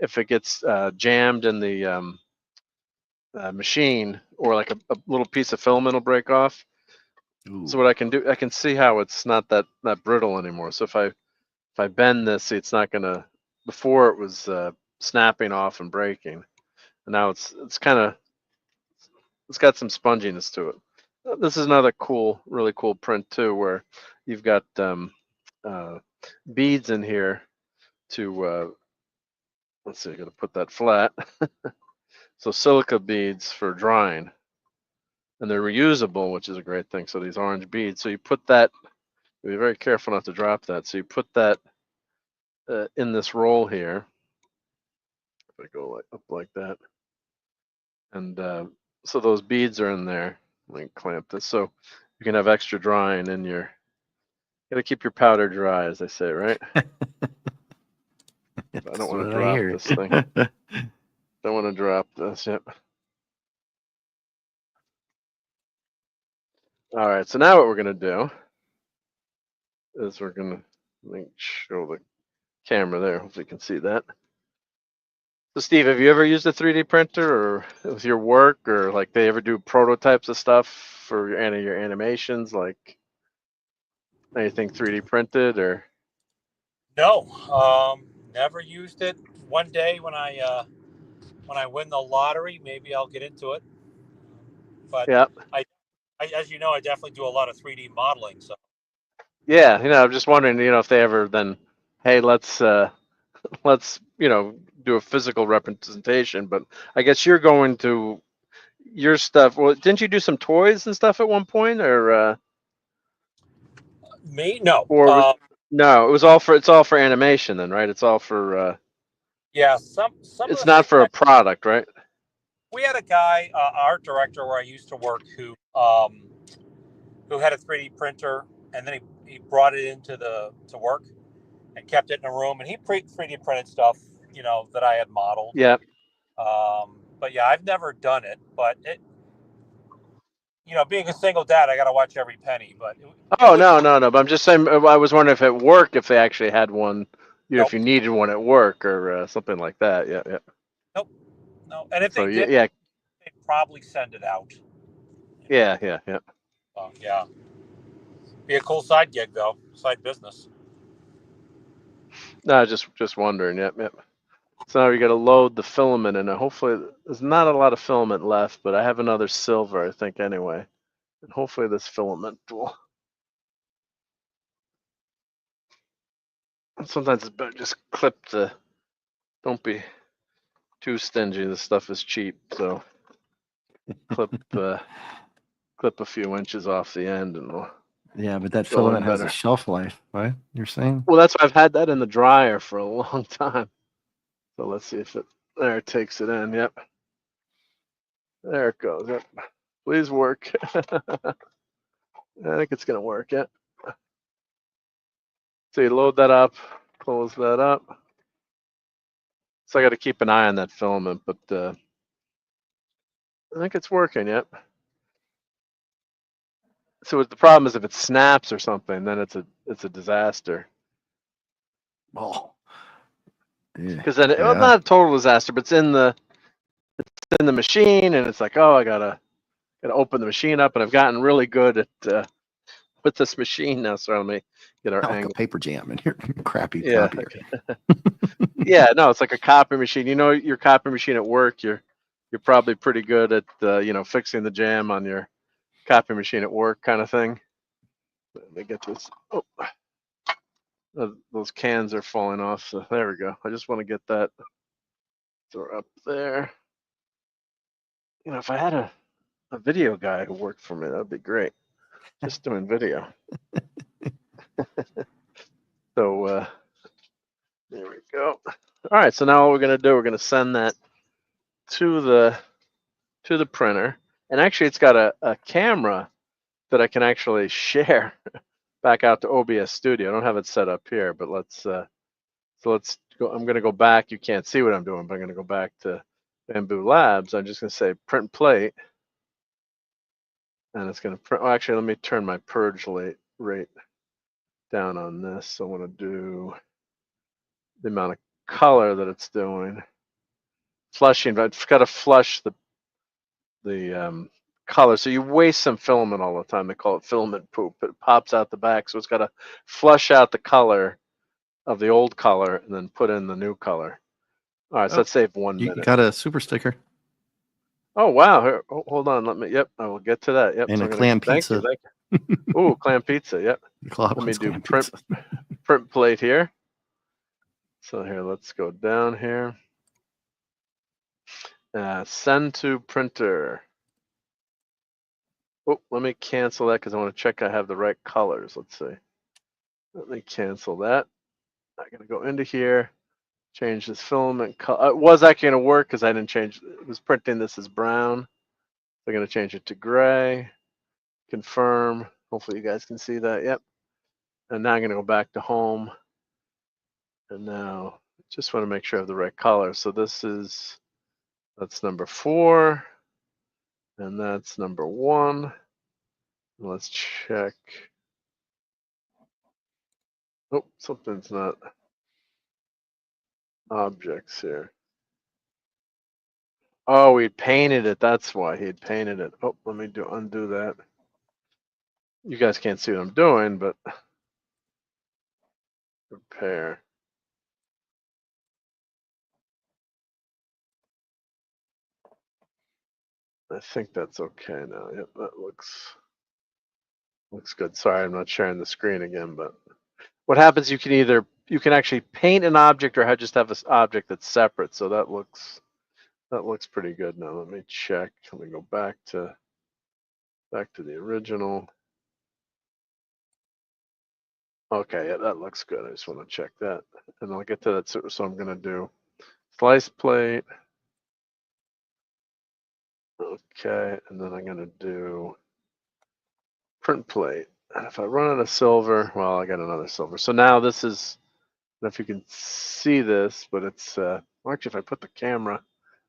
If it gets jammed in the machine, or like a little piece of filament will break off. Ooh. So what I can do, I can see how it's not that brittle anymore. So if I bend this, see, it's not gonna. Before it was snapping off and breaking, and now it's got some sponginess to it. This is another really cool print too, where you've got beads in here to. Let's see, I got to put that flat. So silica beads for drying, and they're reusable, which is a great thing. So these orange beads. So you put that. Be very careful not to drop that. So you put that in this roll here. If I go up like that, and so those beads are in there. Let me clamp this so you can have extra drying in your. You gotta keep your powder dry, as they say, right? I don't want to drop this thing. Don't want to drop this. Yep. All right. So now what we're gonna do is we're gonna show the camera there. Hopefully you can see that. So Steve, have you ever used a 3D printer or with your work, or like they ever do prototypes of stuff for your animations, like anything 3D printed or? No, never used it. One day when I win the lottery, maybe I'll get into it. But yeah, I as you know, I definitely do a lot of 3D modeling. So yeah, I'm just wondering, if they ever then, hey, let's do a physical representation. But I guess you're going to your stuff. Well, didn't you do some toys and stuff at one point, or? Me? No. Or no, it's all for animation then, right? It's all for. Yeah, some. It's not for a product, right? We had a guy, art director where I used to work, who had a 3D printer, and then he brought it into to work and kept it in a room, and he 3D printed stuff, that I had modeled. Yeah. But yeah, I've never done it, but it, being a single dad, I got to watch every penny. But no. But I'm just saying, I was wondering if at work, if they actually had one, nope. If you needed one at work or something like that. Yeah. Nope. No, and if they did, they'd probably send it out. Yeah. Yeah. Be a cool side gig though, side business. No, just wondering. Yep. So now you got to load the filament in. Hopefully, there's not a lot of filament left, but I have another silver, I think, anyway. And hopefully this filament will. Sometimes it's better just clip the. Don't be too stingy. This stuff is cheap, so clip a few inches off the end, and we'll. Yeah, but that filament has a shelf life, right? You're saying? Well, that's why I've had that in the dryer for a long time. So let's see if it takes it in. Yep. There it goes. Yep. Please work. I think it's gonna work. Yeah. So you load that up, close that up. So I got to keep an eye on that filament, but I think it's working. Yep. So the problem is if it snaps or something, then it's a disaster. Oh. Because then well, not a total disaster, but it's in the machine, and it's like, oh, I gotta Gonna open the machine up, and I've gotten really good at with this machine now. So let me get our Not like angle. a paper jam in here. Crappy Yeah. copier. Yeah, no, it's like a copy machine. You know, your copy machine at work, you're probably pretty good at fixing the jam on your copy machine at work, kind of thing. Let me get this. Oh, those cans are falling off. So there we go. I just want to get that. Throw up there. You know, if I had a video guy who worked for me, that'd be great. Just doing video. So there we go. All right, so now what we're gonna do, we're gonna send that to the printer, and actually it's got a camera that I can actually share back out to OBS Studio. I don't have it set up here, but let's go. I'm gonna go back. You can't see what I'm doing, but I'm gonna go back to Bamboo Labs. I'm just gonna say print plate, and it's gonna print. Well, actually, let me turn my purge rate down on this. So I want to do the amount of color that it's doing. Flushing, but I've got to flush the color. So you waste some filament all the time. They call it filament poop. It pops out the back, so it's got to flush out the color of the old color and then put in the new color. All right, so let's save 1 minute. You got a super sticker. Oh wow! Here, hold on. Let me. Yep, I will get to that. Yep. And so a clam pizza. Thank you. Ooh, clam pizza. Yep. Let me do print plate here. So here, let's go down here. Send to printer. Oh, let me cancel that because I want to check I have the right colors. Let's see. Let me cancel that. I'm gonna go into here, change this filament color. It was actually gonna work because I didn't change. It was printing this as brown. I'm gonna change it to gray. Confirm. Hopefully you guys can see that. Yep. And now I'm gonna go back to home. And now just want to make sure I have the right color. So that's number 4. And that's number 1. Let's check. Oh, something's not objects here. Oh, he painted it. That's why he had painted it. Oh, let me undo that. You guys can't see what I'm doing, but repair. I think that's okay now. Yep, that looks good. Sorry, I'm not sharing the screen again, but what happens, you can actually paint an object or just have this object that's separate. So that looks pretty good. Now let me check. Let me go back to the original. Okay, yeah, that looks good. I just want to check that, and I'll get to that. So I'm gonna do slice plate. Okay, and then I'm gonna do print plate. And if I run out of silver, well, I got another silver. So now this is, I don't know if you can see this, but it's well, actually, if I put the camera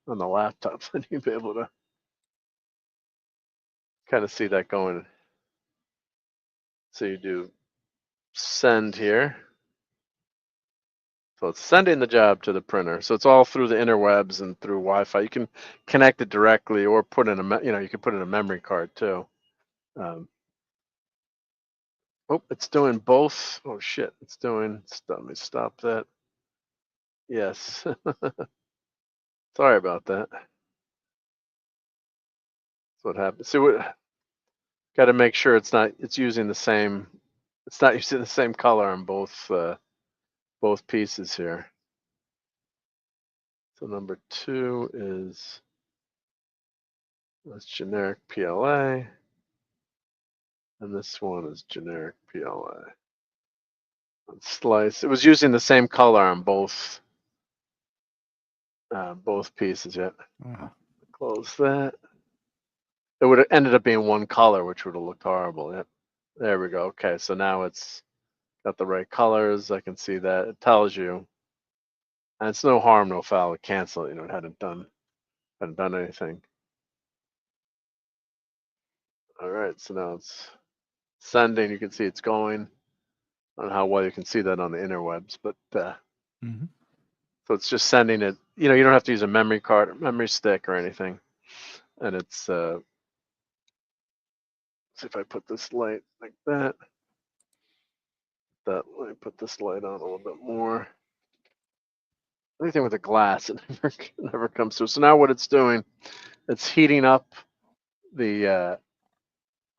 on the laptop, then you'll be able to kind of see that going. So you do send here. So it's sending the job to the printer. So it's all through the interwebs and through Wi-Fi. You can connect it directly or put in you can put in a memory card too. Oh, it's doing both. Oh shit, it's doing. Let me stop that. Yes. Sorry about that. That's what happened. So got to make sure it's not using the same color on both pieces here. So number 2 is that's generic PLA, and this one is generic PLA. Slice. It was using the same color on both pieces. Yet. Close that. It would have ended up being one color, which would have looked horrible. Yep. There we go. Okay, so now it's got the right colors. I can see that. It tells you. And it's no harm, no foul to cancel it. It hadn't done anything. All right, so now it's sending. You can see it's going. I don't know how well you can see that on the interwebs, but so it's just sending it. You don't have to use a memory card, memory stick, or anything, and it's see if I put this light like that. Let me put this light on a little bit more. Anything with a glass, it never comes through. So now what it's doing, it's heating up the.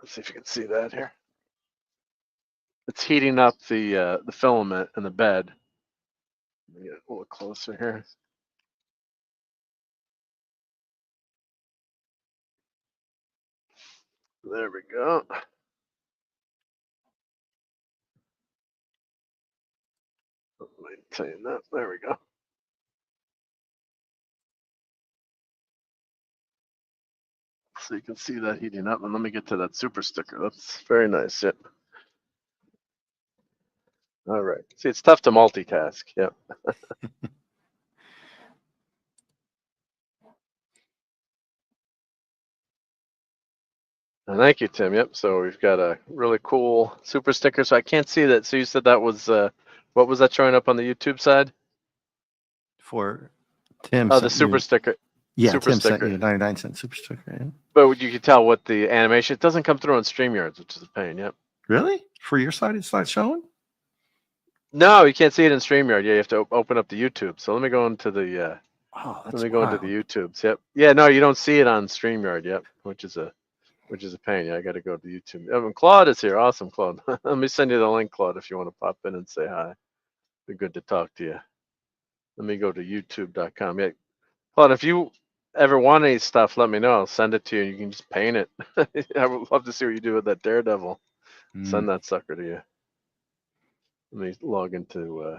Let's see if you can see that here. It's heating up the filament in the bed. Let me get a little closer here. There we go. Maintain that. There we go. So you can see that heating up. And let me get to that super sticker. That's very nice. Yep. All right. See, it's tough to multitask. Yep. Thank you, Tim. Yep. So we've got a really cool super sticker. So I can't see that. So you said that was what was that showing up on the YouTube side? For Tim. Oh, the super sticker. Yeah, super Tim sticker. sent you a 99-cent super sticker. Yeah. But you can tell what the animation. It doesn't come through on StreamYard, which is a pain. Yep. Really? For your side, it's not showing? No, you can't see it in StreamYard. Yeah, you have to open up the YouTube. So let me go into the. Oh, that's let me go wild. into the YouTubes. Yep. Yeah. No, you don't see it on StreamYard. Yep. Which is a pain. Yeah, I got to go to YouTube. Oh, Claude is here. Awesome, Claude. Let me send you the link, Claude, if you want to pop in and say hi. Be good to talk to you. Let me go to YouTube.com. Yeah, Claude, if you ever want any stuff, let me know. I'll send it to you. You can just paint it. I would love to see what you do with that Daredevil. Send that sucker to you. Let me log into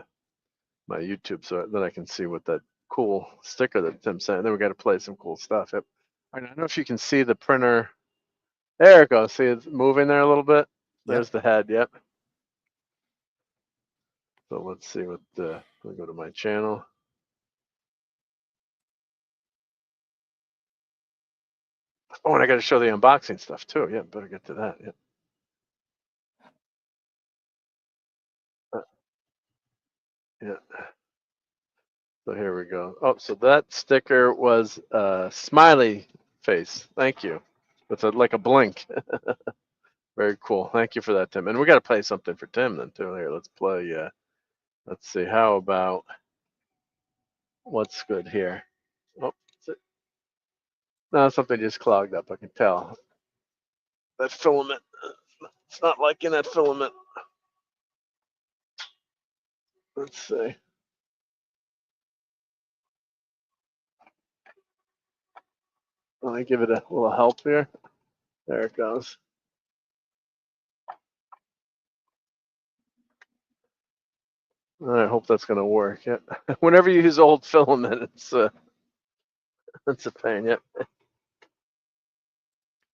my YouTube so then I can see what that cool sticker that Tim sent. And then we got to play some cool stuff. Yep. I don't know if you can see the printer. There it goes. See, it's moving there a little bit. There's the head. Yep. So let's see what let me go to my channel. Oh, and I got to show the unboxing stuff too. Yeah, better get to that. Yeah. Yeah. So here we go. Oh, so that sticker was a smiley face. Thank you. With like a blink. Very cool. Thank you for that, Tim. And we got to play something for Tim then too. Here, let's play. Let's see. How about what's good here? Oh, no, something just clogged up. I can tell. That filament. It's not liking that filament. Let's see. Let me give it a little help here. There it goes. I hope that's going to work. Yeah. Whenever you use old filament, it's a pain. Yep.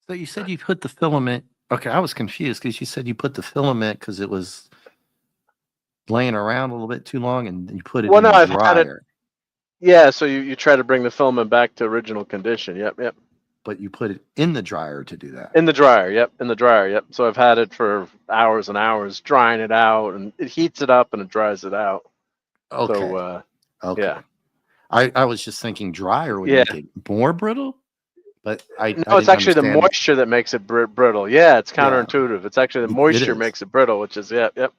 So you said you put the filament. Okay, I was confused because you said you put the filament because it was laying around a little bit too long, and you put it in the dryer. Yeah, so you try to bring the filament back to original condition. Yep, yep. But you put it in the dryer to do that. In the dryer, yep. In the dryer, yep. So I've had it for hours and hours, drying it out, and it heats it up and it dries it out. Okay. So, okay. Yeah. I was just thinking dryer would make it more brittle, but no, it's actually the moisture that makes it brittle. Yeah, it's counterintuitive. Yeah. It's actually the moisture makes it brittle, which is yep.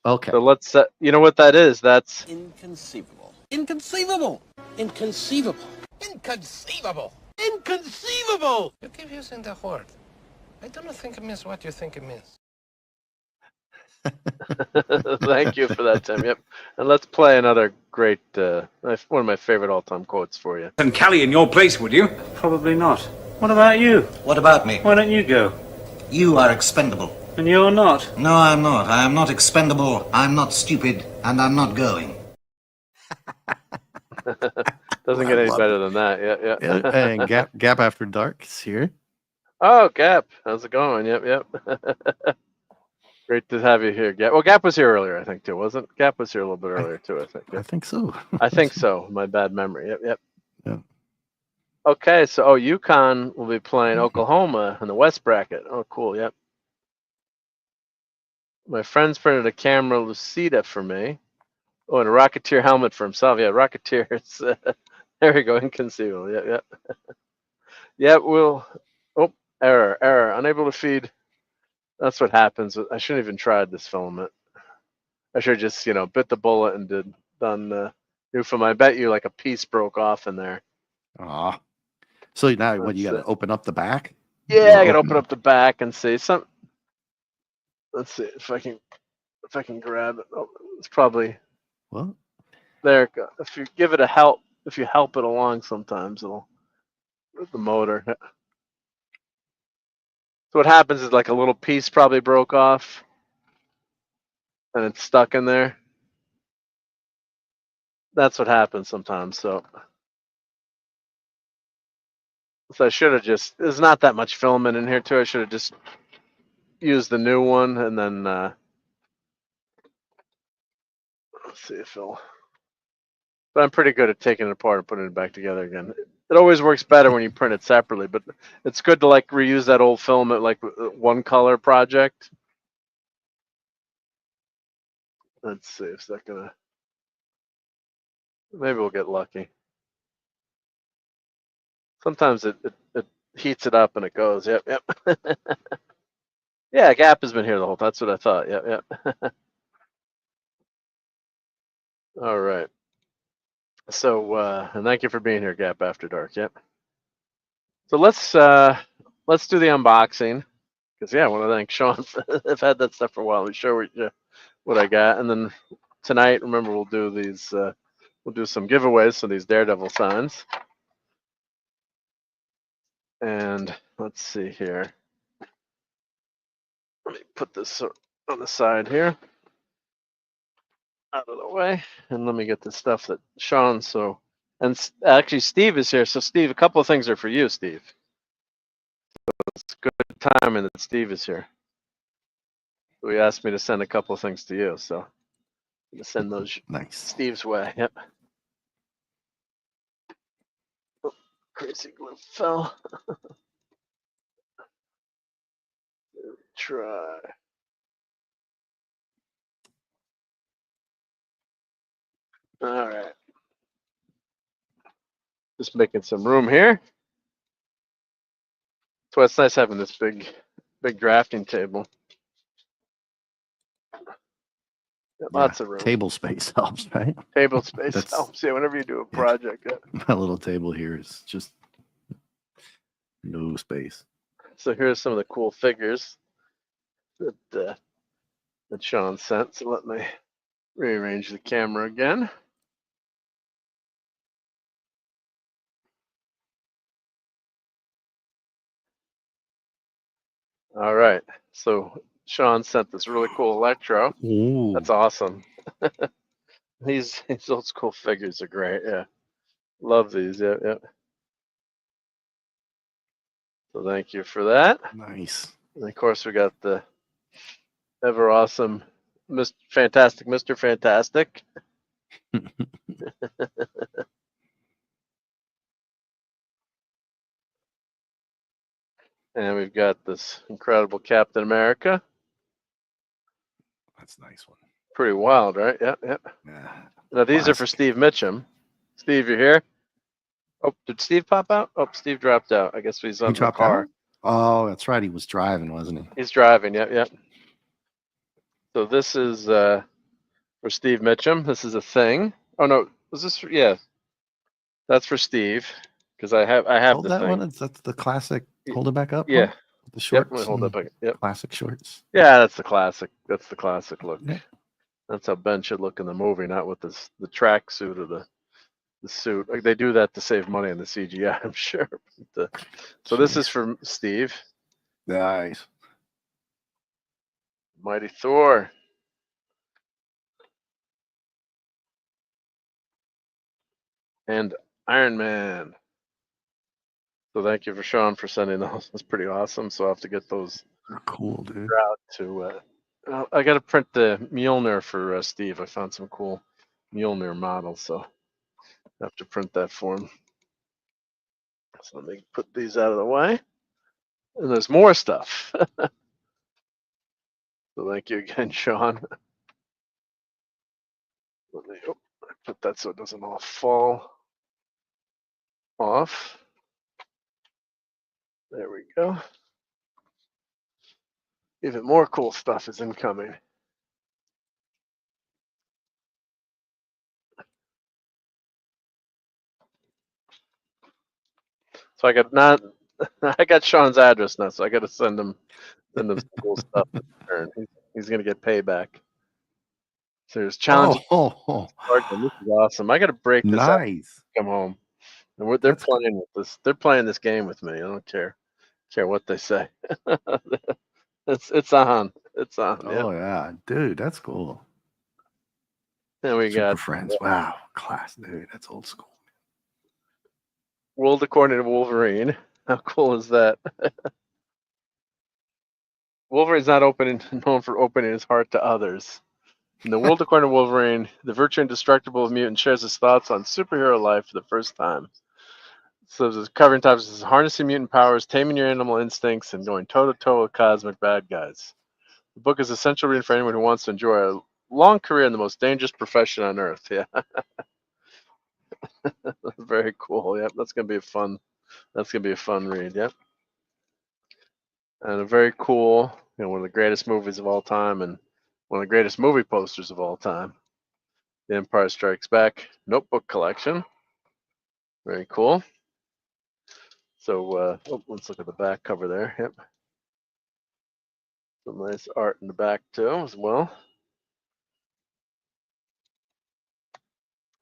Okay. So let's you know what that is? That's inconceivable. Inconceivable. Inconceivable. Inconceivable. Inconceivable. You keep using the word. I don't think it means what you think it means. Thank you for that, Tim. Yep. And let's play another great, one of my favorite all-time quotes for you. And Callie in your place, would you? Probably not. What about you? What about me? Why don't you go? You are expendable. And you're not? No, I'm not. I am not expendable. I'm not stupid. And I'm not going. Doesn't get any better than that. Yeah. And Gap After Dark is here. Oh, Gap. How's it going? Yep. Great to have you here, Gap. Well, Gap was here earlier, I think, too, wasn't it? Gap was here a little bit earlier, too, I think. Yep. I think so. I think so. My bad memory. Yep. Yeah. Okay, so, UConn will be playing Oklahoma in the West bracket. Oh, cool, yep. My friend's printed a camera Lucida for me. Oh, and a Rocketeer helmet for himself. Yeah, Rocketeer. It's, there we go, inconceivable. Yep. Yeah, we'll... Oh, error. Unable to feed That's what happens. I shouldn't even tried this filament. I should have just, bit the bullet and done new film. I bet you like a piece broke off in there. Ah. So now what, you got to open up the back? Yeah, I got to open up the back and see some. Let's see if I can grab it. Oh, it's probably what? There it goes. If you give it a help, if you help it along, sometimes it'll the motor. So what happens is like a little piece probably broke off, and it's stuck in there. That's what happens sometimes. So I should have just. There's not that much filament in here too. I should have just used the new one, and then let's see if it'll. But I'm pretty good at taking it apart and putting it back together again. It always works better when you print it separately, but it's good to like reuse that old filament, like one color project. Let's see if that's gonna. Maybe we'll get lucky. Sometimes it heats it up and it goes. Yep. Yeah, Gap has been here the whole time. That's what I thought. Yep. All right. So, and thank you for being here, Gap After Dark. Yep. So let's do the unboxing, because I want to thank Sean. I've had that stuff for a while. Let me show you what I got, and then tonight, remember, we'll do these. We'll do some giveaways. So these Daredevil signs, and let's see here. Let me put this on the side here, out of the way, and let me get the stuff that Sean. And actually, Steve is here. So, Steve, a couple of things are for you, Steve. So it's good timing that Steve is here. So he asked me to send a couple of things to you, so I'm gonna send those nice Steve's way. Yep. Oh, crazy glue fell. Try. All right. Just making some room here. That's why it's nice having this big drafting table. Lots of room. Table space helps, right? Table space helps. Yeah, whenever you do a project. Yeah. My little table here is just no space. So here's some of the cool figures that Sean sent. So let me rearrange the camera again. All right. So Sean sent this really cool Electro. Ooh. That's awesome. These old school figures are great. Yeah. Love these. Yeah. So thank you for that. Nice. And of course, we got the ever awesome Mr. Fantastic. And we've got this incredible Captain America. That's a nice one. Pretty wild, right? Yeah. Now these are for Steve Mitchum. Steve, you're here? Oh, did Steve pop out? Oh, Steve dropped out. I guess he's on the car. Out? Oh, that's right. He was driving, wasn't he? He's driving. Yep. So this is for Steve Mitchum. This is a thing. Oh no, was this? Yeah, that's for Steve, because I have hold the that thing. One. That's the classic. Hold it back up. Yeah. One? The shorts. Yep. Hold that back. Yep. Classic shorts. Yeah, that's the classic. That's the classic look. Yep. That's how Ben should look in the movie, not with the track suit or the suit. Like they do that to save money on the CGI, I'm sure. So this is from Steve. Nice. Mighty Thor. And Iron Man. So thank you for Sean for sending those. That's pretty awesome. So I'll have to get those. They're cool, dude. Out to. I got to print the Mjolnir for Steve. I found some cool Mjolnir models, so I have to print that for him. So let me put these out of the way. And there's more stuff. So thank you again, Sean. Let me put that so it doesn't all fall off. There we go. Even more cool stuff is incoming. So I got Sean's address now, so I got to send him some cool stuff. He's gonna get payback. So there's challenging. This is awesome. I got to break this up. Come home, and they're playing with this. They're playing this game with me. I don't care what they say. It's on. It's on. Oh yeah, dude, that's cool. And we Super got Friends. Wow, class, dude. That's old school. World According to Wolverine. How cool is that? Wolverine's not known for opening his heart to others. In the World According to Wolverine, the virtually indestructible mutant shares his thoughts on superhero life for the first time. So the covering topics is harnessing mutant powers, taming your animal instincts, and going toe-to-toe with cosmic bad guys. The book is essential reading for anyone who wants to enjoy a long career in the most dangerous profession on earth. Yeah. Very cool. Yep, that's gonna be a fun read. Yep. And a very cool, one of the greatest movies of all time, and one of the greatest movie posters of all time. The Empire Strikes Back notebook collection. Very cool. So let's look at the back cover there. Yep. Some nice art in the back too, as well.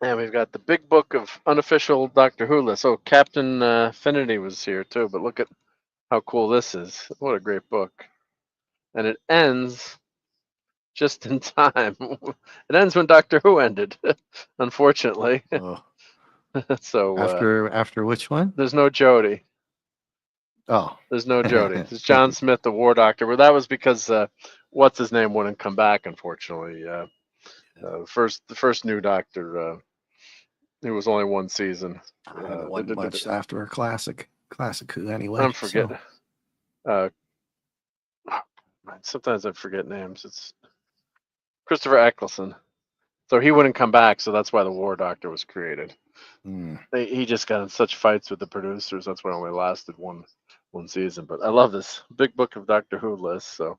And we've got the big book of unofficial Doctor Who list. So Captain Affinity was here too, but look at how cool this is. What a great book. And it ends just in time. It ends when Doctor Who ended, unfortunately. Oh. So after which one? There's no Jodie. Oh. There's no Jodie. It's John Smith, the War Doctor. Well, that was because what's his name wouldn't come back, unfortunately. The first new Doctor, it was only one season. Wasn't much after a classic Who anyway. I'm forgetting. Sometimes I forget names. It's Christopher Eccleston. So he wouldn't come back, so that's why the War Doctor was created. He just got in such fights with the producers. That's why it only lasted one season. But I love this big book of Doctor Who list. So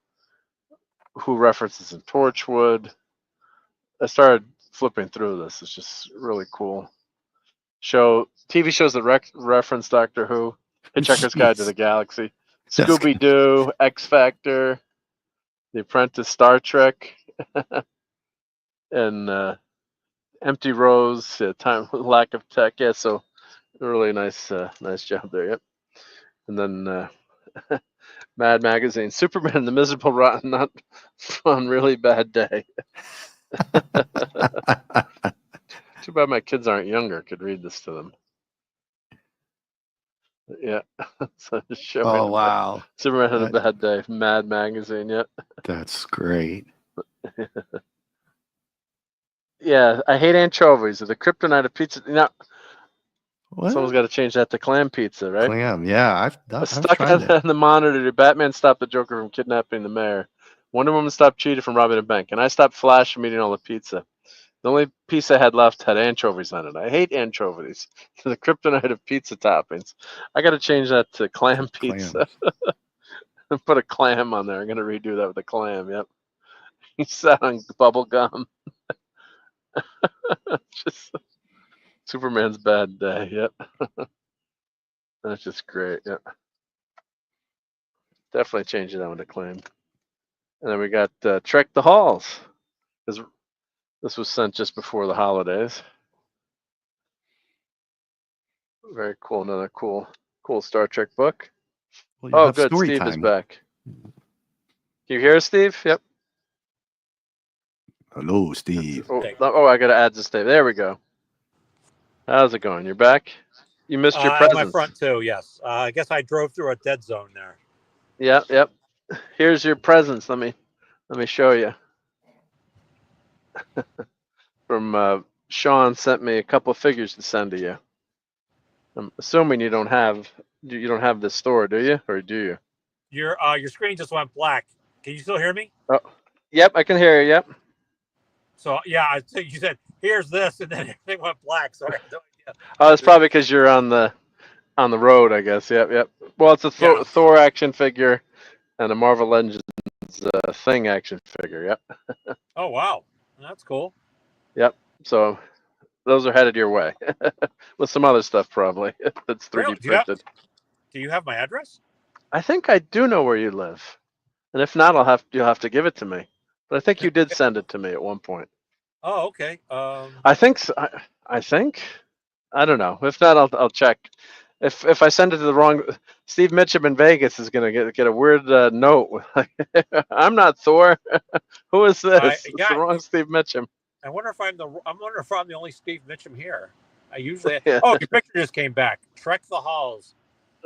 Who references in Torchwood. I started flipping through this. It's just really cool. TV shows that reference Doctor Who: Hitchhiker's Guide to the Galaxy, Scooby Doo, X Factor, The Apprentice, Star Trek, and Empty Rose, Lack of Tech. Yeah, so really nice job there. Yep. And then Mad Magazine, Superman, the Miserable Rotten, Not Fun, Really Bad Day. Too bad my kids aren't younger. Could read this to them. Yeah. So wow. Superman had a bad day. Mad Magazine. Yep. That's great. Yeah, I hate anchovies. They're the kryptonite of pizza. What? Someone's got to change that to clam pizza, right? Clam, yeah. I've stuck on the monitor. Did Batman stop the Joker from kidnapping the mayor? Wonder Woman stopped Cheetah from robbing a bank, and I stopped Flash from eating all the pizza. The only piece I had left had anchovies on it. I hate anchovies. The kryptonite of pizza toppings. I got to change that to clam pizza. And put a clam on there. I'm gonna redo that with a clam. Yep. He sat on bubble gum. Just Superman's bad day. Yep. That's just great. Yep. Definitely changing that one to clam. And then we got Trek the Halls. This was sent just before the holidays. Very cool. Another cool Star Trek book. Well, good. Steve is back. Can you hear us, Steve? Yep. Hello, Steve. I got to add this, Steve. There we go. How's it going? You're back? You missed your presence. My front too, yes. I guess I drove through a dead zone there. Yep. Here's your presents. Let me show you. From Sean sent me a couple of figures to send to you. I'm assuming you don't have this store, do you, or do you? Your screen just went black. Can you still hear me? Oh, yep, I can hear you. Yep. So yeah, you said here's this, and then everything went black. So I had no idea. Oh, that's probably because you're on the road, I guess. Yep. Well, it's a Thor action figure and a Marvel Legends Thing action figure. Yep. Oh wow, that's cool. Yep. So those are headed your way, with some other stuff probably that's 3D Really? printed. Do you have my address? I think I do know where you live, and if not, you'll have to give it to me. But I think you did send it to me at one point. Oh, okay. I think so. I think. I don't know. If not, I'll check. If I send it to the wrong, Steve Mitchum in Vegas is gonna get a weird note. I'm not Thor. Who is this? It's the wrong Steve Mitchum. I wonder if I'm the only Steve Mitchum here. I usually. Yeah. Oh, your picture just came back. Trek the Halls.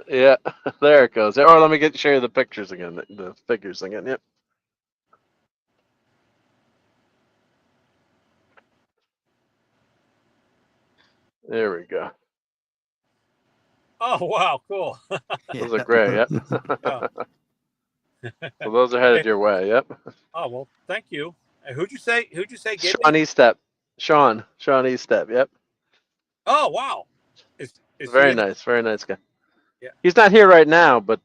Yeah, there it goes. Or let me show you the pictures again, the figures again. Yep. There we go. Oh wow, cool. Those are great. Yep. Yeah. So those are headed your way. Yep. Oh well, thank you. Who'd you say? Sean Estep. Sean Estep. Yep. Oh wow. Is very nice. Very nice guy. Yeah. He's not here right now, but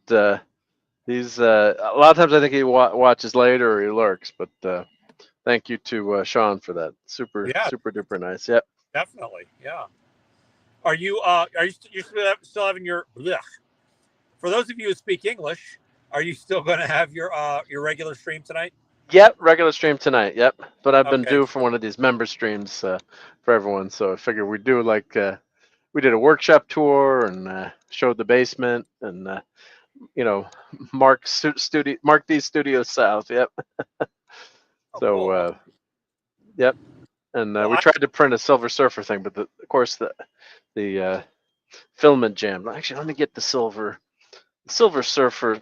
he's a lot of times I think he watches later or he lurks. But thank you to Sean for that. Super duper nice. Yep. Definitely. Yeah. Are you still having your blech. For those of you who speak English, are you still going to have your regular stream tonight? Yep, regular stream tonight. Yep, but I've been due for one of these member streams for everyone, so I figured we'd do like we did a workshop tour and showed the basement and Marc D Studio South. Yep. So yep, and we tried to print a Silver Surfer thing, but of course the filament jammed. Actually, let me get the Silver Surfer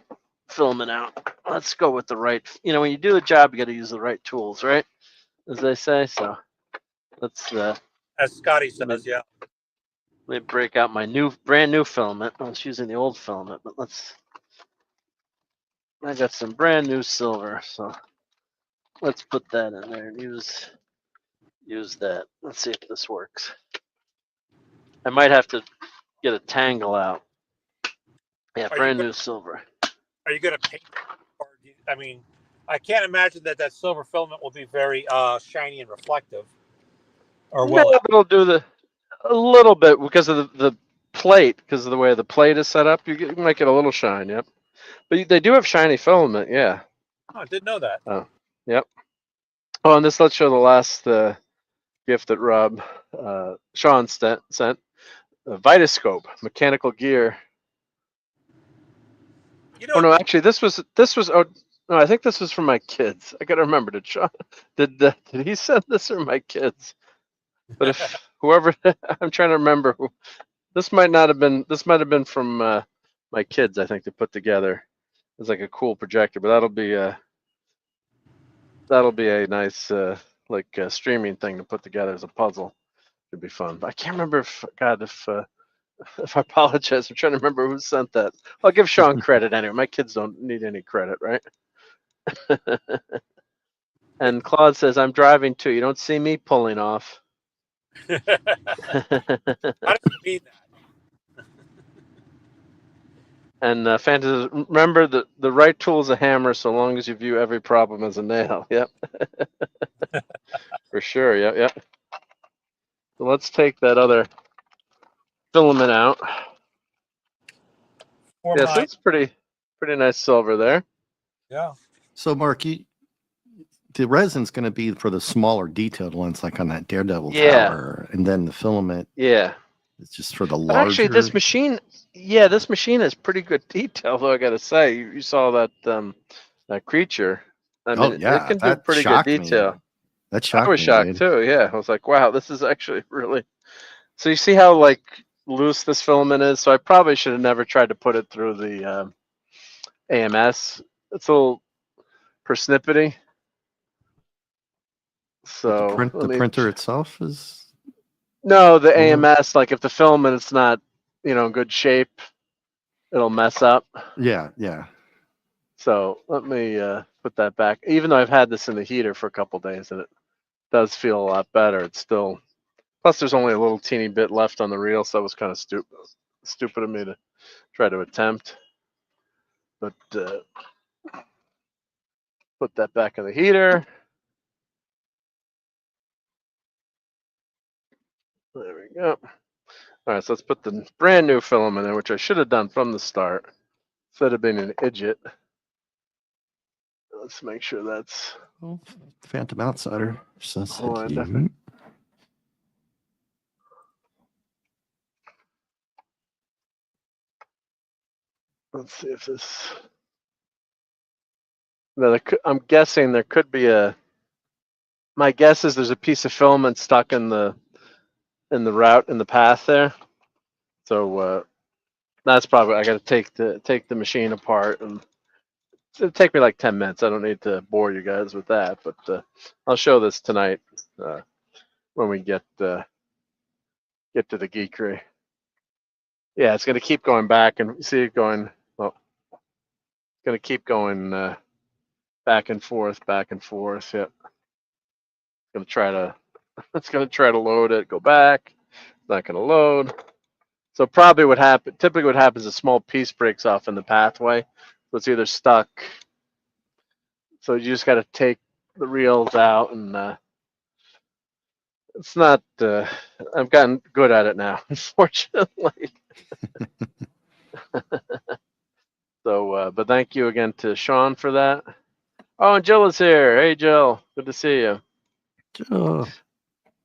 filament out. Let's go with the right. When you do a job, you got to use the right tools, right? As they say. So let's. As Scotty says, yeah. Let me break out my brand new filament. I was using the old filament, but I got some brand new silver, so let's put that in there and use that. Let's see if this works. I might have to get a tangle out. Yeah, brand new silver. Are you going to paint? I can't imagine that silver filament will be very shiny and reflective. Or will it? It'll do a little bit because of the plate, because of the way the plate is set up. You might get a little shine, yep. But they do have shiny filament, yeah. Oh, I didn't know that. Oh, yep. Oh, and let's show the last gift that Sean sent. A Vitascope, mechanical gear. Oh no, actually this was no, I think this was for my kids. I gotta remember, did he send this or my kids? But if whoever I'm trying to remember who this might have been from my kids, I think, to put together. It's like a cool projector, but that'll be a nice streaming thing to put together as a puzzle. It'd be fun. But I can't remember if I apologize, I'm trying to remember who sent that. I'll give Sean credit anyway. My kids don't need any credit, right? And Claude says, I'm driving too. You don't see me pulling off. How does it mean that? And Fantasy, remember the right tool is a hammer so long as you view every problem as a nail. Yep. For sure. Yep. So let's take that other filament out. So it's pretty nice silver there. Yeah. So Mark, the resin's going to be for the smaller detailed ones, like on that Daredevil tower, and then the filament. Yeah. It's just for the larger. larger. Actually, this machine has pretty good detail, though. I got to say, you saw that creature. I mean, it can do pretty good detail. Me. That shocked me. I was shocked too. Yeah, I was like, wow, this is actually really. So you see how loose this filament is? So I probably should have never tried to put it through the AMS. It's a little persnippety. So the printer itself is. No, the AMS, if the filament is not, in good shape, it'll mess up. Yeah. So let me put that back. Even though I've had this in the heater for a couple days and it does feel a lot better, it's still. Plus, there's only a little teeny bit left on the reel, so that was kind of stupid of me to try to attempt. But Put that back in the heater. There we go. All right, so let's put the brand new film in there, which I should have done from the start instead of being an idiot. Let's make sure that's Phantom Outsider. Let's see if this. Now, I'm guessing there could be a. My guess is there's a piece of filament stuck in the route in the path there. So that's probably I got to take the machine apart, and it'll take me like 10 minutes. I don't need to bore you guys with that, but I'll show this tonight when we get to the geekery. Yeah, it's going to keep going back, and see it going. Well, it's going to keep going back and forth. Yep. It's going to try to load it. Go back. It's not going to load. So typically what happens is a small piece breaks off in the pathway. So it's either stuck. So you just got to take the reels out, and it's not. I've gotten good at it now, unfortunately. So, but thank you again to Sean for that. Oh, and Jill is here. Hey, Jill, good to see you. Jill.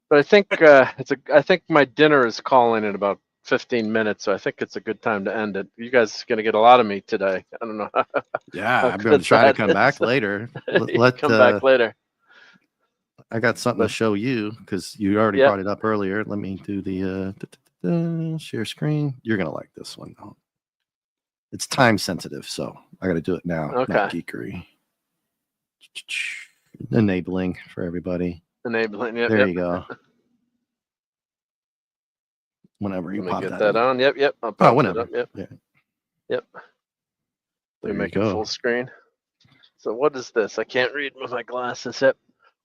But I think I think my dinner is calling in about 15 minutes, so I think it's a good time to end it. You guys are gonna get a lot of me today. I don't know. Yeah, I'm going to try to come back later. Let's come back later. I got something to show you because you already brought it up earlier. Let me do the share screen. You're gonna like this one though. It's time sensitive, so I got to do it now. Okay. Not geekery. Enabling for everybody. Enabling. Yep, there you go. Whenever you pop get that on. Yep. I'll pop whenever. It up. Yep. We make it full screen. So what is this? I can't read with my glasses. Yep.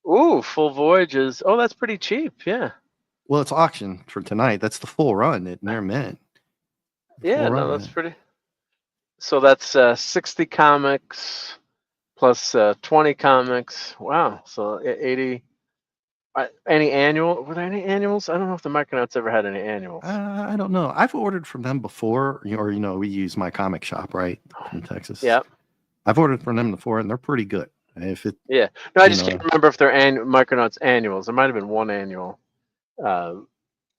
Ooh, full voyages. Oh, that's pretty cheap. Yeah. Well, it's auction for tonight. That's the full run at Near Mint. Yeah, no, that's pretty. So that's 60 comics plus 20 comics. Wow. So 80. Any annual? Were there any annuals? I don't know if the Micronauts ever had any annuals. I don't know. I've ordered from them before, or we use My Comic Shop, right, in Texas. Yeah. I've ordered from them before, and they're pretty good. No, I just can't remember if they're Micronauts annuals. There might have been one annual, but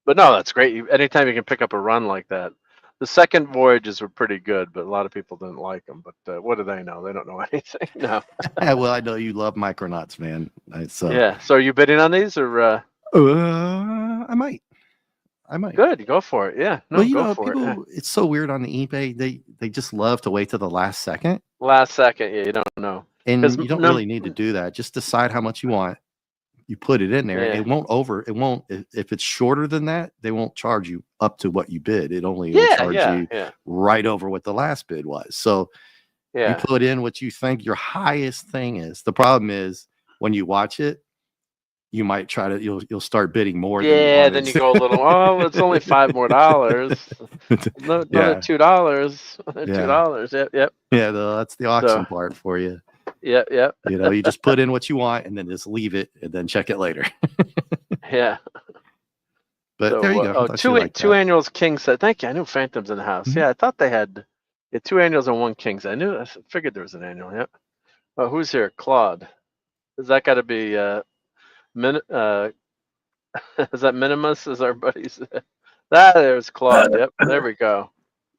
no, that's great. Anytime you can pick up a run like that. The second voyages were pretty good, but a lot of people didn't like them. But what do they know? They don't know anything. No. Well, I know you love Micronauts, man. So are you bidding on these, or? I might. Good, go for it. Yeah. No, well, go for people, it. It's so weird on the eBay. They just love to wait to the last second. Yeah, you don't know. And you don't really need to do that. Just decide how much you want. You put it in there. Yeah. It won't, if it's shorter than that, they won't charge you up to what you bid. It only will charge you right over what the last bid was. So you put in what you think your highest thing is. The problem is when you watch it, you might try to, you'll start bidding more. Then you go a little, it's only $5 more. No, $2. $2. Yep. Yeah, that's the auction part for you. Yep. You just put in what you want and then just leave it and then check it later. Yeah. But there you go. Two annuals king set. Thank you. I knew Phantom's in the house. Mm-hmm. Yeah, I thought they had 2 annuals and 1 king set. I figured there was an annual. Yep. Oh, who's here? Claude. Is that got to be is that Minimus? Is our buddies? There's Claude. Yep. There we go.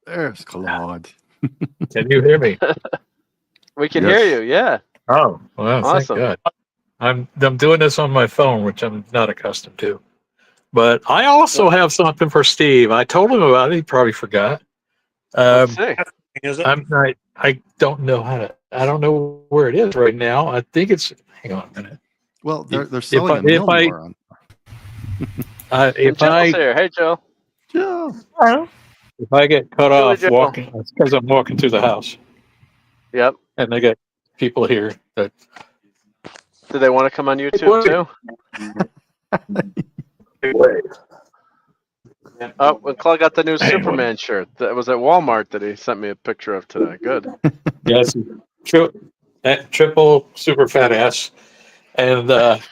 There's Claude. Can you hear me? We can hear you. Yeah. Oh, well, awesome. Thank God. I'm doing this on my phone, which I'm not accustomed to. But I also have something for Steve. I told him about it. He probably forgot. Let's see. I don't know I don't know where it is right now. I think it's. Hang on a minute. Well, they're selling a million more on. Here. Hey, Joe. Joe. If I get cut off walking, it's because I'm walking through the house. Yep. And they got people here that. Do they want to come on YouTube too? Oh, well, Claude got the new Superman shirt. That was at Walmart that he sent me a picture of today. Good. Yes. Sure. triple super fat ass, and that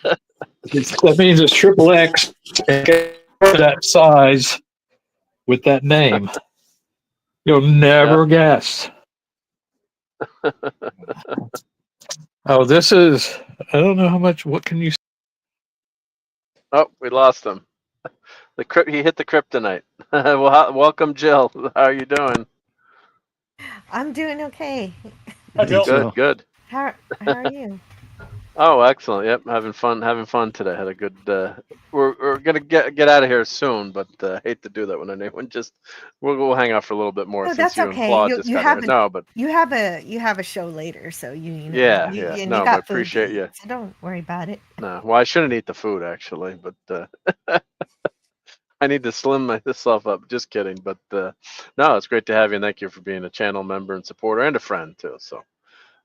means it's triple X and that size with that name. You'll never guess. Oh, this is, I don't know how much, what can you? Oh, we lost him. He hit the kryptonite. Well, welcome, Jill. How are you doing? I'm doing okay. Good. How are you? Oh, excellent. Yep, having fun today. Had a good. We're gonna get out of here soon, but hate to do that when anyone just. We'll hang out for a little bit more since That's you okay. and Claude just got here. No, but you have a show later, so you know. Yeah. And No, you but got appreciate food, you. so don't worry about it. No, well, I shouldn't eat the food actually, but I need to slim myself up. Just kidding, but no, it's great to have you, and thank you for being a channel member and supporter and a friend too. So.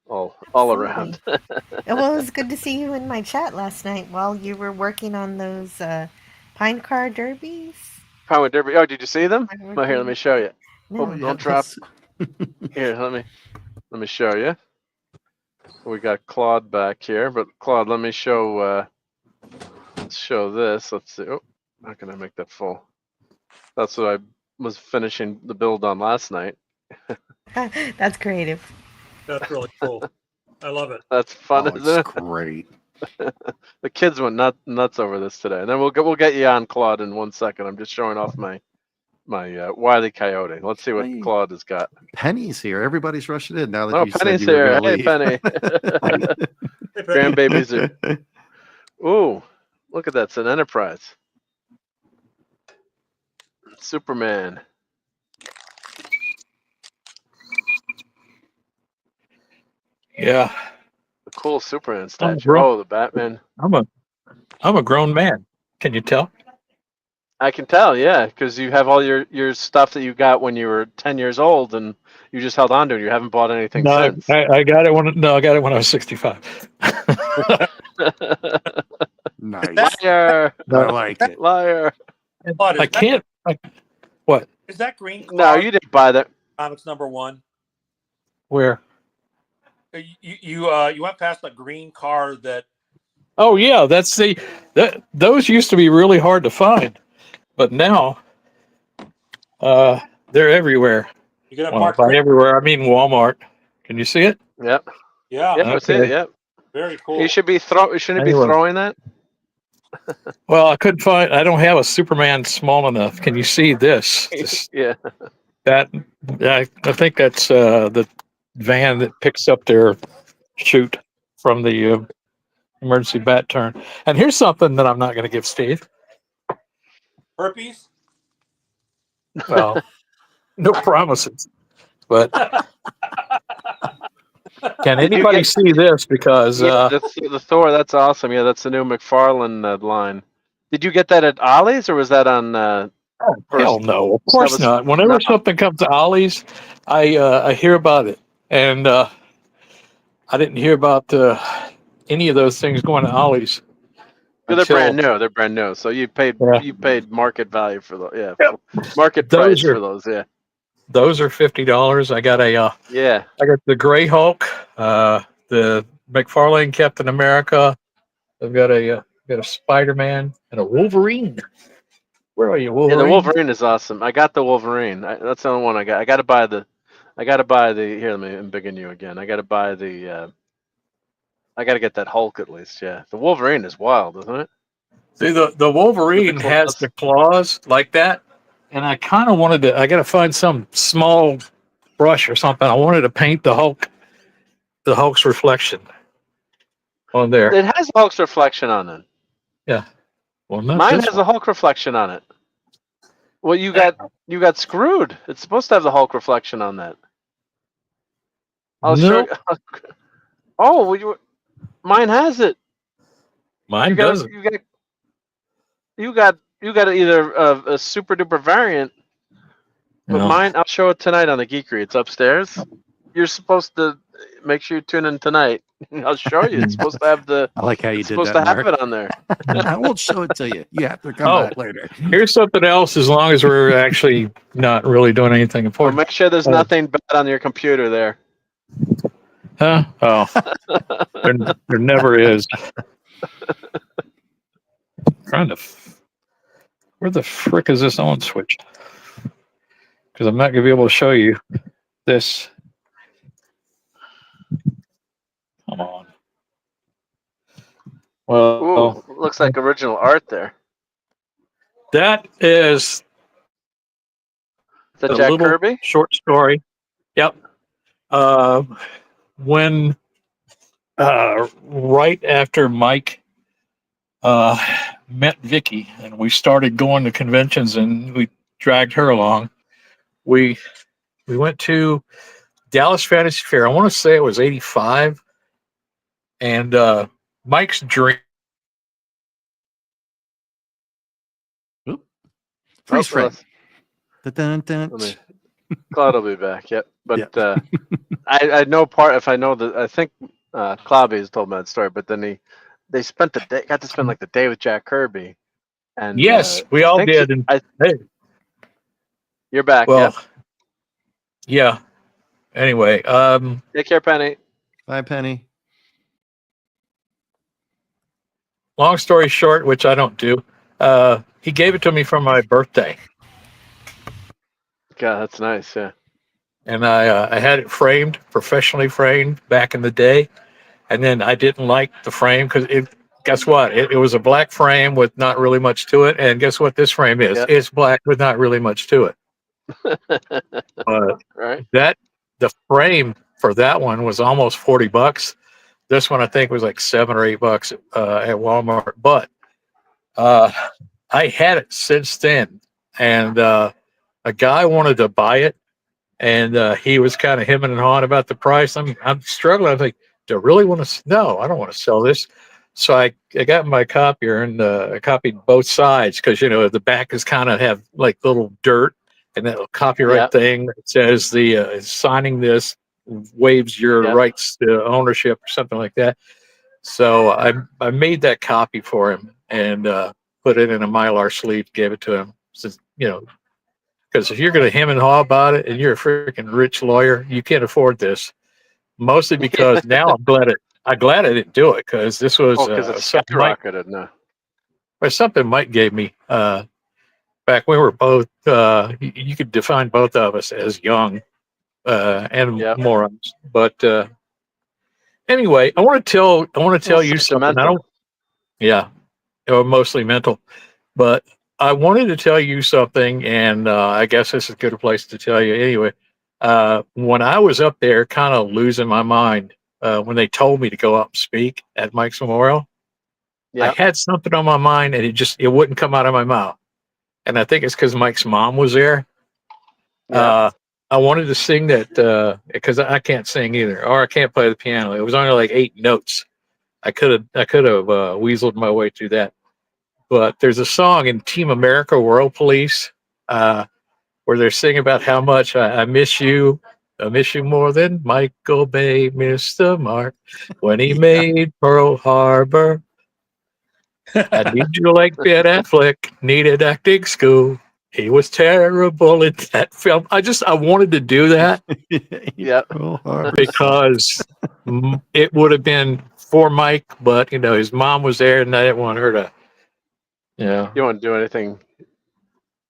All around. Well, it was good to see you in my chat last night while you were working on those pine car derbies. Pine derby. Oh, did you see them? Well, here, let me show you. No. Oh, don't drop. Here, let me show you. We got Claude back here, but Claude, let me show this. Let's see. Oh, how can I make that full? That's what I was finishing the build on last night. That's creative. That's really cool. I love it. That's fun, isn't it? Great. The kids went nuts over this today, and then we'll get you on, Claude, in 1 second. I'm just showing off my Wile E. Coyote. Let's see what Claude has got. Penny's here. Everybody's rushing in now that you Penny's said you were here. going to Hey, leave. Penny. Grandbabies are. Ooh, look at that! It's an Enterprise. Superman. Yeah. The cool Superman statue. Oh, the Batman. I'm a grown man. Can you tell? I can tell, yeah, because you have all your stuff that you got when you were 10 years old, and you just held on to it. You haven't bought anything since. I got it when I was 65. Nice. Liar. I like it. Liar. I can't. What? Is that green car? No, you didn't buy that. Comics #1. Where? You went past a green car that. Oh yeah, those used to be really hard to find, but now they're everywhere. You're gonna by everywhere, I mean Walmart. Can you see it? Yep. Yeah. Yep, that's it. Yep. Very cool. You should be shouldn't be throwing that. Well, I couldn't find. I don't have a Superman small enough. Can you see this? Yeah. That I think that's the van that picks up their chute from the emergency bat turn. And here's something that I'm not going to give Steve. Herpes? Well, no promises. But can anybody see this? Because the Thor, that's awesome. Yeah, that's the new McFarlane line. Did you get that at Ollie's, or was that on? Hell no, of course not. Whenever something comes to Ollie's, I hear about it, and I didn't hear about any of those things going to Ollie's. They're brand new. They're brand new. So you paid market value for those. Yeah, market price for those. Yeah. Those are $50. I got I got the Gray Hulk, the McFarlane Captain America. I've got a Spider-Man and a Wolverine. Where are you, Wolverine? Yeah, the Wolverine is awesome. I got the Wolverine. That's the only one I got. I got to buy the. Here, let me embiggen you again. I got to buy the. I got to get that Hulk at least. Yeah, the Wolverine is wild, isn't it? See, the Wolverine has the claws like that, and I kind of wanted to. I got to find some small brush or something. I wanted to paint the Hulk's reflection on there. It has Hulk's reflection on it. Yeah. Well, mine has a Hulk reflection on it. Well, you got screwed. It's supposed to have the Hulk reflection on that. I'll show you. Oh, mine has it. Mine doesn't. You got either a super duper variant, but mine. I'll show it tonight on the Geekery. It's upstairs. You're supposed to make sure you tune in tonight. I'll show you. It's supposed to have the. I like how you did that. Supposed to have it on there. I won't show it to you. You have to come back later. Here's something else. As long as we're actually not really doing anything important. Well, make sure there's nothing bad on your computer there. Huh? Oh, there never is. Where the frick is this on switch? Because I'm not going to be able to show you this. Come on. Well, Ooh, looks like original art there. That is that a Jack little Kirby? Short story. Yep. When right after Mike met Vicky and we started going to conventions and we dragged her along, we went to Dallas Fantasy Fair. I want to say it was 85. And Mike's dream. Freeze frame. Cloud will be back. Yep. But I know part. If I know that, I think Clobby has told me that story. But then they spent the day. Got to spend like the day with Jack Kirby. And yes, we all did. Hey, you're back. Well, yeah. Anyway, take care, Penny. Bye, Penny. Long story short, which I don't do, he gave it to me for my birthday. God, that's nice, yeah. And I had it framed, professionally framed back in the day. And then I didn't like the frame because guess what? It was a black frame with not really much to it. And guess what this frame is? Yep. It's black with not really much to it. Right. The frame for that one was almost $40. This one I think was like $7 or $8 at Walmart. But I had it since then, and a guy wanted to buy it, and he was kind of hemming and hawing about the price. I'm struggling. I'm like, do I really want to? No, I don't want to sell this. So I got my copier and I copied both sides because the back is kind of have like little dirt and that little copyright thing that says the signing this waives your rights to ownership or something like that. So I made that copy for him and put it in a Mylar sleeve, gave it to him. Since, because if you're going to hem and haw about it and you're a freaking rich lawyer, you can't afford this. Mostly because now I'm glad I didn't do it because this was something Mike gave me back when we were both. You could define both of us as young and morons, but anyway, I want to tell you something. Mostly mental, but I wanted to tell you something, and I guess this is a good place to tell you anyway. When I was up there kind of losing my mind when they told me to go up and speak at Mike's Memorial, I had something on my mind and it wouldn't come out of my mouth. And I think it's because Mike's mom was there. I wanted to sing that because I can't sing either, or I can't play the piano. It was only like 8 notes. I could have weaseled my way through that. But there's a song in Team America World Police where they're singing about how much I miss you. I miss you more than Michael Bay missed the mark when he made Pearl Harbor. I need you like Ben Affleck needed acting school. He was terrible in that film. I wanted to do that. Because it would have been for Mike, but his mom was there and I didn't want her to, You don't want to do anything.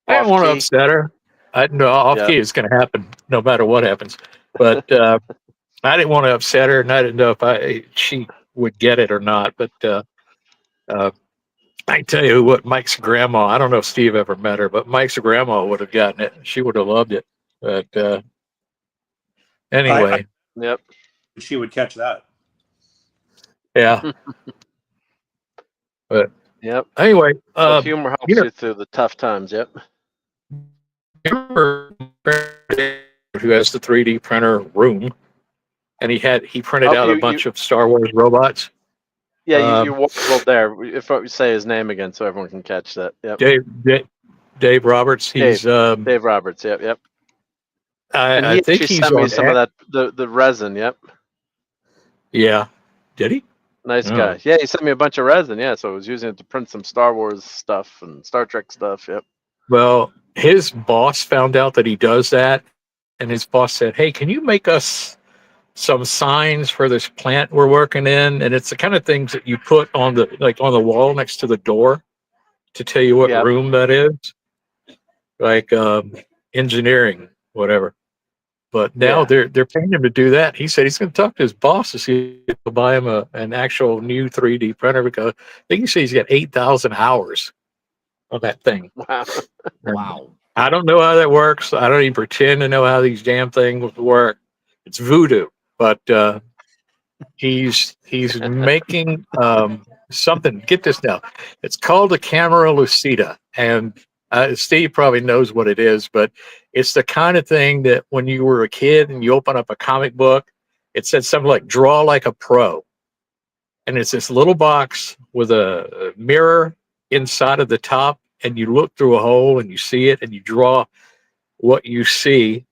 I didn't want to upset her. I know off key is going to happen no matter what happens. But I didn't want to upset her, and I didn't know if she would get it or not. But I can tell you what, Mike's grandma, I don't know if Steve ever met her, but Mike's grandma would have gotten it. She would have loved it. But anyway. She would catch that. Yeah. But anyway. Humor helps you through the tough times. Remember who has the 3D printer room, and he printed out a bunch of Star Wars robots. You walk there. If I say his name again, so everyone can catch that. Dave Roberts. He's Dave Roberts. I think he sent me some of that the resin. Yeah. Did he? Nice guy. Yeah, he sent me a bunch of resin. Yeah, so I was using it to print some Star Wars stuff and Star Trek stuff. Well, his boss found out that he does that, and his boss said, "Hey, can you make us some signs for this plant we're working in, and it's the kind of things that you put on the wall next to the door to tell you what room that is, like engineering, whatever. But now they're paying him to do that. He said he's going to talk to his boss to see if he'll buy him an actual new 3D printer, because I think he said he's got 8,000 hours on that thing. Wow. Wow. I don't know how that works. I don't even pretend to know how these damn things work. It's voodoo. But he's making something. Get this now. It's called a camera lucida, and Steve probably knows what it is, but it's the kind of thing that when you were a kid and you open up a comic book, it said something like "draw like a pro," and it's this little box with a mirror inside of the top, and you look through a hole and you see it, and you draw what you see,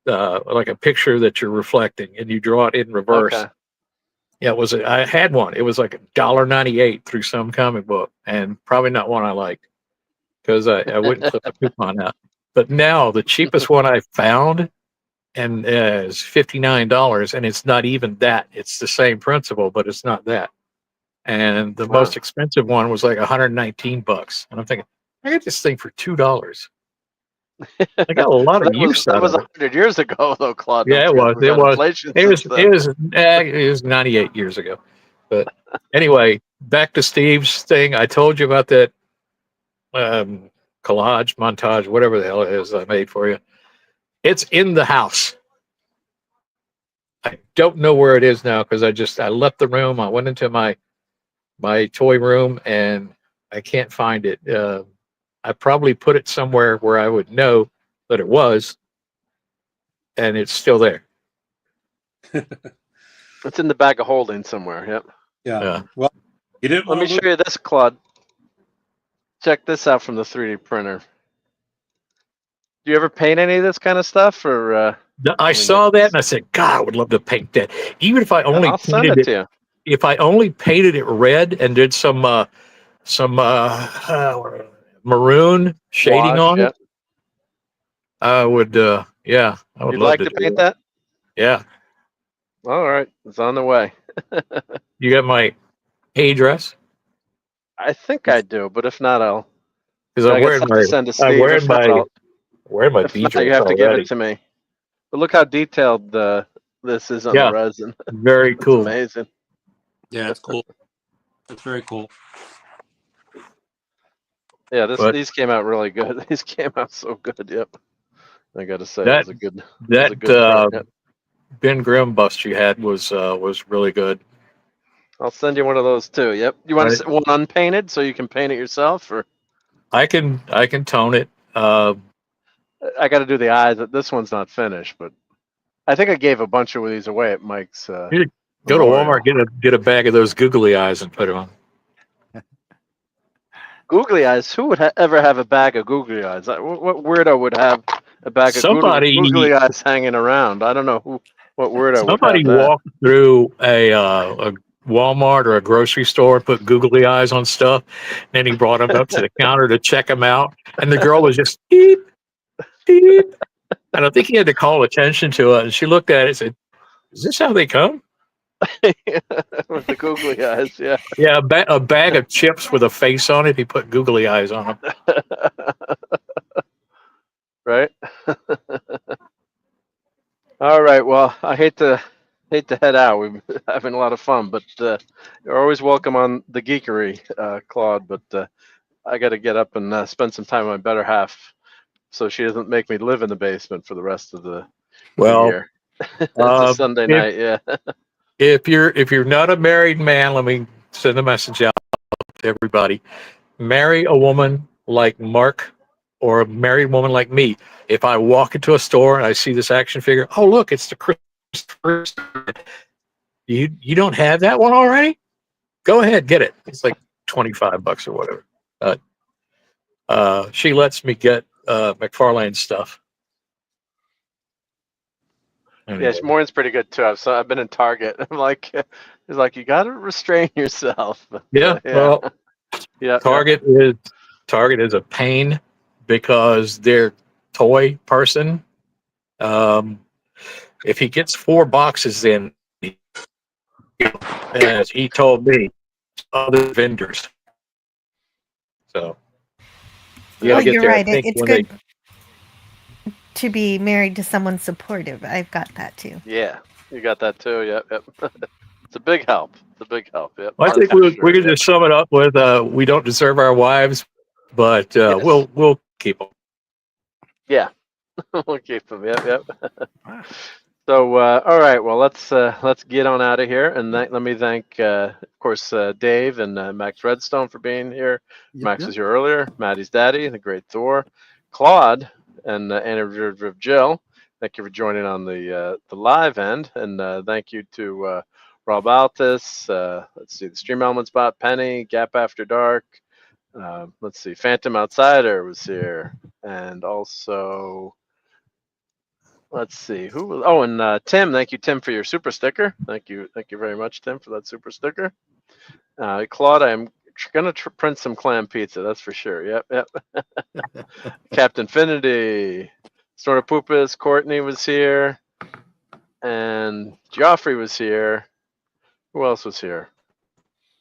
like a picture that you're reflecting, and you draw it in reverse. Okay. Yeah, I had one. It was like $1.98 through some comic book, and probably not one I liked, because I wouldn't clip the coupon out. But now the cheapest one I found and is $59, and it's not even that. It's the same principle, but it's not that. And the most expensive one was like $119, and I'm thinking, I got this thing for $2. I got a lot of use out of it. That was 100 years ago, though, Claude. Yeah, it was. It was 98 years ago. But anyway, back to Steve's thing. I told you about that collage, montage, whatever the hell it is I made for you. It's in the house. I don't know where it is now, because I left the room. I went into my toy room and I can't find it. I probably put it somewhere where I would know that it was, and it's still there. It's in the bag of holding somewhere. Yep. Yeah. Well, you didn't. Let me show you this, Claude. Check this out from the 3D printer. Do you ever paint any of this kind of stuff, or? I saw that and I said, God, I would love to paint that. Even if I only I'll send it to you. If I only painted it red and did some maroon shading on it, I would. I would You'd love like to to paint that? Yeah. All right, it's on the way. You got my address? I think I do, but if not, I'll. Because I'm wearing my beach. You have to give it to me. But look how detailed this is on the resin. Very cool. It's amazing. Yeah, it's cool. It's very cool. Yeah, these came out really good. These came out so good. Yep. I got to say, it was a good. Ben Grimm bust you had was really good. I'll send you one of those too. Yep. You want one unpainted so you can paint it yourself, or? I can tone it. I got to do the eyes. This one's not finished, but I think I gave a bunch of these away at Mike's. Go to Walmart, get a bag of those googly eyes and put it on. Googly eyes? Who would ever have a bag of googly eyes? What weirdo would have a bag of googly eyes hanging around? I don't know what weirdo. Somebody walked through a Walmart or a grocery store and put googly eyes on stuff. Then he brought them up to the counter to check them out, and the girl was just beep, beep. And I think he had to call attention to it. And she looked at it and said, "Is this how they come?" With the googly eyes, yeah. Yeah, a bag of chips with a face on it. He put googly eyes on them. Right. All right. Well, I hate to head out. We've been having a lot of fun, but you're always welcome on the geekery, Claude. But I got to get up and spend some time with my better half, so she doesn't make me live in the basement for the rest of the year. It's a Sunday night, yeah. If you're not a married man, let me send a message out to everybody. Marry a woman like Mark, or a married woman like me. If I walk into a store and I see this action figure, oh look, it's the Christopher. You don't have that one already? Go ahead, get it. It's like $25 or whatever. She lets me get McFarlane stuff. Anyway. Yeah, Maureen's pretty good too. I've been in Target. I'm like, he's like, you got to restrain yourself. Yeah. Well, Target is a pain because their toy person if he gets 4 boxes in, as he told me, other vendors. So, well, you're right. It's good to be married to someone supportive. I've got that too. Yeah, you got that too. Yep. It's a big help. Yep. I think we can just sum it up with we don't deserve our wives, but Yes. we'll keep them. Yeah, we'll keep them. Yep. So all right, well let's get on out of here, and let me thank of course Dave and Max Redstone for being here. Max was here earlier. Maddie's daddy, the great Thor, Claude, and Andrew of Jill. Thank you for joining on the live end, and thank you to RobAltis. Let's see, the Stream Element Spot, Penny, Gap After Dark. Let's see, Phantom Outsider was here, and also. Let's see who was. Oh, and Tim. Thank you, Tim, for your super sticker. Thank you very much, Tim, for that super sticker. Claude, I'm gonna print some clam pizza. That's for sure. Yep. Captain Infinity, Snorter Poopus, Courtney was here, and Joffrey was here. Who else was here?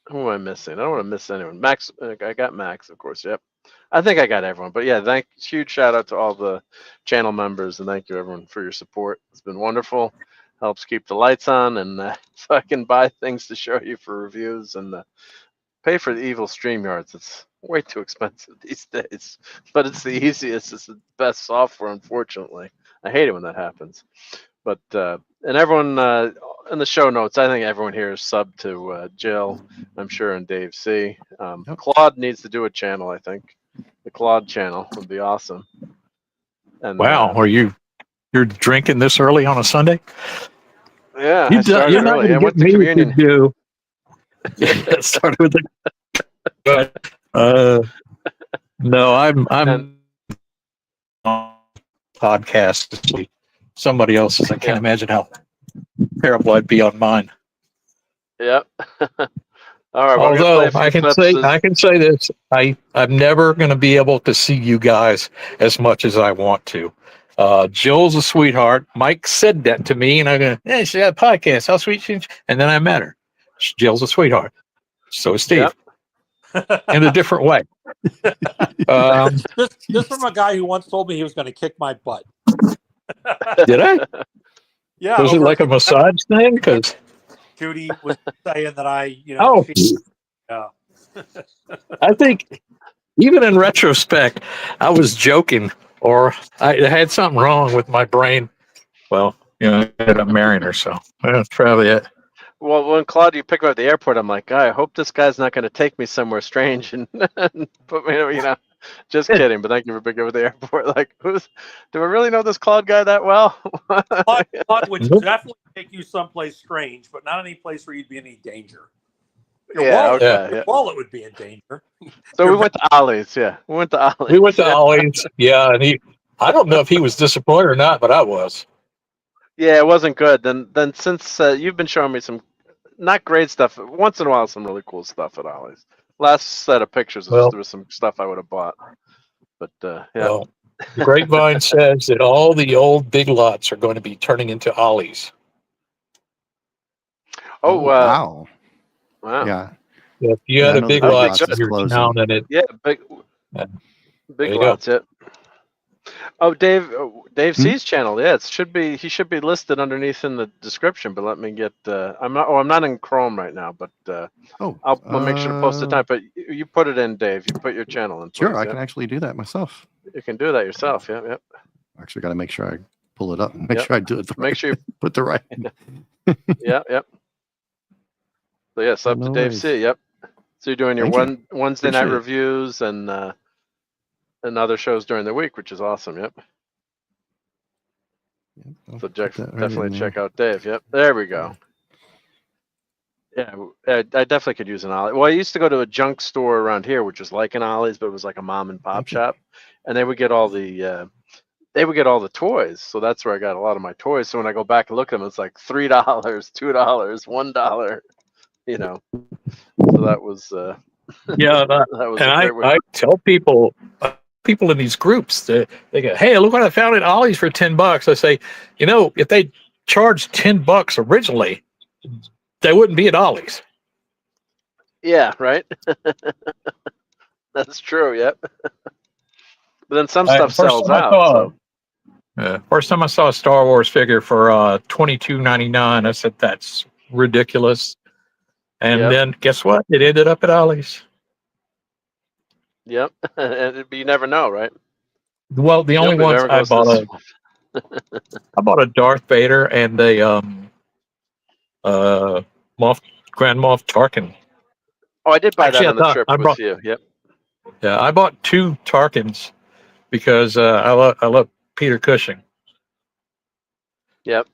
Who am I missing? I don't want to miss anyone. Max. I got Max, of course. Yep. I think I got everyone, but yeah, huge shout out to all the channel members, and thank you everyone for your support. It's been wonderful. Helps keep the lights on, and so I can buy things to show you for reviews and pay for the evil StreamYards. It's way too expensive these days, but it's the easiest. It's the best software, unfortunately. I hate it when that happens. But and everyone in the show notes, I think everyone here is subbed to Jill, I'm sure, and Dave C. Claude needs to do a channel, I think. The Claude channel would be awesome. And wow, you're drinking this early on a Sunday? Yeah, you're not going to get me to do. Yeah, started with the. No, I'm on podcast this week. Somebody else's. I can't imagine how terrible I'd be on mine. Yep. All right. Although I can say this, I'm never going to be able to see you guys as much as I want to. Jill's a sweetheart. Mike said that to me, and I'm going, "Hey, she got a podcast. How sweet she is." And then I met her. Jill's a sweetheart. So is Steve. Yep. In a different way. This from a guy who once told me he was going to kick my butt. Did I? Yeah. Was it like a massage thing? Because Judy was saying that yeah. I think even in retrospect, I was joking, or I had something wrong with my brain. Well, I'm marrying her, so that's probably it. Well, when Claude, you pick me up at the airport, I'm like, I hope this guy's not going to take me somewhere strange and put me, just kidding. But thank you for picking up at the airport. Like, do I really know this Claude guy that well? Claude would definitely take you someplace strange, but not any place where you'd be in any danger. Your wallet would be in danger. So we went to Ollie's. Yeah, we went to Ollie's. Yeah, and I don't know if he was disappointed or not, but I was. Yeah, it wasn't good. Then since you've been showing me some not great stuff, once in a while some really cool stuff at Ollie's. Last set of pictures, there was some stuff I would have bought. But yeah. Well, the Grapevine says that all the old Big Lots are going to be turning into Ollie's. Oh, wow. Yeah. If you had a Big Lots in your town and it. Yeah, big Lots, yeah. Oh, Dave C's channel. Yeah, he should be listed underneath in the description. But let me get. I'm not in Chrome right now. But I'll make sure to post it time. But you put it in, Dave. You put your channel in. Sure, I can actually do that myself. You can do that yourself. Yep. Actually, got to make sure I pull it up and make sure I do it. Make sure you put the right. Yep. So yes, up to Dave C. Yep. So you're doing your Wednesday night reviews and other shows during the week, which is awesome. Yep. So definitely check out Dave. Yep. There we go. Yeah, I definitely could use an Ollie. Well, I used to go to a junk store around here, which was like an Ollie's, but it was like a mom and pop shop, and they would get all the toys. So that's where I got a lot of my toys. So when I go back and look at them, it's like $3, $2, $1. So that was yeah. That was and I tell people in these groups that they go, "Hey, look what I found at Ollie's for $10." I say, if they charged $10 originally, they wouldn't be at Ollie's. Yeah, right. That's true. Yep. But then some stuff sells out. First time I saw a Star Wars figure for $22.99, I said that's ridiculous. And then guess what? It ended up at Ollie's. Yep. But you never know, right? Well, the only ones I bought I bought a Darth Vader and a Grand Moff Tarkin. Oh, I did buy that on the trip with you. Yep. Yeah, I bought 2 Tarkins because I love Peter Cushing. Yep.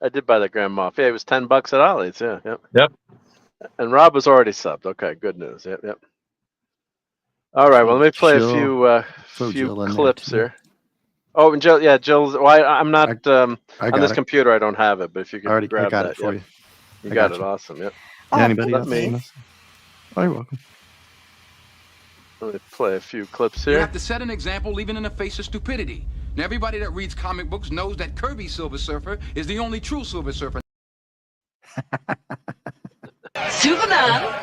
I did buy the Grand Moff. Yeah, it was $10 at Ollie's. Yeah. Yep. Yep. And Rob was already subbed. Okay, good news. Yep. Yep. All right. Well, let me play a few clips here. Oh, and Jill. Yeah, Jill's. Well, I'm not on this computer. I don't have it. But if you could grab that, for you. You got it. Awesome. Yep. Anybody else? Oh, you're welcome. Let me play a few clips here. You have to set an example even in the face of stupidity. Now, everybody that reads comic books knows that Kirby's Silver Surfer is the only true Silver Surfer. Superman!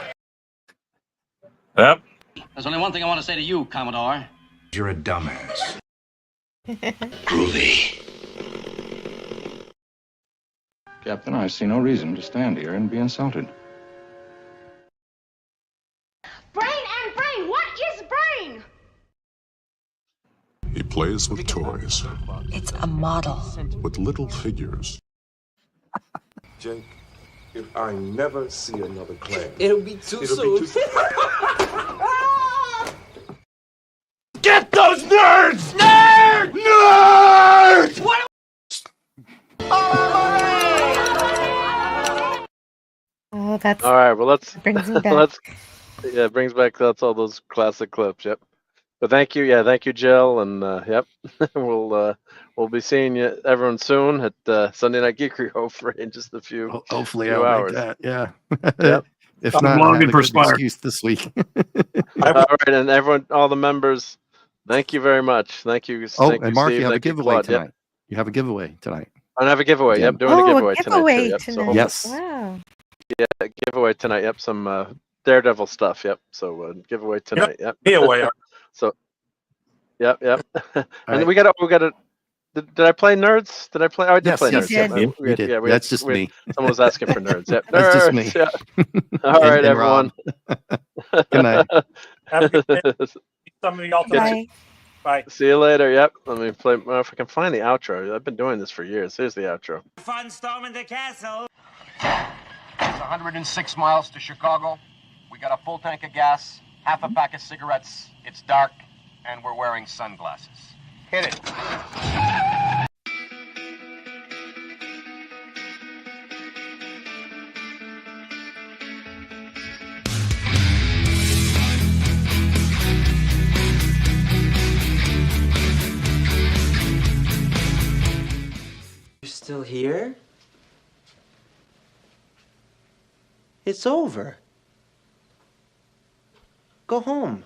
Yep. There's only one thing I want to say to you, Commodore. You're a dumbass. Groovy. Captain, I see no reason to stand here and be insulted. Brain and brain, what is brain? He plays with toys. It's a model. With little figures. Jake, if I never see another Clan, It'll be too soon. Get those nerds! Nerd! Nerds! What? Oh, that's all right. Well, let's brings me back. it brings back all those classic clips. Yep. But thank you. Yeah, thank you, Jill. And yep, we'll be seeing everyone soon at Sunday Night Geekery, hopefully in just a few. Hopefully, few I'll hours. Make that. Yeah. Yep. If not, I have a good excuse this week. All right, and everyone, all the members, thank you very much. Thank you. Oh, thank and you, Mark, Steve. you have a Thank you, giveaway Claude. tonight. Yep. You have a giveaway tonight. I have a giveaway. Yeah. Yep, doing a giveaway tonight. Too. Yep. Tonight. So yes. Wow. Yeah, giveaway tonight. Yep, some Daredevil stuff. Yep. So giveaway tonight. Yep. Giveaway. So. Yep. And we got a. Did I play Nerds? Did I play? Oh, I did play Nerds. Yes, Yep. you did. Yeah, That's just me. Someone was asking for Nerds. Yep. That's just me. Yeah. All right, everyone. Good night. Have a good day. Some of y'all tonight. Bye. See you later. Yep. Let me play. Well, if I can find the outro. I've been doing this for years. Here's the outro. Fun storming the castle. It's 106 miles to Chicago. We got a full tank of gas, half a pack of cigarettes. It's dark, and we're wearing sunglasses. Hit it. You're still here? It's over. Go home.